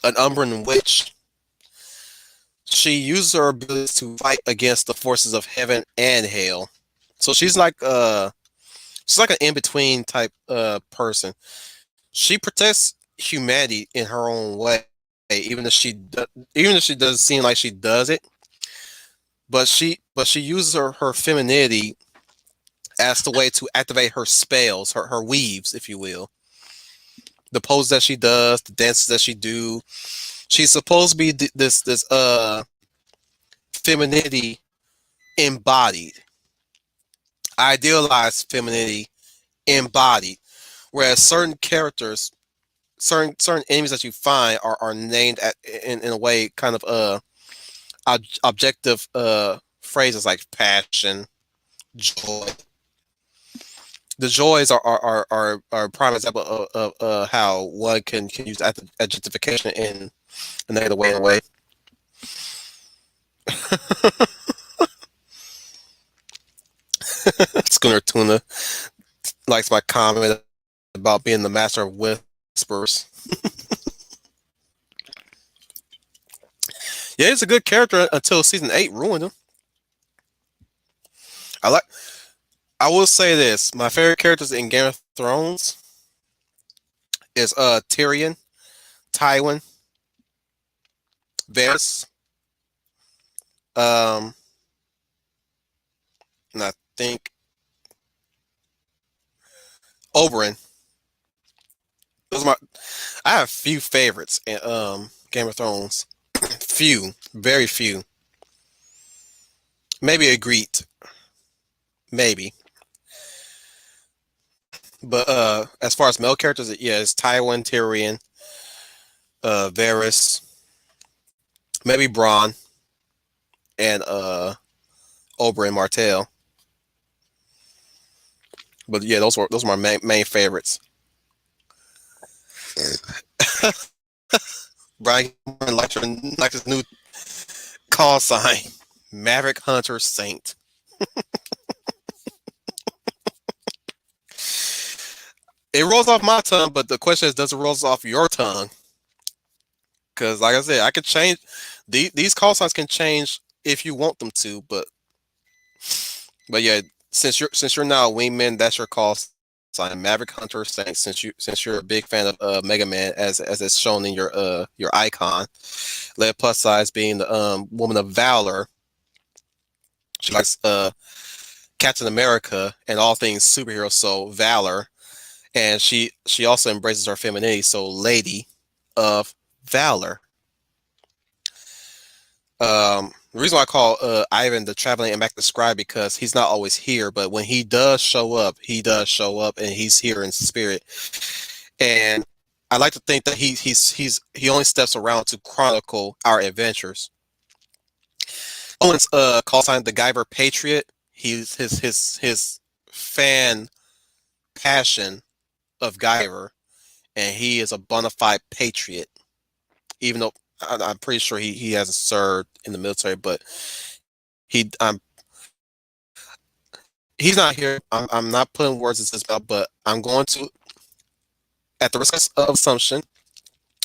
an Umbran witch, she uses her abilities to fight against the forces of heaven and hell. So she's like an in between type person. She protects humanity in her own way, even if she doesn't seem like she does it. But she uses her femininity as the way to activate her spells, her weaves, if you will. The poses that she does, the dances that she do. She's supposed to be this femininity embodied, idealized femininity embodied. Whereas certain characters, certain enemies that you find are named in a way kind of objective phrases like passion, joy. The joys are a prime example of how one can use adjectification in a negative way. In a way. Schooner Tuna likes my comment about being the master of whispers. Yeah, he's a good character until season 8 ruined him. I will say this: my favorite characters in Game of Thrones is Tyrion, Tywin, Varys, and I think Oberyn. Those are my. I have few favorites in Game of Thrones. Few, very few. Maybe a Greet, maybe. But as far as male characters, yeah, it's Tywin, Tyrion, Varys, maybe Bronn, and Oberyn Martell. But yeah, those are my main favorites. Brian likes his new call sign, Maverick Hunter Saint. It rolls off my tongue, but the question is, does it roll off your tongue? Because, like I said, I could change these call signs can change if you want them to, but yeah, since you're now a wingman, that's your call sign, Maverick Hunter Saint. Since you're a big fan of Mega Man, as it's shown in your icon, led plus size being the woman of valor. She likes Captain America and all things superhero, so valor, and she also embraces her femininity, so lady of valor. The reason why I call Ivan the traveling and back the scribe, because he's not always here, but when he does show up, and he's here in spirit. And I like to think that he only steps around to chronicle our adventures. Owen's call sign the Guyver Patriot. He's his fan passion of Guyver, and he is a bona fide patriot. Even though I'm pretty sure he hasn't served in the military, but he he's not here. I'm not putting words in his mouth, but I'm going to, at the risk of assumption,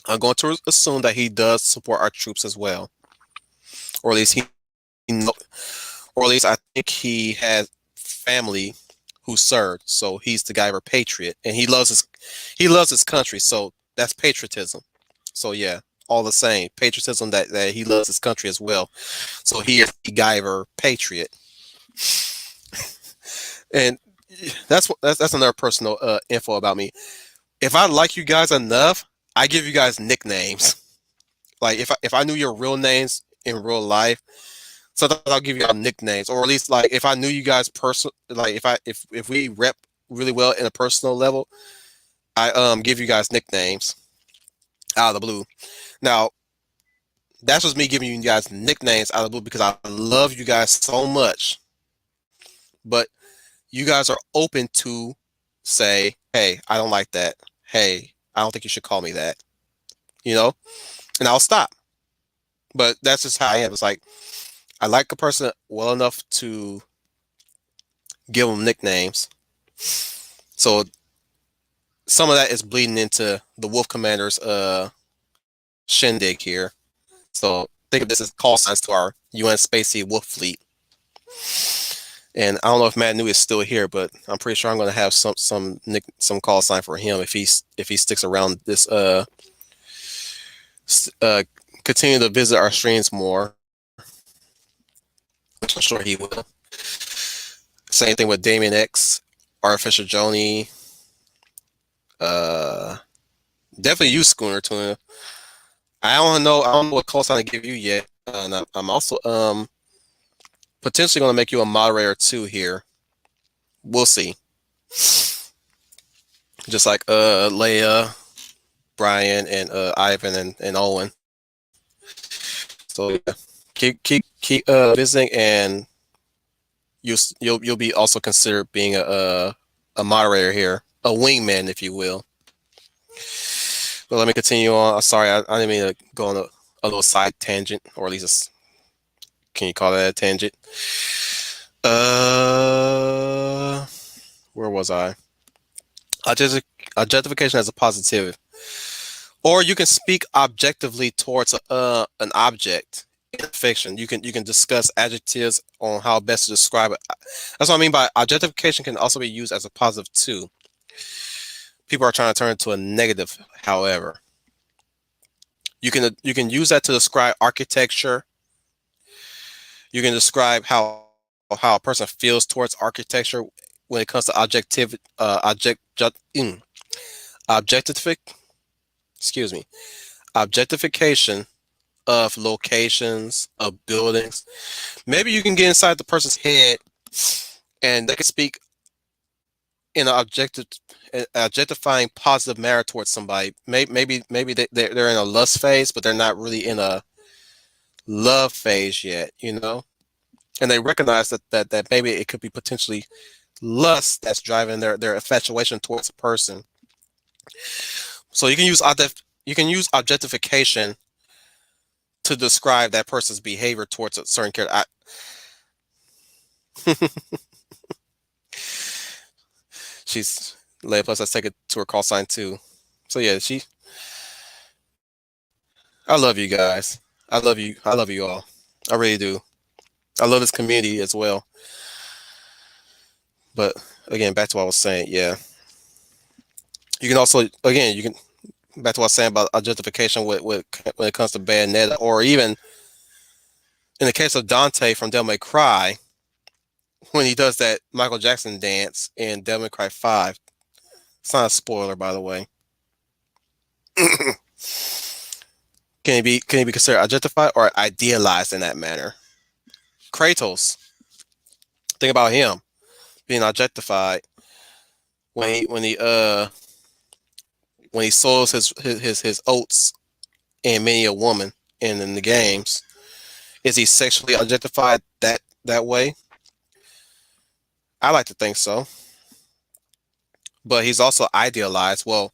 I'm going to assume that he does support our troops as well, or at least or at least I think he has family who served, so he's the Guyver patriot, and he loves his country, so that's patriotism. So yeah, all the same. Patriotism, that he loves his country as well. So he is a Guyver patriot. And that's another personal info about me. If I like you guys enough, I give you guys nicknames. Like if I knew your real names in real life, sometimes I'll give you all nicknames, or at least like if I knew you guys like if we rep really well in a personal level, I give you guys nicknames out of the blue. Now that's just me giving you guys nicknames out of the blue because I love you guys so much. But you guys are open to say, hey, I don't like that. Hey, I don't think you should call me that. You know, and I'll stop. But that's just how I am. It's like I like a person well enough to give them nicknames. So some of that is bleeding into the Wolf Commander's shindig here. So think of this as call signs to our UN Spacey Wolf Fleet. And I don't know if Matt New is still here, but I'm pretty sure I'm going to have some call sign for him if he sticks around this continue to visit our streams more, which I'm sure he will. Same thing with Damien X, Artificial Joni, definitely you, Schooner Tuna. I don't know what call sign to give you yet. And I'm also potentially going to make you a moderator too here. We'll see. Just like Leia, Brian, and Ivan and Owen. So yeah, keep visiting, and you'll be also considered being a moderator here, a wingman, if you will. But let me continue on. Sorry, I didn't mean to go on a little side tangent, or at least can you call that a tangent? Where was I? Objectification as a positive. Or you can speak objectively towards an object in fiction. You can discuss adjectives on how best to describe it. That's what I mean by objectification can also be used as a positive too. People are trying to turn it into a negative, however. You can use that to describe architecture. You can describe how a person feels towards architecture when it comes to objectification of locations, of buildings. Maybe you can get inside the person's head and they can speak in an objectifying positive manner towards somebody. Maybe they're in a lust phase, but they're not really in a love phase yet, you know? And they recognize that maybe it could be potentially lust that's driving their infatuation towards a person. So you can use objectification to describe that person's behavior towards a certain character. She's Leia plus. Let's take it to her call sign too. So yeah, I love you guys. I love you all. I really do. I love this community as well. But again, back to what I was saying. Yeah, you can also back to what I was saying about objectification when it comes to Bayonetta, or even in the case of Dante from Devil May Cry, when he does that Michael Jackson dance in Devil May Cry 5. It's not a spoiler, by the way. Can he be considered objectified or idealized in that manner? Kratos. Think about him being objectified when he sows his oats in many a woman in the games. Is he sexually objectified that way? I like to think so. But he's also idealized. Well,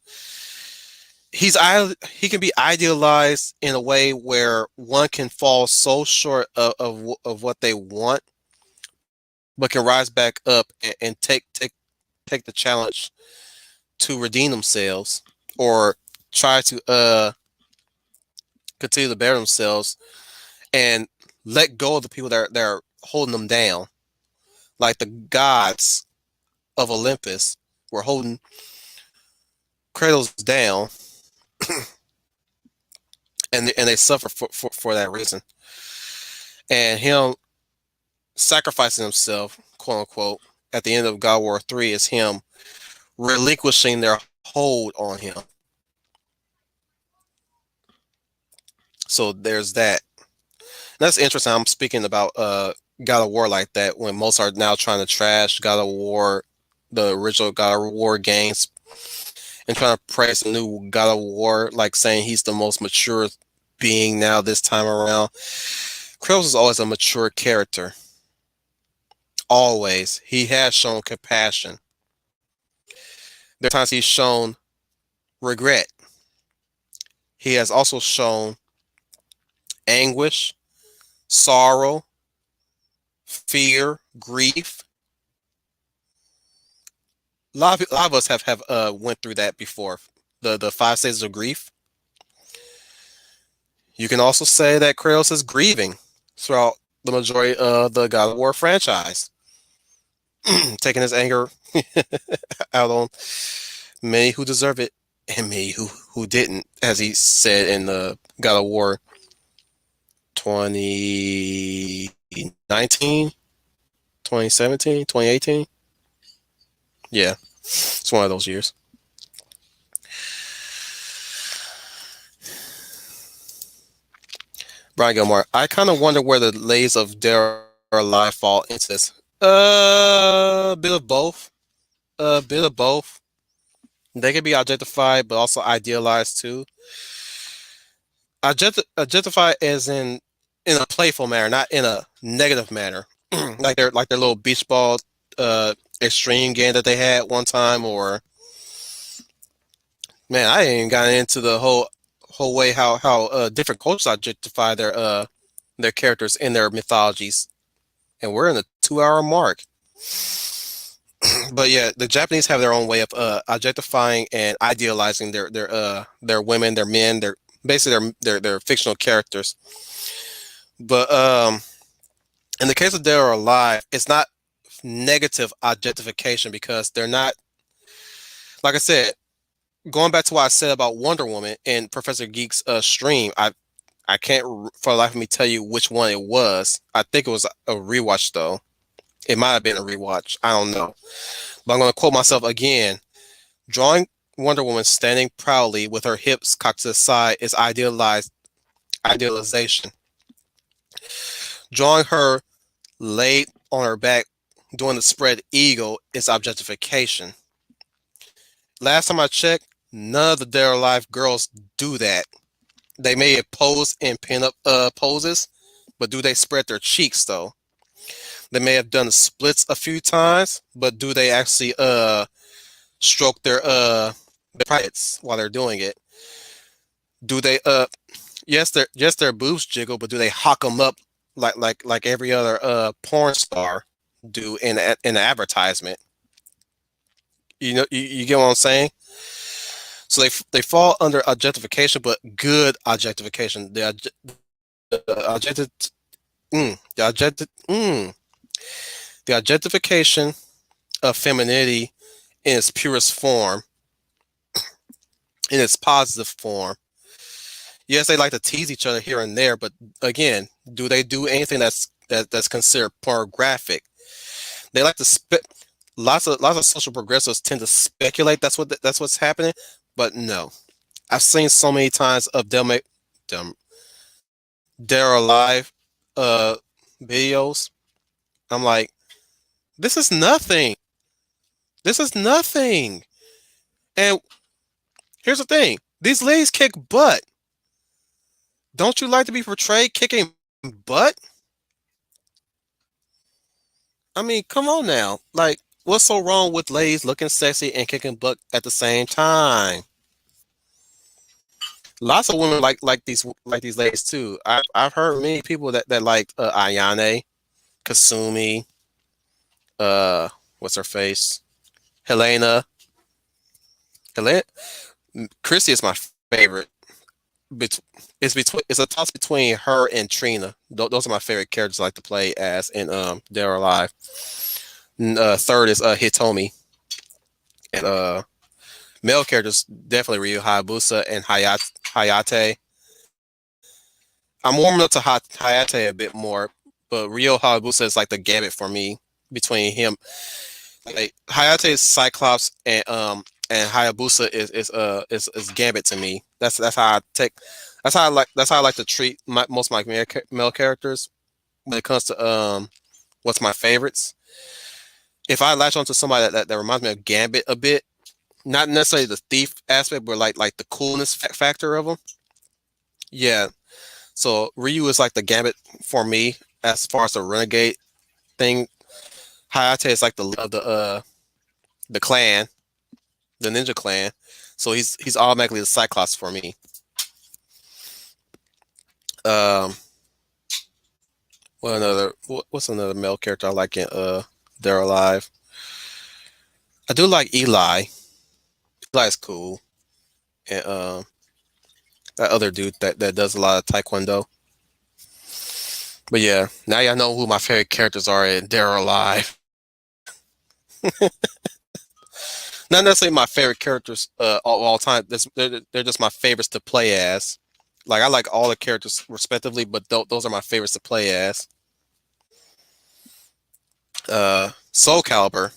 he can be idealized in a way where one can fall so short of what they want, but can rise back up and take the challenge to redeem themselves, or try to continue to better themselves and let go of the people that are holding them down, like the gods of Olympus were holding Kratos down. and they suffer for that reason. And him sacrificing himself, quote unquote, at the end of God of War 3 is him relinquishing their hold on him. So there's that. That's interesting. I'm speaking about God of War like that when most are now trying to trash God of War, the original God of War games, and trying to praise the new God of War, like saying he's the most mature being now this time around. Kratos is always a mature character. Always. He has shown compassion. There are times he's shown regret. He has also shown anguish, sorrow, fear, grief. A lot of us have went through that before. The 5 stages of grief. You can also say that Kratos is grieving throughout the majority of the God of War franchise, taking his anger out on many who deserve it and many who didn't, as he said in the God of War 2019, 2017, 2018. Yeah, it's one of those years. Brian Gilmore, I kind of wonder where the lays of Dare or Alive fall into this. A bit of both. A bit of both. They can be objectified, but also idealized too. Objectified as in a playful manner, not in a negative manner. like their little beach ball extreme game that they had one time, or man, I ain't even gotten into the whole way how different cultures objectify their characters in their mythologies, and we're in the 2 hour mark. But yeah, the Japanese have their own way of objectifying and idealizing their women, their men, their basically their fictional characters. But in the case of Dead or Alive, it's not negative objectification because they're not, like I said, going back to what I said about Wonder Woman in Professor Geek's stream. I can't for the life of me tell you which one it was. I think it was a rewatch though. It might have been a rewatch. I don't know. But I'm going to quote myself again. Drawing Wonder Woman standing proudly with her hips cocked to the side is idealization. Drawing her laid on her back doing the spread eagle is objectification. Last time I checked, none of the Dead or Alive girls do that. They may have posed in pin-up poses, but do they spread their cheeks though? They may have done the splits a few times, but do they actually stroke their privates while they're doing it? Do they yes their boobs jiggle, but do they hawk them up like every other porn star do in an advertisement? You know, you get what I'm saying? So they fall under objectification, but good objectification. The objective the the objectification of femininity in its purest form, in its positive form. Yes, they like to tease each other here and there, but again, do they do anything that's considered pornographic? They like to spit. Lots of social progressives tend to speculate that's what's happening, but no. I've seen so many times of them Dead or Alive videos. I'm like, this is nothing. This is nothing. And here's the thing: these ladies kick butt. Don't you like to be portrayed kicking butt? I mean, come on now. Like, what's so wrong with ladies looking sexy and kicking butt at the same time? Lots of women like these ladies too. I've heard many people that like Ayane, Kasumi, uh, what's her face, Helena. Helena, Chrissy is my favorite. It's a toss between her and Trina. Those are my favorite characters I like to play as in Dead or Alive. Third is Hitomi, and male characters definitely Ryu Hayabusa and Hayate. I'm warming up to Hayate a bit more, but Ryo Hayabusa is like the gambit for me between him. Like Hayate is Cyclops and Hayabusa is Gambit to me. That's how I take. That's how I like to treat most of my male characters when it comes to what's my favorites. If I latch onto somebody that reminds me of Gambit a bit, not necessarily the thief aspect, but like the coolness factor of them. Yeah. So Ryu is like the Gambit for me as far as the renegade thing. Hayate is like the clan, the ninja clan. So he's automatically the Cyclops for me. Um, what's another male character I like in They're Alive? I do like Eli. Eli's cool, and that other dude that does a lot of Taekwondo. But yeah, now y'all know who my favorite characters are in They're Alive. Not necessarily my favorite characters all time. They're just my favorites to play as. Like I like all the characters respectively, but those are my favorites to play as. Soul Calibur,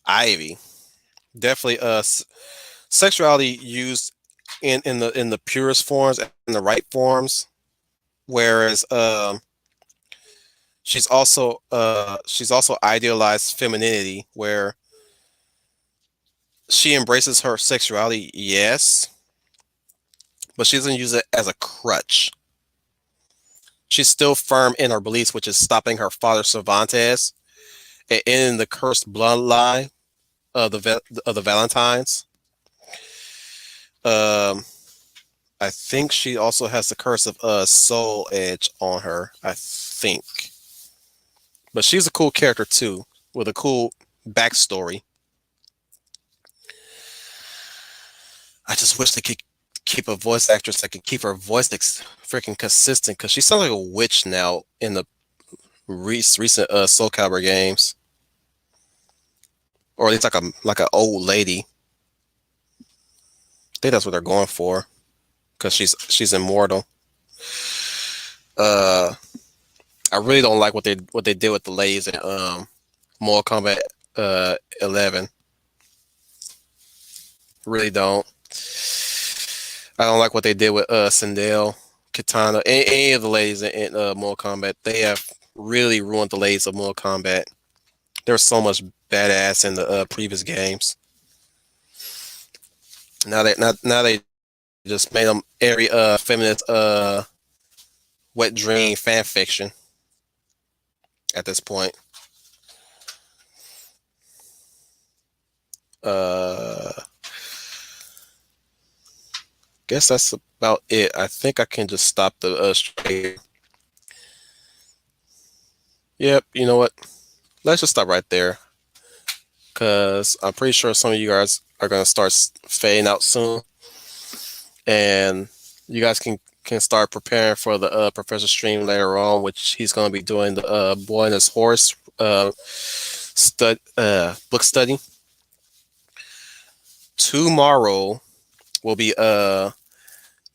Ivy, definitely. Sexuality used in the purest forms and the right forms, whereas she's also idealized femininity, where she embraces her sexuality, yes, but she doesn't use it as a crutch. She's still firm in her beliefs, which is stopping her father Cervantes and ending the cursed bloodline of the Valentines. Um, I think she also has the curse of Soul Edge on her. I think, but she's a cool character too, with a cool backstory. I just wish they could keep a voice actress that could keep her voice freaking consistent, because she sounds like a witch now in the recent Soul Calibur games, or at least like an old lady. I think that's what they're going for, because she's immortal. Uh, I really don't like what they did with the ladies in Mortal Kombat 11. Really don't. I don't like what they did with Sindel, Katana, any of the ladies in Mortal Kombat. They have really ruined the ladies of Mortal Kombat. There's so much badass in the previous games. Now they just made them every feminist wet dream fan fiction at this point. Uh, guess that's about it. I think I can just stop the stream. Yep, you know what? Let's just stop right there, because I'm pretty sure some of you guys are gonna start fading out soon, and you guys can start preparing for the professor stream later on, which he's gonna be doing the Boy and His Horse book study. Tomorrow will be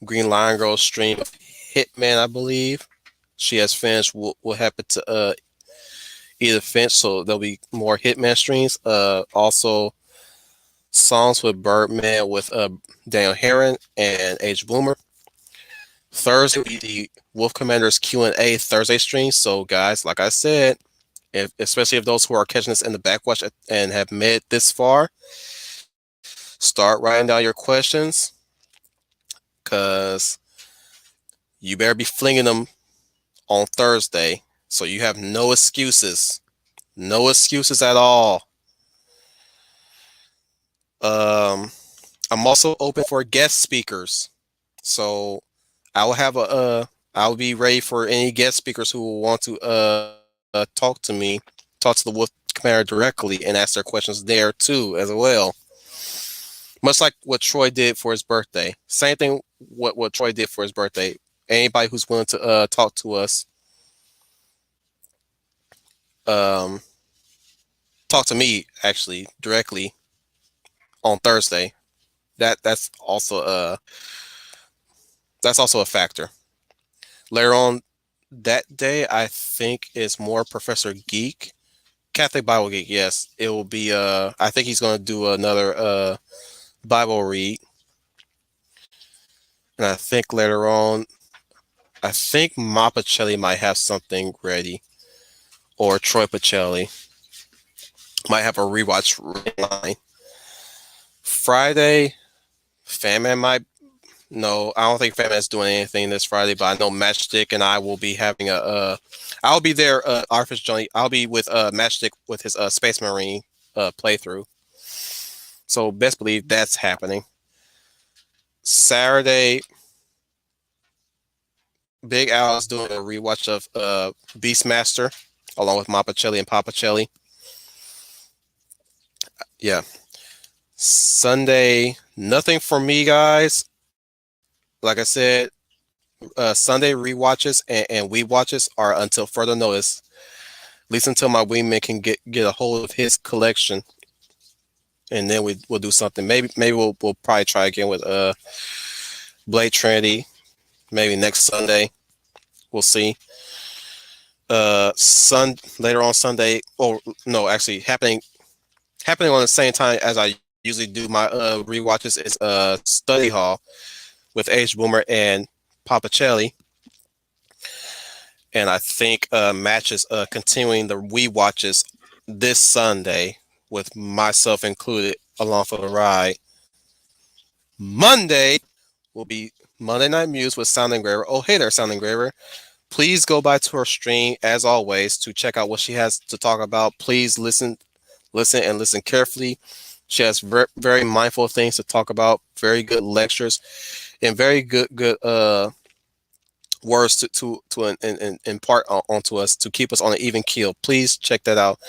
Green Lion Girl stream of Hitman, I believe. She has finished what happened to either Finch, so there'll be more Hitman streams. Also songs with Birdman with Daniel Heron and Age Bloomer. Thursday will be the Wolf Commanders Q&A Thursday stream. So guys, like I said, especially if those who are catching this in the backwatch and have made it this far, start writing down your questions, because you better be flinging them on Thursday, so you have no excuses. No excuses at all. I'm also open for guest speakers, so I will have I'll be ready for any guest speakers who will want to talk to me, talk to the Wolf Commander directly, and ask their questions there too as well. Much like what Troy did for his birthday. Same thing what Troy did for his birthday. Anybody who's willing to talk to us, um, talk to me actually directly on Thursday. That's also That's also a factor. Later on that day, I think is more Professor Geek, Catholic Bible Geek. Yes, it will be. I think he's going to do another Bible read, and I think later on, I think Ma Pacelli might have something ready, or Troy Pacelli might have a rewatch line. Friday, Fatman might. No, I don't think Fatman's doing anything this Friday, but I know Matchstick and I will be having a. I'll be there. Arthur's Johnny. I'll be with Matchstick with his Space Marine playthrough. So best believe that's happening. Saturday, Big Al is doing a rewatch of Beastmaster along with Mapacelli and Papacelli. Yeah. Sunday, nothing for me, guys. Like I said, Sunday rewatches and we watches are until further notice. At least until my wingman can get a hold of his collection, and then we'll do something. Maybe we'll probably try again with Blade Trinity. Maybe next Sunday. We'll see. Later on Sunday. Oh no, actually happening on the same time as I usually do my rewatches is Study Hall with Age Boomer and Papacelli. And I think matches continuing the we watches this Sunday with myself included along for the ride. Monday will be Monday Night Muse with Sound Engraver. Oh, hey there, Sound Engraver. Please go by to her stream as always to check out what she has to talk about. Please listen and listen carefully. She has very mindful things to talk about, very good lectures, and very good words to impart onto us to keep us on an even keel. Please check that out.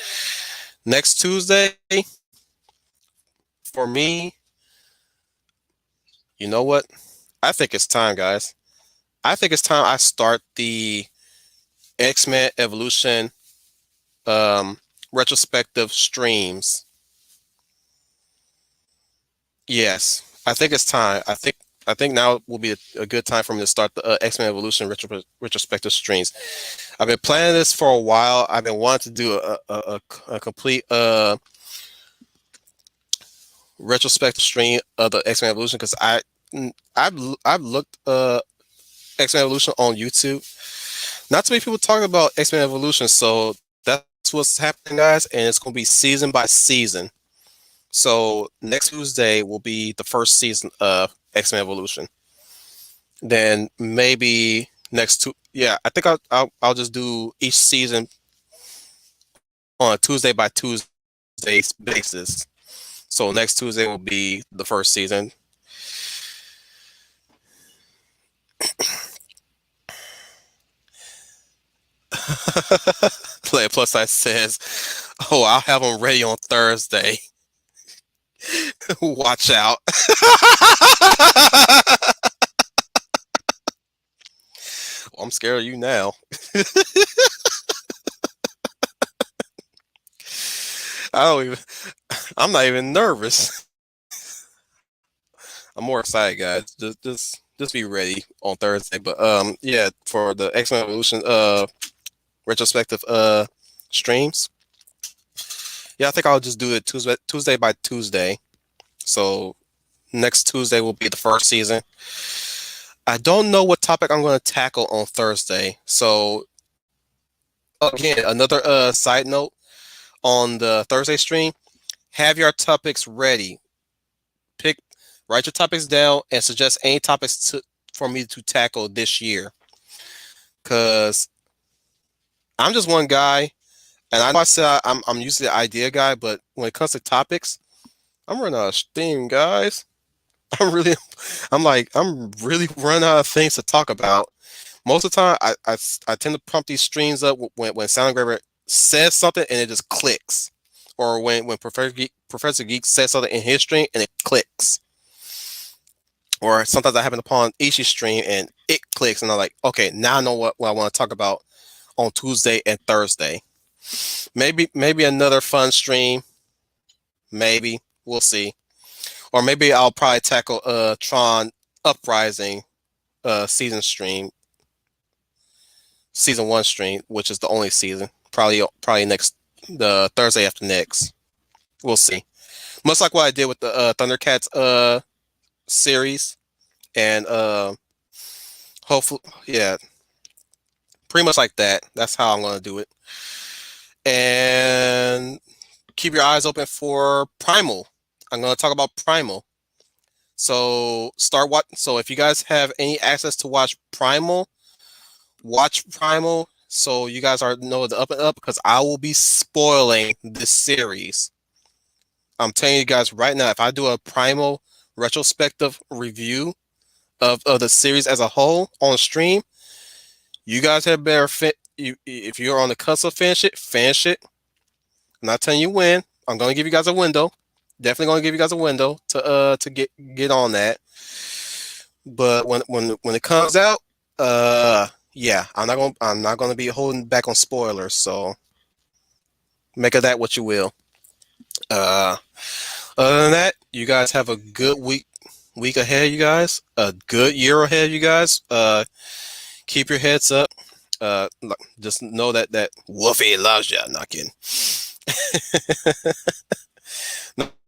Next Tuesday, for me, you know what? I think it's time, guys. I think it's time I start the X-Men Evolution retrospective streams. Yes, I think it's time. I think now will be a good time for me to start the X-Men Evolution retrospective streams. I've been planning this for a while. I've been wanting to do a complete retrospective stream of the X-Men Evolution because I've looked X-Men Evolution on YouTube. Not too many people talking about X-Men Evolution, so that's what's happening, guys, and it's going to be season by season. So next Tuesday will be the first season of X-Men Evolution. Then maybe I think I'll just do each season on a Tuesday by Tuesday basis. So next Tuesday will be the first season. Play Plus Size says, "Oh, I'll have them ready on Thursday. Watch out." Well, I'm scared of you now. I'm not even nervous. I'm more excited, guys. Just be ready on Thursday. But yeah, for the X-Men Evolution retrospective streams. Yeah, I think I'll just do it Tuesday by Tuesday. So next Tuesday will be the first season. I don't know what topic I'm going to tackle on Thursday. So again, another side note on the Thursday stream, have your topics ready. Write your topics down and suggest any topics for me to tackle this year. Because I'm just one guy, and I know I said I'm usually the idea guy, but when it comes to topics, I'm running out of steam, guys. I'm really running out of things to talk about. Most of the time, I tend to pump these streams up when Sound Engraver says something and it just clicks, or when Professor Geek says something in his stream and it clicks, or sometimes I happen upon Ishi's stream and it clicks, and I'm like, okay, now I know what I want to talk about on Tuesday and Thursday. Maybe another fun stream. Maybe we'll see, or maybe I'll probably tackle Tron Uprising season stream, season one stream, which is the only season. Probably next the Thursday after next. We'll see. Much like what I did with the Thundercats series, and hopefully, yeah, pretty much like that. That's how I'm gonna do it. And keep your eyes open for Primal. I'm gonna talk about Primal. So start what. So if you guys have any access to watch Primal, watch Primal. So you guys are know the up and up because I will be spoiling this series. I'm telling you guys right now, if I do a Primal retrospective review of the series as a whole on stream, you guys have better fit. If you're on the cusp of finish it, finish it. I'm not telling you when. I'm gonna give you guys a window. Definitely gonna give you guys a window to get on that. But when it comes out, yeah, I'm not gonna be holding back on spoilers. So make of that what you will. Uh, Other than that, you guys have a good week ahead. You guys, a good year ahead. You guys, keep your heads up. Just know that Wolfie loves you. Not kidding.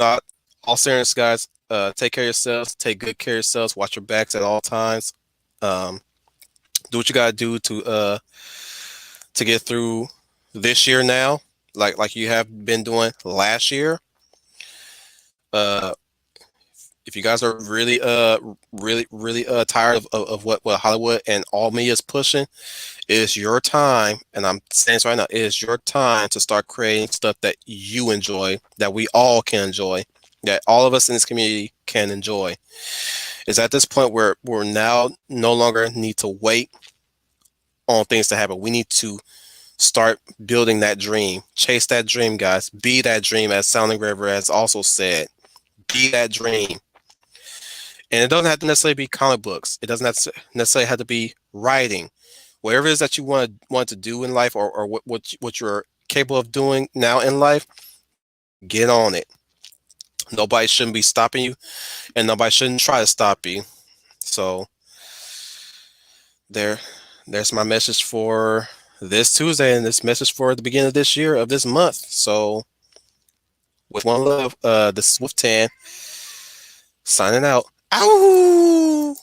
Not all serious, guys. Take care of yourselves. Take good care of yourselves. Watch your backs at all times. Do what you gotta do to get through this year now, like you have been doing last year. Uh, if you guys are really tired of what Hollywood and all media is pushing, it is your time, and I'm saying this right now, it is your time to start creating stuff that you enjoy, that we all can enjoy, that all of us in this community can enjoy. It's at this point where we're now no longer need to wait on things to happen. We need to start building that dream. Chase that dream, guys. Be that dream, as Sounding River has also said. Be that dream. And it doesn't have to necessarily be comic books. It doesn't necessarily have to be writing. Whatever it is that you want to do in life, or what you're capable of doing now in life, get on it. Nobody shouldn't be stopping you, and nobody shouldn't try to stop you. So there's my message for this Tuesday, and this message for the beginning of this year, of this month. So with one love, this is Wolf Tan signing out. Ow!